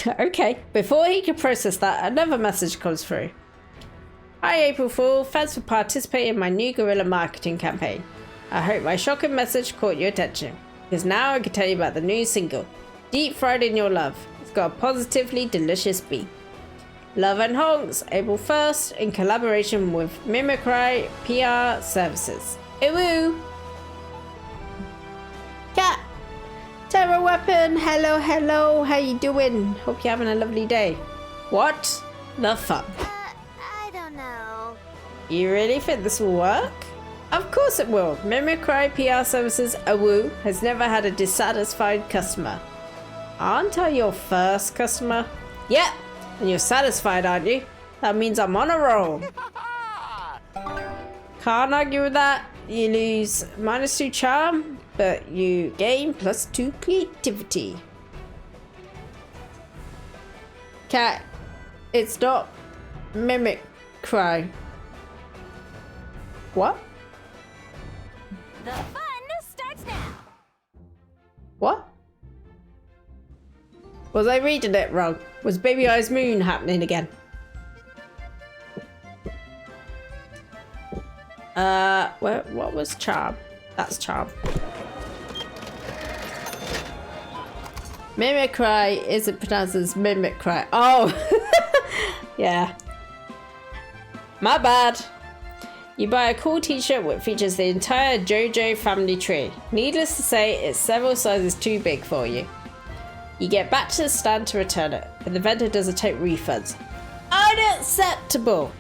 Okay. Before he can process that, another message comes through. Hi, April Fool. Thanks for participating in my new guerrilla marketing campaign. I hope my shocking message caught your attention, because now I can tell you about the new single, Deep Fried in Your Love. It's got a positively delicious beat. Love and Honks, April 1st, in collaboration with Mimicry PR Services. Ew! Cat! Terror Weapon! Hello, hello, how you doing? Hope you're having a lovely day. What the fuck? I don't know. You really think this will work? Of course it will. Mimicry PR Services, awoo, has never had a dissatisfied customer. Aren't I your first customer? Yep. And you're satisfied, aren't you? That means I'm on a roll. Can't argue with that. You lose -2 charm, but you gain +2 creativity. Cat, it's not Mimicry. What? The fun starts now. What? Was I reading it wrong? Was Baby Eyes Moon happening again? What was charm? That's charm. Mimicry isn't pronounced as Mimicry. Oh! Yeah. My bad. You buy a cool t-shirt which features the entire JoJo family tree. Needless to say, it's several sizes too big for you. You get back to the stand to return it, but the vendor doesn't take refunds. Unacceptable!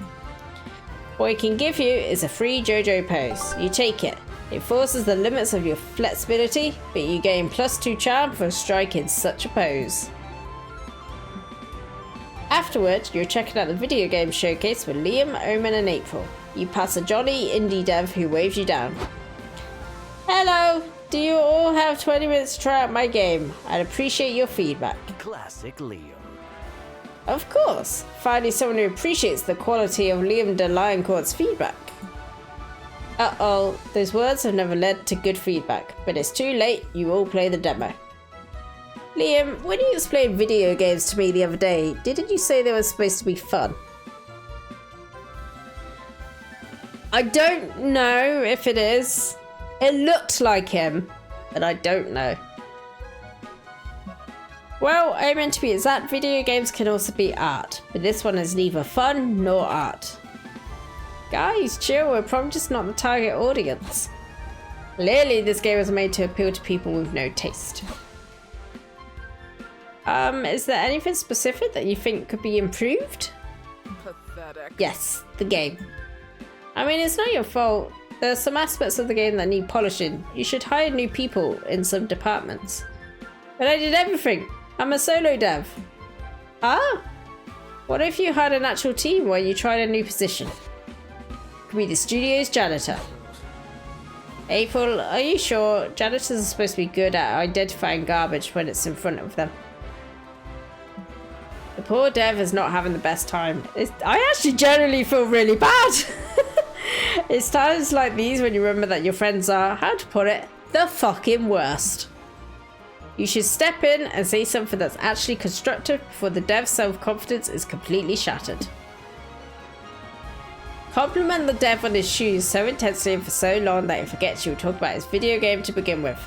What he can give you is a free JoJo pose. You take it. It forces the limits of your flexibility, but you gain +2 charm for striking such a pose. Afterward, you're checking out the video game showcase with Liam, Omen and April. You pass a jolly indie dev who waves you down. Hello! Do you all have 20 minutes to try out my game? I'd appreciate your feedback. Classic Liam. Of course! Finally someone who appreciates the quality of Liam de Lioncourt's feedback. Uh-oh, those words have never led to good feedback, but it's too late, you all play the demo. Liam, when you explained video games to me the other day, didn't you say they were supposed to be fun? I don't know if it is. It looked like him, but I don't know. Well, I meant to be exact, video games can also be art, but this one is neither fun nor art. Guys, chill, we're probably just not the target audience. Clearly, this game was made to appeal to people with no taste. Is there anything specific that you think could be improved? Pathetic. Yes, the game. I mean, it's not your fault. There's some aspects of the game that need polishing. You should hire new people in some departments. But I did everything. I'm a solo dev. Ah? What if you had an actual team where you tried a new position? Could be the studio's janitor. April, are you sure? Janitors are supposed to be good at identifying garbage when it's in front of them. The poor dev is not having the best time. I actually generally feel really bad. It's times like these when you remember that your friends are, how to put it, the fucking worst. You should step in and say something that's actually constructive before the dev's self-confidence is completely shattered. Compliment the dev on his shoes so intensely and for so long that he forgets you will talk about his video game to begin with.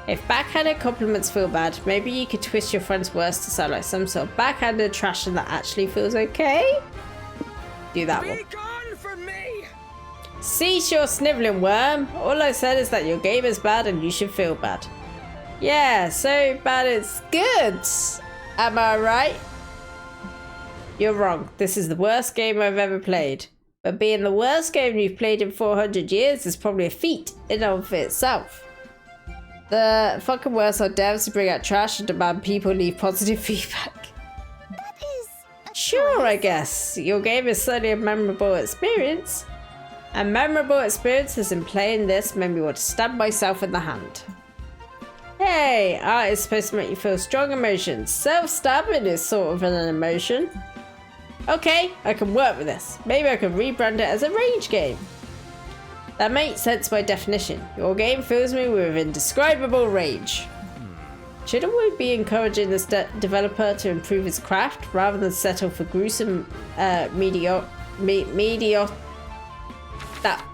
If backhanded compliments feel bad, maybe you could twist your friend's words to sound like some sort of backhanded trashing that actually feels okay? Do that one. Be gone from me! Cease your sniveling, worm. All I said is that your game is bad and you should feel bad. Yeah, so bad it's good. Am I right? You're wrong. This is the worst game I've ever played. But being the worst game you've played in 400 years is probably a feat in and of itself. The fucking worst are devs who bring out trash and demand people leave positive feedback. That is a Sure, I guess. Your game is certainly a memorable experience. A memorable experience is in playing this made me want to stab myself in the hand. Hey, art is supposed to make you feel strong emotions. Self-stabbing is sort of an emotion. Okay, I can work with this. Maybe I can rebrand it as a rage game. That makes sense by definition. Your game fills me with indescribable rage. Shouldn't we be encouraging this developer to improve his craft rather than settle for gruesome that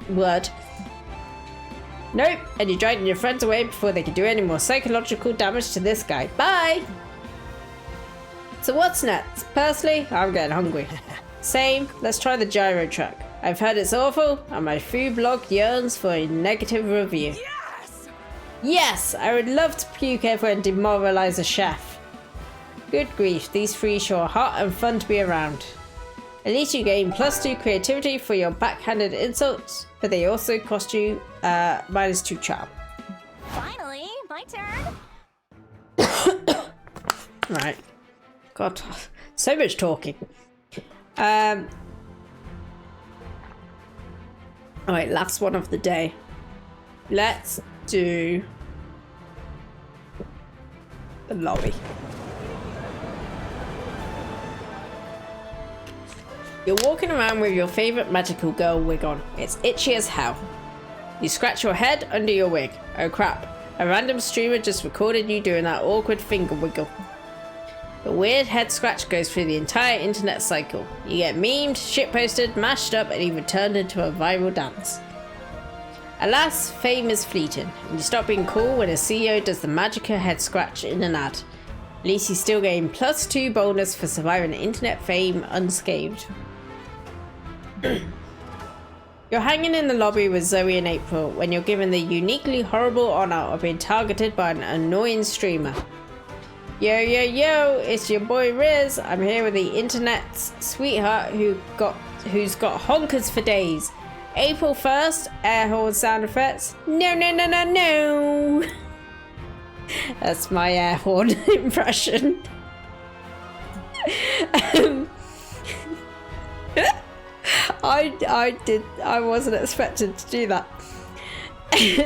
word? Nope, and you're dragging your friends away before they can do any more psychological damage to this guy. Bye! So what's next? Personally, I'm getting hungry. Same, let's try the gyro truck. I've heard it's awful, and my food blog yearns for a negative review. Yes! Yes, I would love to puke everywhere and demoralize a chef. Good grief, these three sure are hot and fun to be around. At least you gain +2 creativity for your backhanded insults, but they also cost you -2 charm. Finally, my turn. Right. God, so much talking. Alright, last one of the day. Let's do the lobby. You're walking around with your favourite magical girl wig on. It's itchy as hell. You scratch your head under your wig. Oh crap, a random streamer just recorded you doing that awkward finger wiggle. The weird head scratch goes through the entire internet cycle. You get memed, shitposted, mashed up, and even turned into a viral dance. Alas, fame is fleeting, and you stop being cool when a CEO does the magical head scratch in an ad. At least you still gain +2 bonus for surviving internet fame unscathed. You're hanging in the lobby with Zoe and April when you're given the uniquely horrible honour of being targeted by an annoying streamer. Yo, yo, yo, it's your boy Riz. I'm here with the internet's sweetheart who's got honkers for days. April 1st, air horn sound effects. No, no, no, no, no. That's my air horn impression. I wasn't expecting to do that.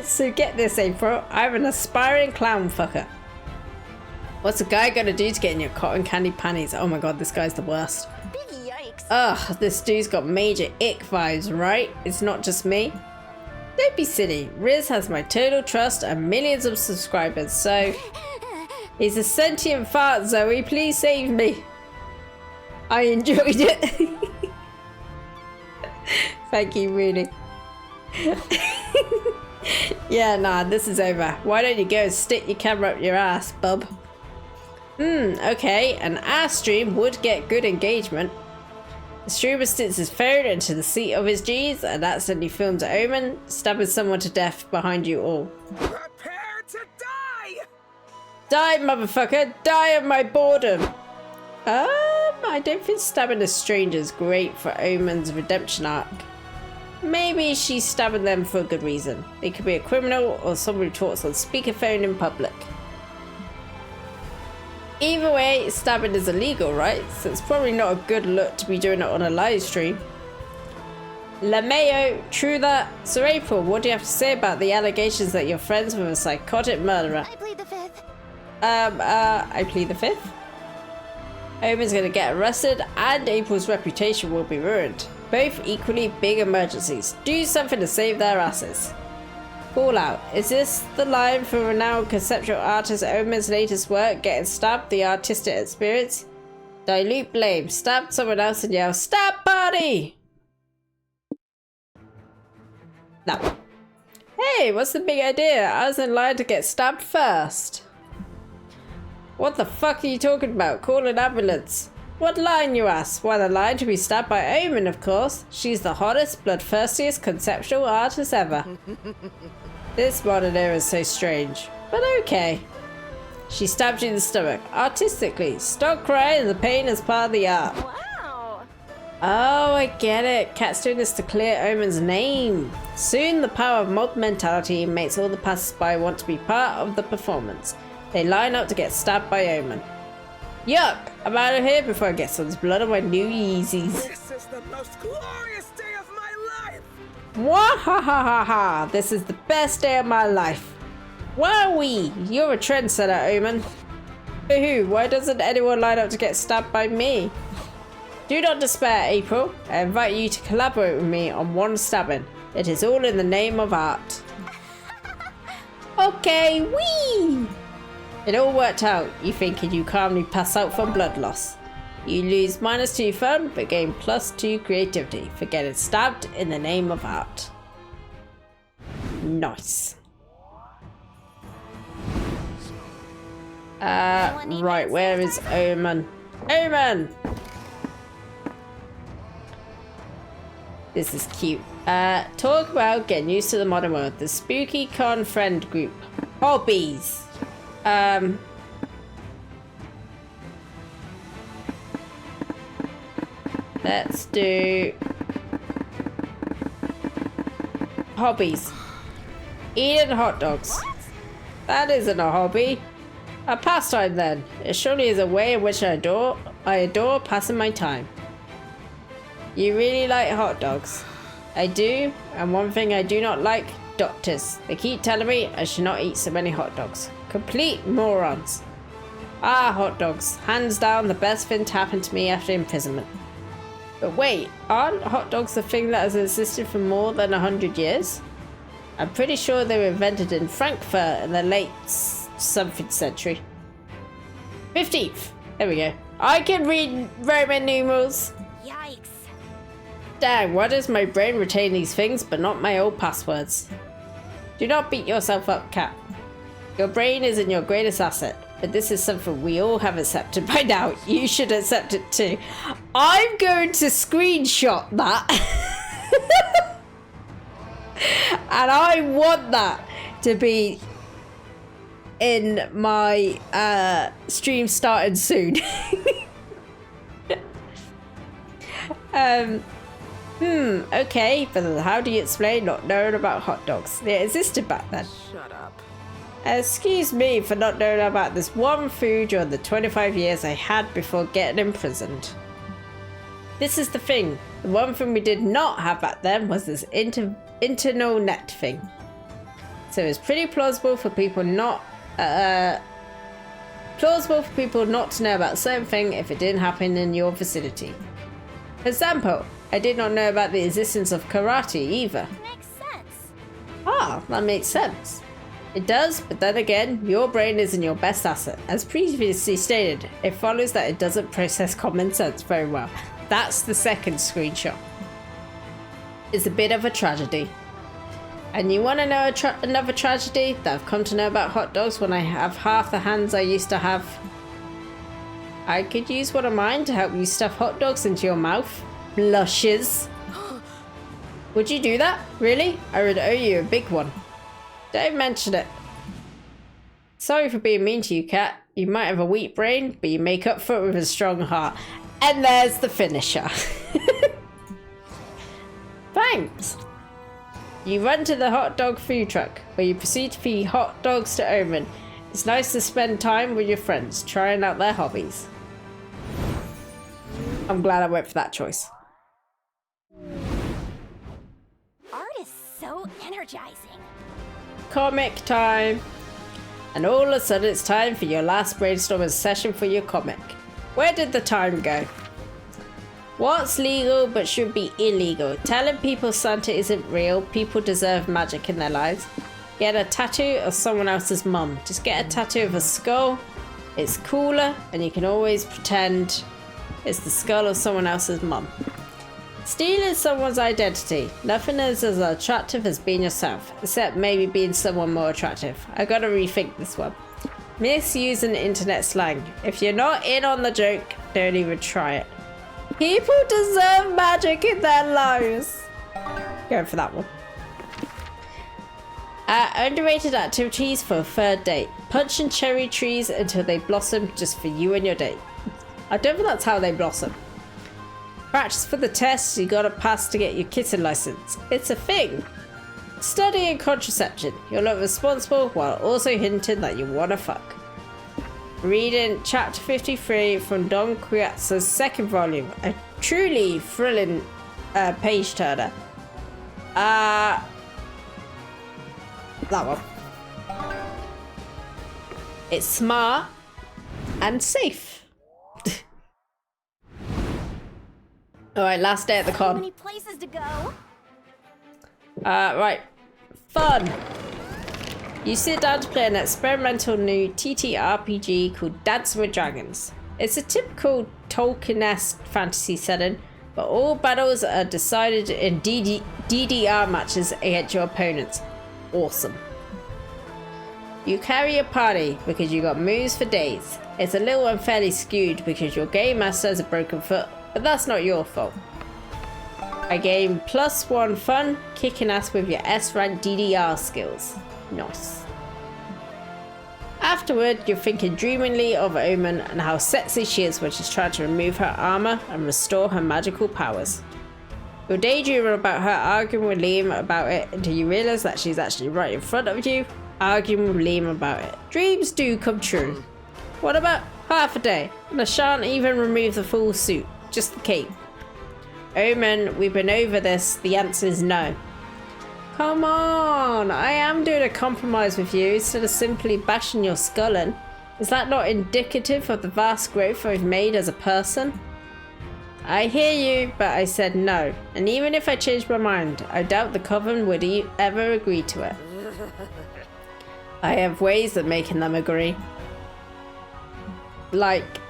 So get this, April. I'm an aspiring clown fucker. What's a guy gonna do to get in your cotton candy panties? Oh my god, this guy's the worst. Big yikes. Ugh, this dude's got major ick vibes, right? It's not just me. Don't be silly. Riz has my total trust and millions of subscribers, so... He's a sentient fart, Zoe. Please save me. I enjoyed it. Thank you, really. Yeah, nah, this is over. Why don't you go and stick your camera up your ass, bub? Okay, an ass stream would get good engagement. The streamer sticks his phone into the seat of his G's and accidentally films Omen stabbing someone to death behind you all. Prepare to die! Die, motherfucker! Die of my boredom! I don't think stabbing a stranger is great for Omen's redemption arc. Maybe she's stabbing them for a good reason. They could be a criminal or someone who talks on speakerphone in public. Either way, stabbing is illegal, right? So it's probably not a good look to be doing it on a live stream. LeMayo, true that. So April, what do you have to say about the allegations that you're friends with a psychotic murderer? I plead the fifth. I plead the fifth. Omen's gonna get arrested and April's reputation will be ruined. Both equally big emergencies. Do something to save their asses. Call out. Is this the line from renowned conceptual artist Omen's latest work, Getting Stabbed, the artistic experience? Dilute blame. Stab someone else and yell, "Stab party!" That one. Hey, what's the big idea? I was in line to get stabbed first. What the fuck are you talking about? Call an ambulance. What line, you ask? Why, the line to be stabbed by Omen, of course. She's the hottest, bloodthirstiest conceptual artist ever. This modern era is so strange, but okay. She stabbed you in the stomach, artistically. Stop crying, the pain is part of the art. Wow. Oh, I get it. Cat's doing this to clear Omen's name. Soon, the power of mob mentality makes all the passers-by want to be part of the performance. They line up to get stabbed by Omen. Yuck! I'm out of here before I get some blood on my new Yeezys. This is the most glorious day of my life! Wahahaha! This is the best day of my life. Wowee! You're a trendsetter, Omen. For who? Why doesn't anyone line up to get stabbed by me? Do not despair, April. I invite you to collaborate with me on one stabbing. It is all in the name of art. Okay, wee! It all worked out. You think you calmly pass out from blood loss. You lose -2 fun, but gain +2 creativity for getting stabbed in the name of art. Nice. Right, where is Omen? Omen! This is cute. Talk about getting used to the modern world. The Spooky Con friend group. Hobbies. Let's do hobbies. Eating hot dogs. What? That isn't a hobby. A pastime then. It surely is a way in which I adore passing my time. You really like hot dogs. I do, and one thing I do not like, doctors. They keep telling me I should not eat so many hot dogs. Complete morons. Ah, hot dogs. Hands down the best thing to happen to me after imprisonment. But wait, aren't hot dogs a thing that has existed for more than 100 years? I'm pretty sure they were invented in Frankfurt in the late something century. 15th. There we go. I can read Roman numerals. Yikes. Dang, why does my brain retain these things but not my old passwords? Do not beat yourself up, Cat. Your brain isn't your greatest asset, but this is something we all have accepted by now. You should accept it too. I'm going to screenshot that. And I want that to be in my stream starting soon. Okay, but how do you explain not knowing about hot dogs? They existed back then. Shut up. Excuse me for not knowing about this one food during the 25 years I had before getting imprisoned. This is the thing. The one thing we did not have back then was this internet thing. So it's pretty plausible for people not to know about a certain thing if it didn't happen in your vicinity. For example, I did not know about the existence of karate either. Makes sense. Ah, that makes sense. It does, but then again, your brain isn't your best asset. As previously stated, it follows that it doesn't process common sense very well. That's the second screenshot. It's a bit of a tragedy. And you want to know another tragedy that I've come to know about hot dogs when I have half the hands I used to have? I could use one of mine to help you stuff hot dogs into your mouth. Blushes. Would you do that? Really? I would owe you a big one. Don't mention it. Sorry for being mean to you, Cat. You might have a weak brain, but you make up for it with a strong heart. And there's the finisher. Thanks. You run to the hot dog food truck, where you proceed to feed hot dogs to Omen. It's nice to spend time with your friends, trying out their hobbies. I'm glad I went for that choice. Art is so energizing. Comic time. And all of a sudden it's time for your last brainstorming session for your comic. Where did the time go? What's legal but should be illegal? Telling people Santa isn't real. People deserve magic in their lives. Get a tattoo of someone else's mum. Just get a tattoo of a skull. It's cooler and you can always pretend it's the skull of someone else's mum. Stealing someone's identity. Nothing is as attractive as being yourself, except maybe being someone more attractive. I gotta rethink this one. Misusing internet slang. If you're not in on the joke, don't even try it. People deserve magic in their lives. Going for that one. Underrated activities for a third date. Punching cherry trees until they blossom just for you and your date. I don't think that's how they blossom. Practice for the test you gotta pass to get your kitten license. It's a thing. Studying contraception. You'll look responsible while also hinting that you wanna fuck. Reading chapter 53 from Don Quixote's second volume. A truly thrilling page turner. That one. It's smart and safe. Alright, last day at the So con. many places to go. Right. Fun. You sit down to play an experimental new TTRPG called Dancing with Dragons. It's a typical Tolkien-esque fantasy setting, but all battles are decided in DDR matches against your opponents. Awesome. You carry a party because you got moves for days. It's a little unfairly skewed because your game master has a broken foot, but that's not your fault. I gain +1 fun, kicking ass with your S-rank DDR skills. Nice. Afterward, you're thinking dreamingly of Omen and how sexy she is when she's trying to remove her armor and restore her magical powers. You're daydreaming about her arguing with Liam about it until you realize that she's actually right in front of you, arguing with Liam about it. Dreams do come true. What about half a day? And I shan't even remove the full suit, just the cape. Omen, we've been over this. The answer is no. Come on, I am doing a compromise with you instead of simply bashing your skull in. Is that not indicative of the vast growth I've made as a person? I hear you, but I said no. And even if I changed my mind, I doubt the Coven would ever agree to it. I have ways of making them agree. Like,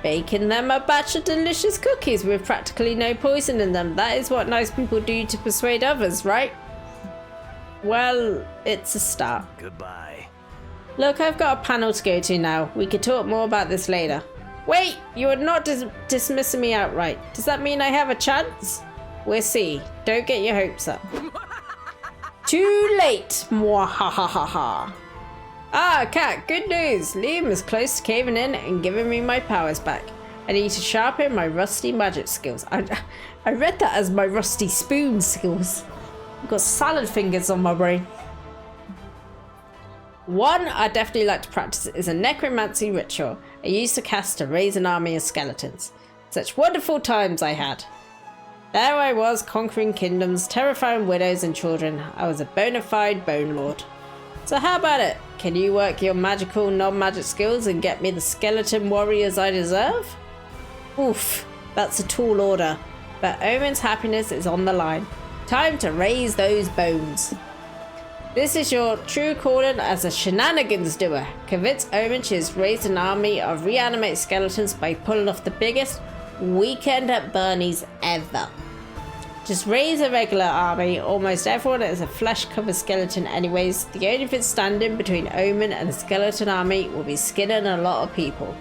baking them a batch of delicious cookies with practically no poison in them. That is what nice people do to persuade others, right? Well, it's a start. Goodbye. Look, I've got a panel to go to now. We could talk more about this later. Wait, you are not dismissing me outright. Does that mean I have a chance? We'll see. Don't get your hopes up. Too late. Mwahahaha. Ah, Cat, good news. Liam is close to caving in and giving me my powers back. I need to sharpen my rusty magic skills. I read that as my rusty spoon skills. I've got salad fingers on my brain. One I definitely like to practice is a necromancy ritual I used to cast to raise an army of skeletons. Such wonderful times I had. There I was, conquering kingdoms, terrifying widows and children. I was a bona fide bone lord. So how about it? Can you work your magical non-magic skills and get me the skeleton warriors I deserve? Oof, that's a tall order. But Omen's happiness is on the line. Time to raise those bones. This is your true calling as a shenanigans doer. Convince Omen she has raised an army of reanimated skeletons by pulling off the biggest weekend at Bernie's ever. Just raise a regular army. Almost everyone is a flesh-covered skeleton anyways. The only thing standing between Omen and the skeleton army will be skinning a lot of people.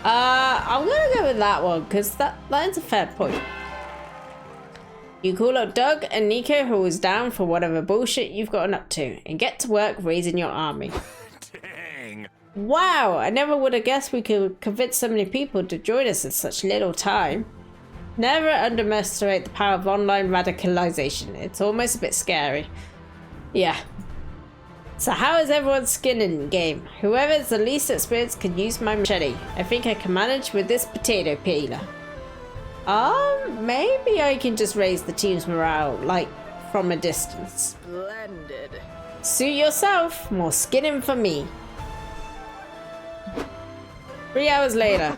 I'm gonna go with that one because that's a fair point. You call up Doug and Nico, who is down for whatever bullshit you've gotten up to, and get to work raising your army. Dang. Wow, I never would have guessed we could convince so many people to join us in such little time. Never underestimate the power of online radicalization. It's almost a bit scary. Yeah. So how is everyone's skin in the game? Whoever's the least experienced can use my machete. I think I can manage with this potato peeler. Maybe I can just raise the team's morale, like, from a distance. Splendid. Suit yourself. More skinning for me. 3 hours later.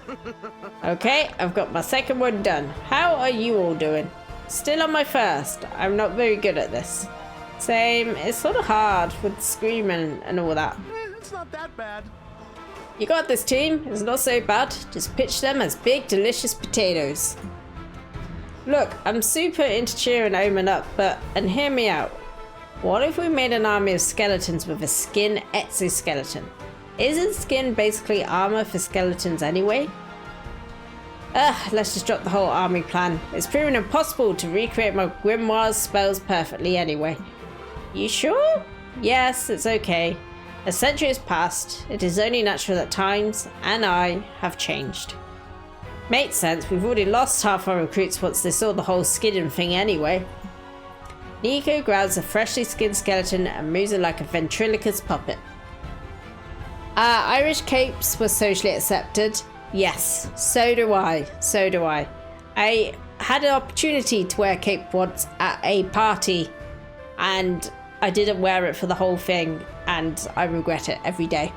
Okay, I've got my second one done. How are you all doing? Still on my first. I'm not very good at this. Same. It's sort of hard with screaming and all that. It's not that bad. You got this, team. It's not so bad. Just pitch them as big, delicious potatoes. Look, I'm super into cheering Omen up, and hear me out. What if we made an army of skeletons with a skin exoskeleton? Isn't skin basically armor for skeletons anyway? Let's just drop the whole army plan. It's proven impossible to recreate my grimoire's spells perfectly anyway. You sure? Yes, it's okay. A century has passed. It is only natural that times and I have changed. Makes sense. We've already lost half our recruits once they saw the whole skinning thing anyway. Nico grabs a freshly skinned skeleton and moves it like a ventriloquist puppet. Irish capes were socially accepted. Yes, so do I. So do I. I had an opportunity to wear a cape once at a party and I didn't wear it for the whole thing and I regret it every day.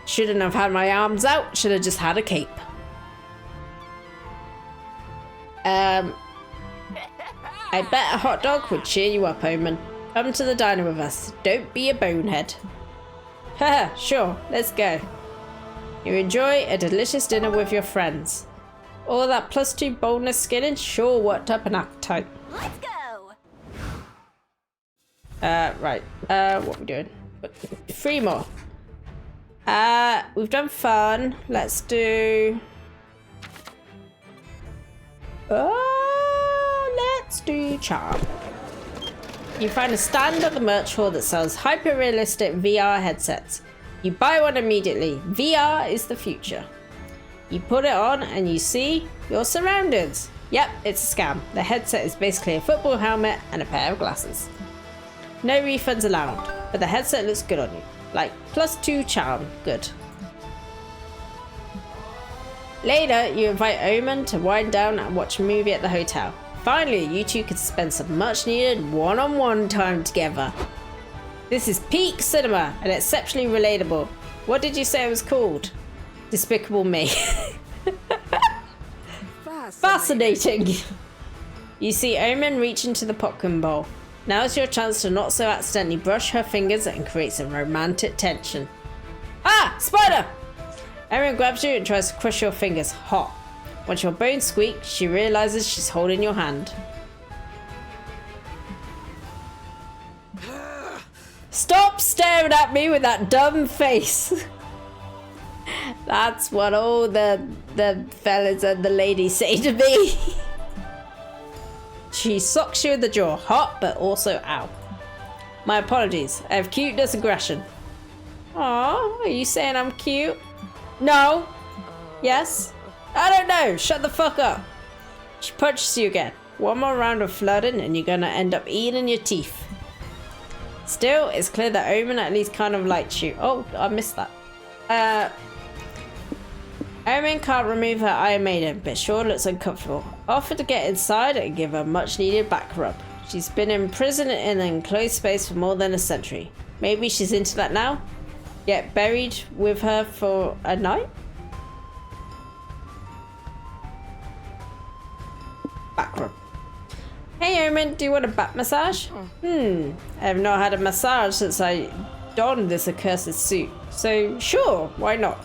Shouldn't have had my arms out, should have just had a cape. I bet a hot dog would cheer you up, Omen. Come to the diner with us. Don't be a bonehead. Haha, sure, let's go. You enjoy a delicious dinner with your friends. All that +2 boldness skinning sure worked up an appetite. Let's go! Right. What are we doing? 3 more. We've done fun. Let's do... let's do charm. You find a stand at the merch hall that sells hyper-realistic VR headsets. You buy one immediately. VR is the future. You put it on and you see your surroundings. Yep, it's a scam. The headset is basically a football helmet and a pair of glasses. No refunds allowed, but the headset looks good on you. Like, +2 charm. Good. Later, you invite Omen to wind down and watch a movie at the hotel. Finally, you two can spend some much-needed one-on-one time together. This is peak cinema and exceptionally relatable. What did you say it was called? Despicable Me. Fascinating. You see Omen reach into the popcorn bowl. Now's your chance to not so accidentally brush her fingers and create some romantic tension. Ah! Spider! Omen grabs you and tries to crush your fingers hot. Once your bones squeak, she realizes she's holding your hand. Stop staring at me with that dumb face. That's what all the fellas and the ladies say to me. She socks you in the jaw, hot but also ow. My apologies, I have cuteness aggression. Aw, are you saying I'm cute? No. Yes? I don't know, shut the fuck up. She punches you again. One more round of flooding and you're gonna end up eating your teeth. Still, it's clear that Omen at least kind of likes you. Oh, I missed that. Omen can't remove her Iron Maiden, but sure looks uncomfortable. Offer to get inside and give her a much needed back rub. She's been imprisoned in an enclosed space for more than a century. Maybe she's into that now? Get buried with her for a night? Back rub. Hey Omen, do you want a back massage? I have not had a massage since I donned this accursed suit. So sure, why not?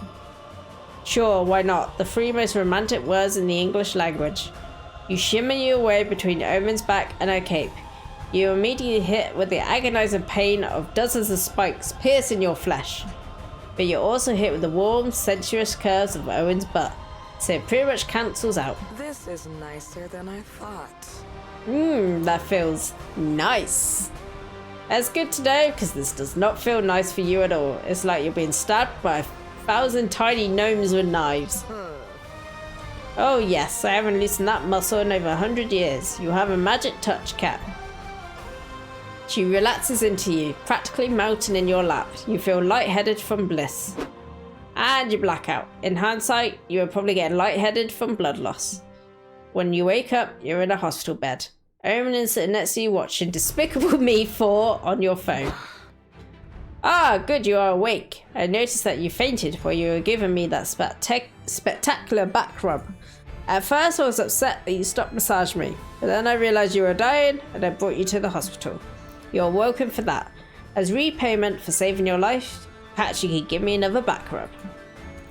Sure, why not? The three most romantic words in the English language. You shimmer your way between Omen's back and her cape. You immediately hit with the agonizing pain of dozens of spikes piercing your flesh. But you're also hit with the warm, sensuous curves of Owen's butt. So it pretty much cancels out. This is nicer than I thought. That feels nice. That's good to know, because this does not feel nice for you at all. It's like you're being stabbed by 1,000 tiny gnomes with knives. Oh yes, I haven't loosened that muscle in over 100 years. You have a magic touch, Cat. She relaxes into you, practically melting in your lap. You feel lightheaded from bliss. And you black out. In hindsight, you are probably getting lightheaded from blood loss. When you wake up, you're in a hospital bed. Omen is sitting next to you watching Despicable Me 4 on your phone. Ah, good, you are awake. I noticed that you fainted while you were giving me that spectacular back rub. At first I was upset that you stopped massaging me, but then I realised you were dying and I brought you to the hospital. You're welcome for that. As repayment for saving your life, perhaps you could give me another back rub.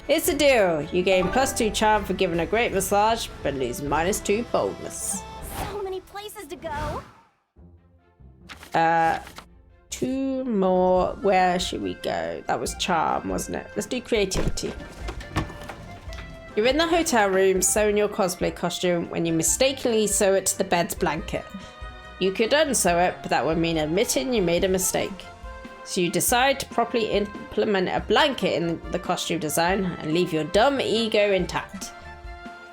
It's a deal. You gain +2 charm for giving a great massage, but lose -2 boldness. So many places to go. 2 more. Where should we go? That was charm, wasn't it? Let's do creativity. You're in the hotel room sewing your cosplay costume when you mistakenly sew it to the bed's blanket. You could unsew it, but that would mean admitting you made a mistake. So you decide to properly implement a blanket in the costume design and leave your dumb ego intact.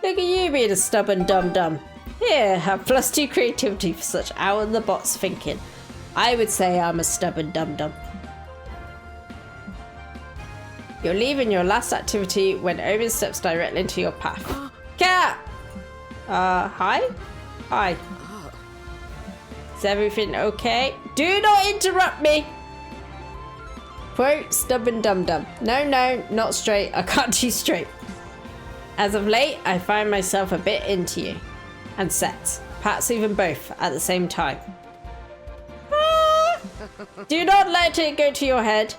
Look at you being a stubborn dum-dum. Here, have +2 creativity for such out-of-the-box thinking. I would say I'm a stubborn dum-dum. You're leaving your last activity when Omen steps directly into your path. Cat! Hi? Hi. Is everything okay? Do not interrupt me! Quote, stubborn dum-dum. No, not straight. I can't do straight. As of late, I find myself a bit into you. And sex. Perhaps even both at the same time. Do not let it go to your head.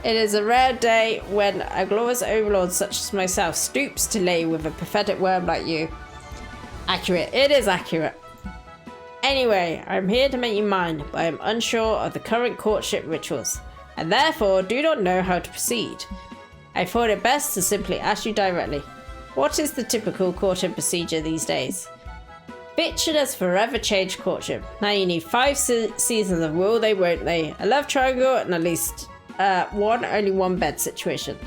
It is a rare day when a glorious overlord such as myself stoops to lay with a pathetic worm like you. Accurate. It is accurate. Anyway, I'm here to make you mine, but I am unsure of the current courtship rituals, and therefore do not know how to proceed. I thought it best to simply ask you directly. What is the typical courtship procedure these days? Pictured as forever changed courtship. Now you need 5 seasons of will they, won't they, a love triangle, and at least only one bed situation.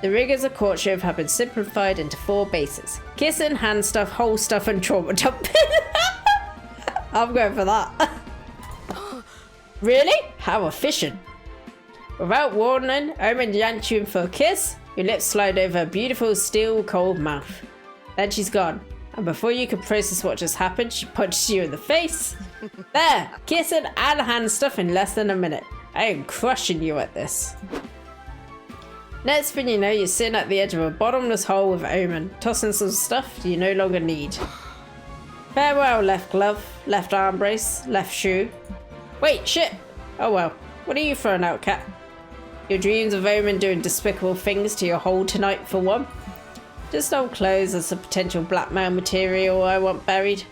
The rigors of courtship have been simplified into 4 bases: kissing, hand stuff, hole stuff, and trauma dumping. I'm going for that. Really? How efficient. Without warning, Omen yanked you in for a kiss. Your lips slide over a beautiful, steel cold mouth. Then she's gone. And before you can process what just happened, she punches you in the face. There! Kissing and hand stuff in less than a minute. I am crushing you at this. Next thing you know, you're sitting at the edge of a bottomless hole with Omen, tossing some stuff you no longer need. Farewell, left glove, left arm brace, left shoe. Wait, shit! Oh well, what are you throwing out, Cat? Your dreams of Omen doing despicable things to your hole tonight, for one? Just old clothes and some potential blackmail material I want buried.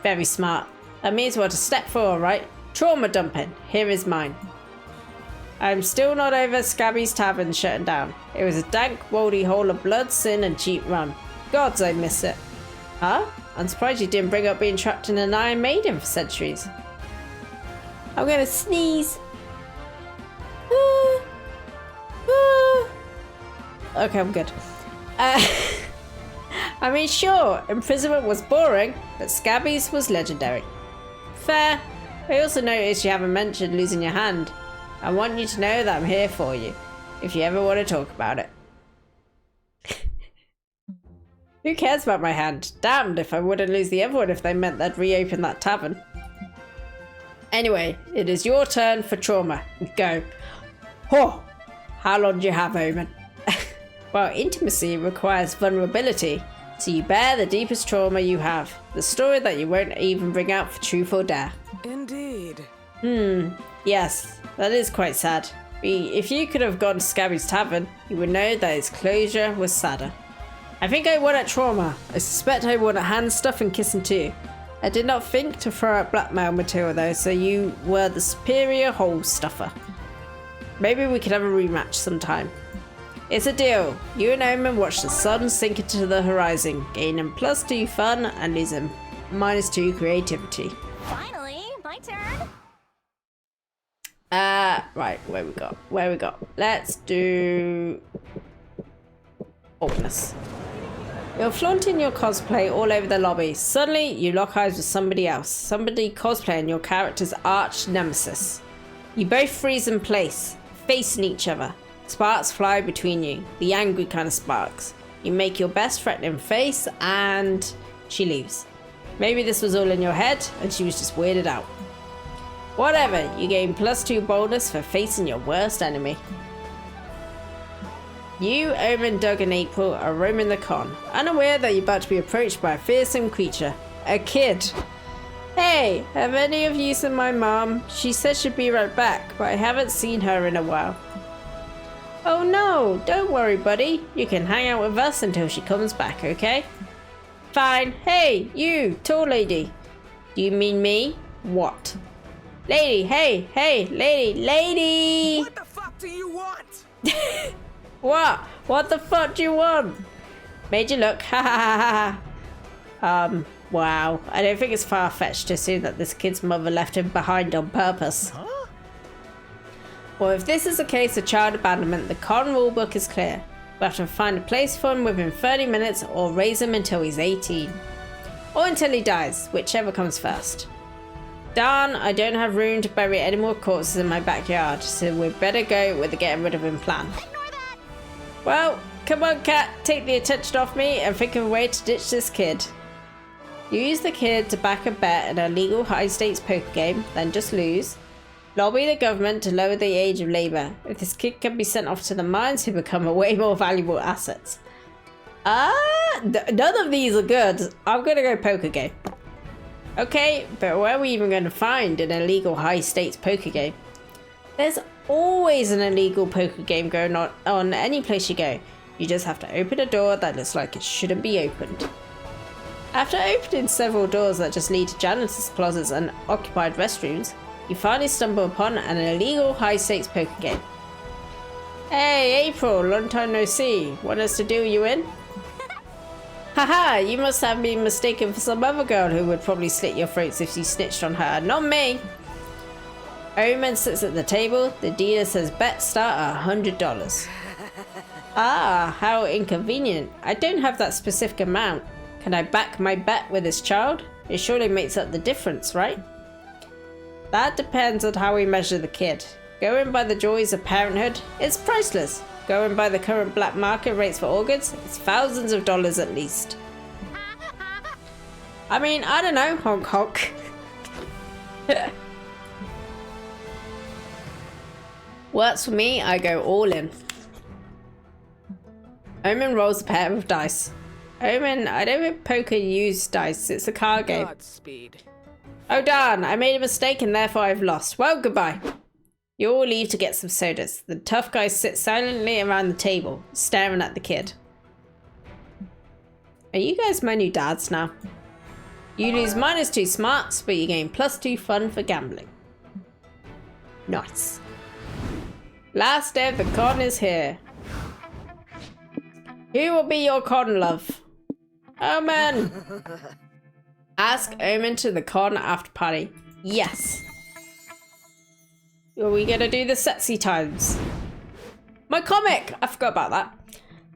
Very smart. That means what to step for, right? Trauma dumping. Here is mine. I'm still not over Scabby's Tavern shutting down. It was a dank, moldy hole of blood, sin, and cheap rum. Gods, I miss it. Huh? I'm surprised you didn't bring up being trapped in an Iron Maiden for centuries. I'm gonna sneeze. Okay, I'm good. I mean, sure, imprisonment was boring, but Scabby's was legendary. Fair. I also noticed you haven't mentioned losing your hand. I want you to know that I'm here for you, if you ever want to talk about it. Who cares about my hand? Damned if I wouldn't lose the other one if they meant they'd reopen that tavern. Anyway, it is your turn for trauma. Go. Oh, how long do you have, Omen? Well, intimacy requires vulnerability, So you bear the deepest trauma you have. The story that you won't even bring out for truth or dare. Indeed. Yes, that is quite sad. If you could have gone to Scabby's Tavern, you would know that its closure was sadder. I think I won at trauma. I suspect I won at hand stuff and kissing too. I did not think to throw out blackmail material though, so you were the superior hole stuffer. Maybe we could have a rematch sometime. It's a deal. You and Omen watch the sun sink into the horizon, gaining +2 fun and losing -2 creativity. Finally, my turn. Right, where we got? Let's do boldness. You're flaunting your cosplay all over the lobby. Suddenly, you lock eyes with somebody else. Somebody cosplaying your character's arch nemesis. You both freeze in place, facing each other. Sparks fly between you, the angry kind of sparks. You make your best threatening face and she leaves. Maybe this was all in your head and she was just weirded out. Whatever, you gain +2 boldness for facing your worst enemy. You, Omen, Doug and April are roaming the con, unaware that you're about to be approached by a fearsome creature. A kid. Hey, have any of you seen my mom? She said she'd be right back, but I haven't seen her in a while. Oh no, don't worry buddy. You can hang out with us until she comes back, okay? Fine. Hey, you, tall lady. Do you mean me? What? Lady, hey, lady! What the fuck do you want? What? What the fuck do you want? Made you look, ha ha ha ha. Wow. I don't think it's far-fetched to assume that this kid's mother left him behind on purpose. Huh? Well, if this is a case of child abandonment, the con rulebook is clear. We have to find a place for him within 30 minutes or raise him until he's 18. Or until he dies, whichever comes first. Darn, I don't have room to bury any more corpses in my backyard, so we'd better go with the getting rid of him plan. Well, come on cat, take the attention off me and think of a way to ditch this kid. You use the kid to back a bet in a legal high-stakes poker game, then just lose. Lobby the government to lower the age of labour. If this kid can be sent off to the mines, he'll become a way more valuable assets. None of these are good. I'm gonna go poker game. Okay, but where are we even going to find an illegal high-stakes poker game? There's always an illegal poker game going on any place you go. You just have to open a door that looks like it shouldn't be opened. After opening several doors that just lead to janitor's closets and occupied restrooms, you finally stumble upon an illegal high-stakes poker game. Hey, April, long time no see. Want us to deal you in? Haha, you must have been mistaken for some other girl who would probably slit your throats if you snitched on her. Not me. Omen sits at the table. The dealer says bets start at $100. Ah, how inconvenient. I don't have that specific amount. Can I back my bet with this child? It surely makes up the difference, right? That depends on how we measure the kid. Going by the joys of parenthood, it's priceless. Going by the current black market rates for organs, it's thousands of dollars at least. I mean, I don't know, honk honk. Works for me, I go all in. Omen rolls a pair of dice. Omen, I don't think poker use dice, it's a card game. Godspeed. Oh darn, I made a mistake and therefore I've lost. Well, goodbye. You all leave to get some sodas. The tough guys sit silently around the table, staring at the kid. Are you guys my new dads now? You lose -2 smarts, but you gain +2 fun for gambling. Nice. Last day of the con is here. Who will be your con love? Omen! Ask Omen to the con after party. Yes. Are we gonna do the sexy times? My comic! I forgot about that.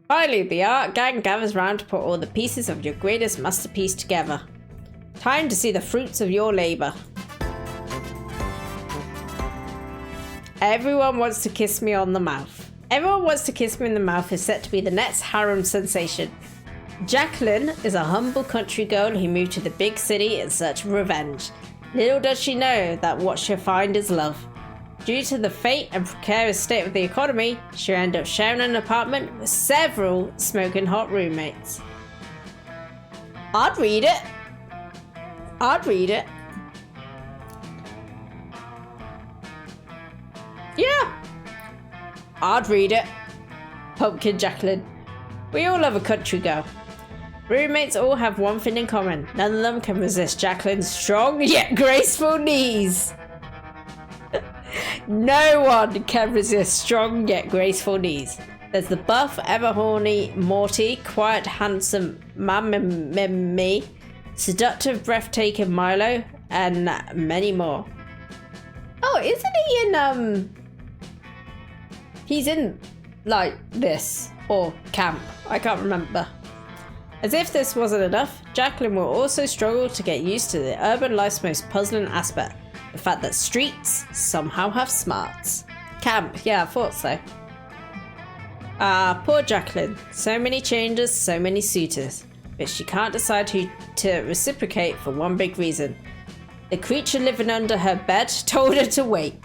Finally, the art gang gathers round to put all the pieces of your greatest masterpiece together. Time to see the fruits of your labour. Everyone wants to kiss me on the mouth. Everyone wants to kiss me in the mouth is set to be the next harem sensation. Jacqueline is a humble country girl who moved to the big city in search of revenge. Little does she know that what she'll find is love. Due to the fate and precarious state of the economy, she'll end up sharing an apartment with several smoking hot roommates. I'd read it. I'd read it. Yeah. I'd read it. Pumpkin Jacqueline. We all love a country girl. Roommates all have one thing in common. None of them can resist Jacqueline's strong yet graceful knees. No one can resist strong yet graceful knees. There's the buff, ever horny Morty, quiet, handsome Mammy, seductive, breathtaking Milo, and many more. Oh, isn't he in, he's in, like, this, or camp. I can't remember. As if this wasn't enough, Jacqueline will also struggle to get used to the urban life's most puzzling aspect. The fact that streets somehow have smarts. Camp, yeah, I thought so. Ah, poor Jacqueline. So many changes, so many suitors. But she can't decide who to reciprocate for one big reason. The creature living under her bed told her to wait.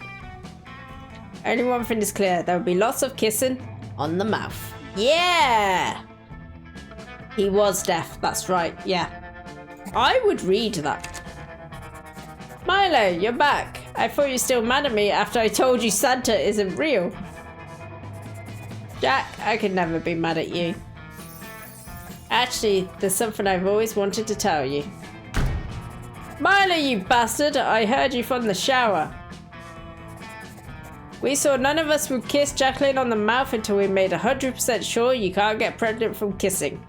Only one thing is clear, there will be lots of kissing on the mouth. Yeah! He was deaf, that's right, yeah. I would read that. Milo, you're back. I thought you were still mad at me after I told you Santa isn't real. Jack, I could never be mad at you. Actually, there's something I've always wanted to tell you. Milo, you bastard! I heard you from the shower. We saw none of us would kiss Jacqueline on the mouth until we made 100% sure you can't get pregnant from kissing.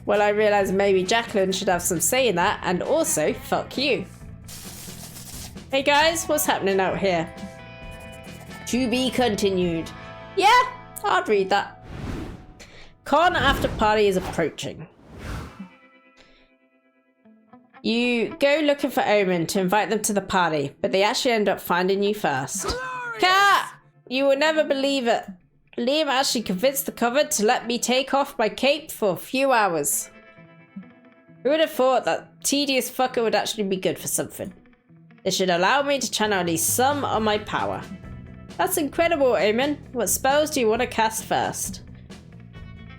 Well, I realised maybe Jacqueline should have some say in that, and also, fuck you. Hey guys, what's happening out here? To be continued. Yeah, I'd read that. Con after party is approaching. You go looking for Omen to invite them to the party, but they actually end up finding you first. Cat! You will never believe it. Liam actually convinced the cover to let me take off my cape for a few hours. Who would have thought that tedious fucker would actually be good for something? This should allow me to channel at least some of my power. That's incredible, Omen. What spells do you want to cast first?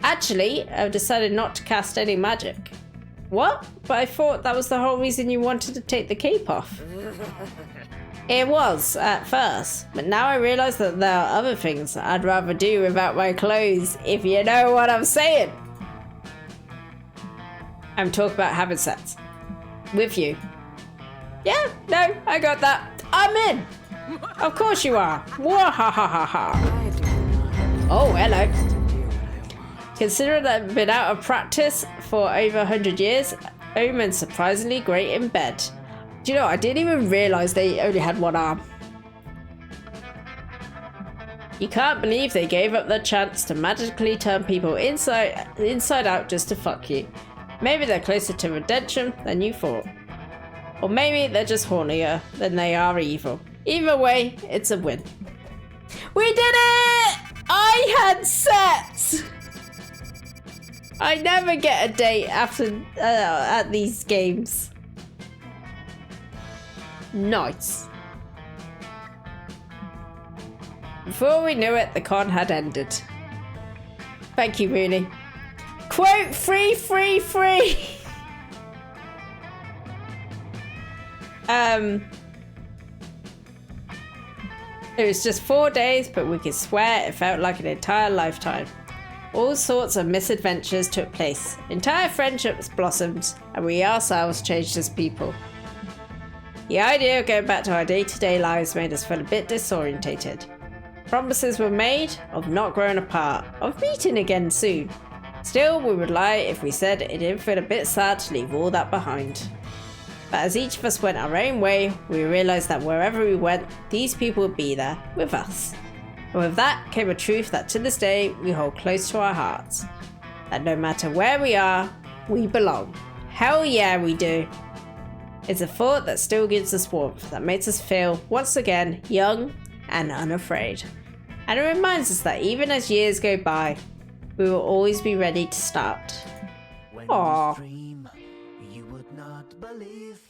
Actually, I've decided not to cast any magic. What? But I thought that was the whole reason you wanted to take the cape off. It was, at first, but now I realise that there are other things I'd rather do without my clothes, if you know what I'm saying. I'm talking about having sex. With you. Yeah, no, I got that. I'm in. Of course you are. Wahahaha. Oh, hello. Considering that I've been out of practice for over 100 years, Omen's surprisingly great in bed. Do you know, I didn't even realise they only had one arm. You can't believe they gave up their chance to magically turn people inside out just to fuck you. Maybe they're closer to redemption than you thought. Or maybe they're just hornier than they are evil. Either way, it's a win. We did it! I had sex! I never get a date after at these games. Nice. Before we knew it, the con had ended. Thank you, Rooney. Quote, free, free, free! It was just 4 days, but we could swear it felt like an entire lifetime. All sorts of misadventures took place. Entire friendships blossomed, and we ourselves changed as people. The idea of going back to our day-to-day lives made us feel a bit disorientated. Promises were made of not growing apart, of meeting again soon. Still, we would lie if we said it didn't feel a bit sad to leave all that behind. But as each of us went our own way, we realised that wherever we went, these people would be there, with us. And with that came a truth that to this day we hold close to our hearts. That no matter where we are, we belong. Hell yeah, we do. It's a thought that still gives us warmth, that makes us feel, once again, young and unafraid. And it reminds us that even as years go by, we will always be ready to start. Aww. Dream, you would not believe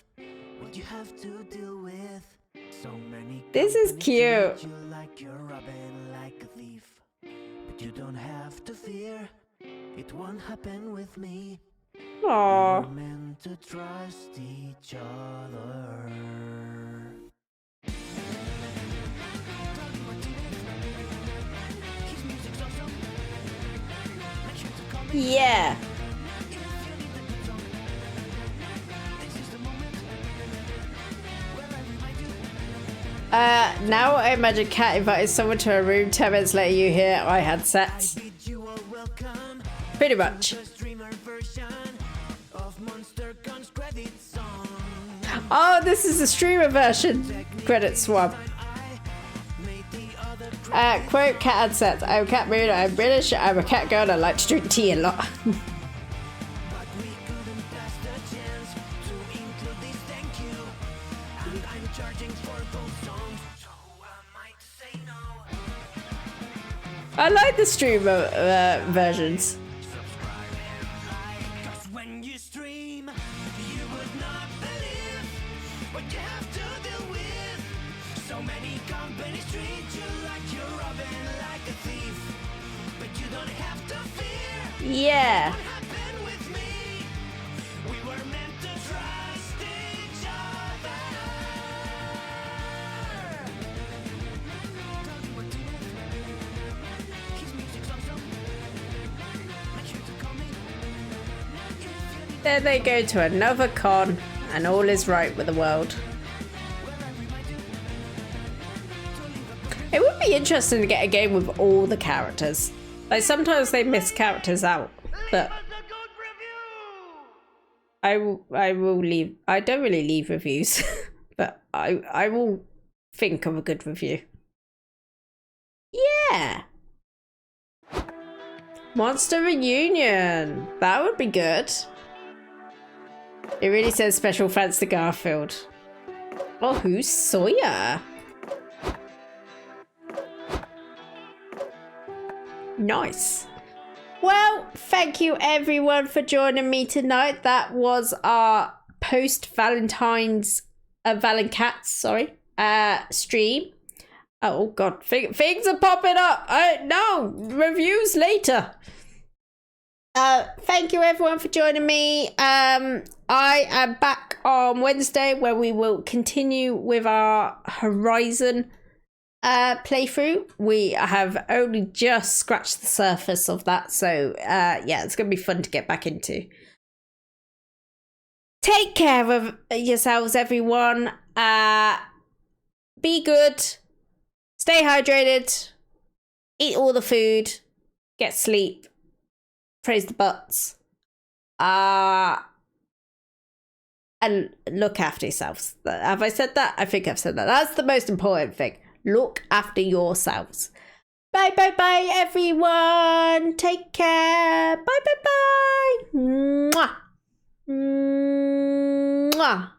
what you have to deal with. So many This is cute. treat you like you're robbing like a thief. But you don't have to fear, it won't happen with me. Aww. We're meant to trust each other. Yeah. Now I imagine Kat invited someone to a room 10 minutes later you hear I had sex. Pretty much. Oh, this is the streamer version. Credit swap. Quote Cat had sex. I'm Cat Moon, I'm British, I'm a cat girl, I like to drink tea a lot. I like the streamer versions. When you stream, you would not believe what you have to deal with. So many companies treat you like you're robbing like a thief, but you don't have to fear. Yeah. What happened with me? We were meant to trust each other. His music's awesome. Make sure to call me. There they go to another con, and all is right with the world. It would be interesting to get a game with all the characters. Like, sometimes they miss characters out, but I will leave. I don't really leave reviews, but I will think of a good review. Yeah. Monster Reunion. That would be good. It really says special thanks to Garfield. Oh, who's Sawyer? Nice. Well, thank you everyone for joining me tonight. That was our post-Valentine's Valentcats, stream. Oh god, things are popping up. No, reviews later. Thank you everyone for joining me. I am back on Wednesday where we will continue with our Horizon playthrough. We have only just scratched the surface of that, so yeah, it's gonna be fun to get back into. Take care of yourselves, everyone. Be good, stay hydrated, eat all the food, get sleep, praise the butts, and look after yourselves. Have I said that? I think I've said that. That's the most important thing. Look after yourselves. Bye, bye, bye, everyone. Take care. Bye, bye, bye. Mwah. Mwah.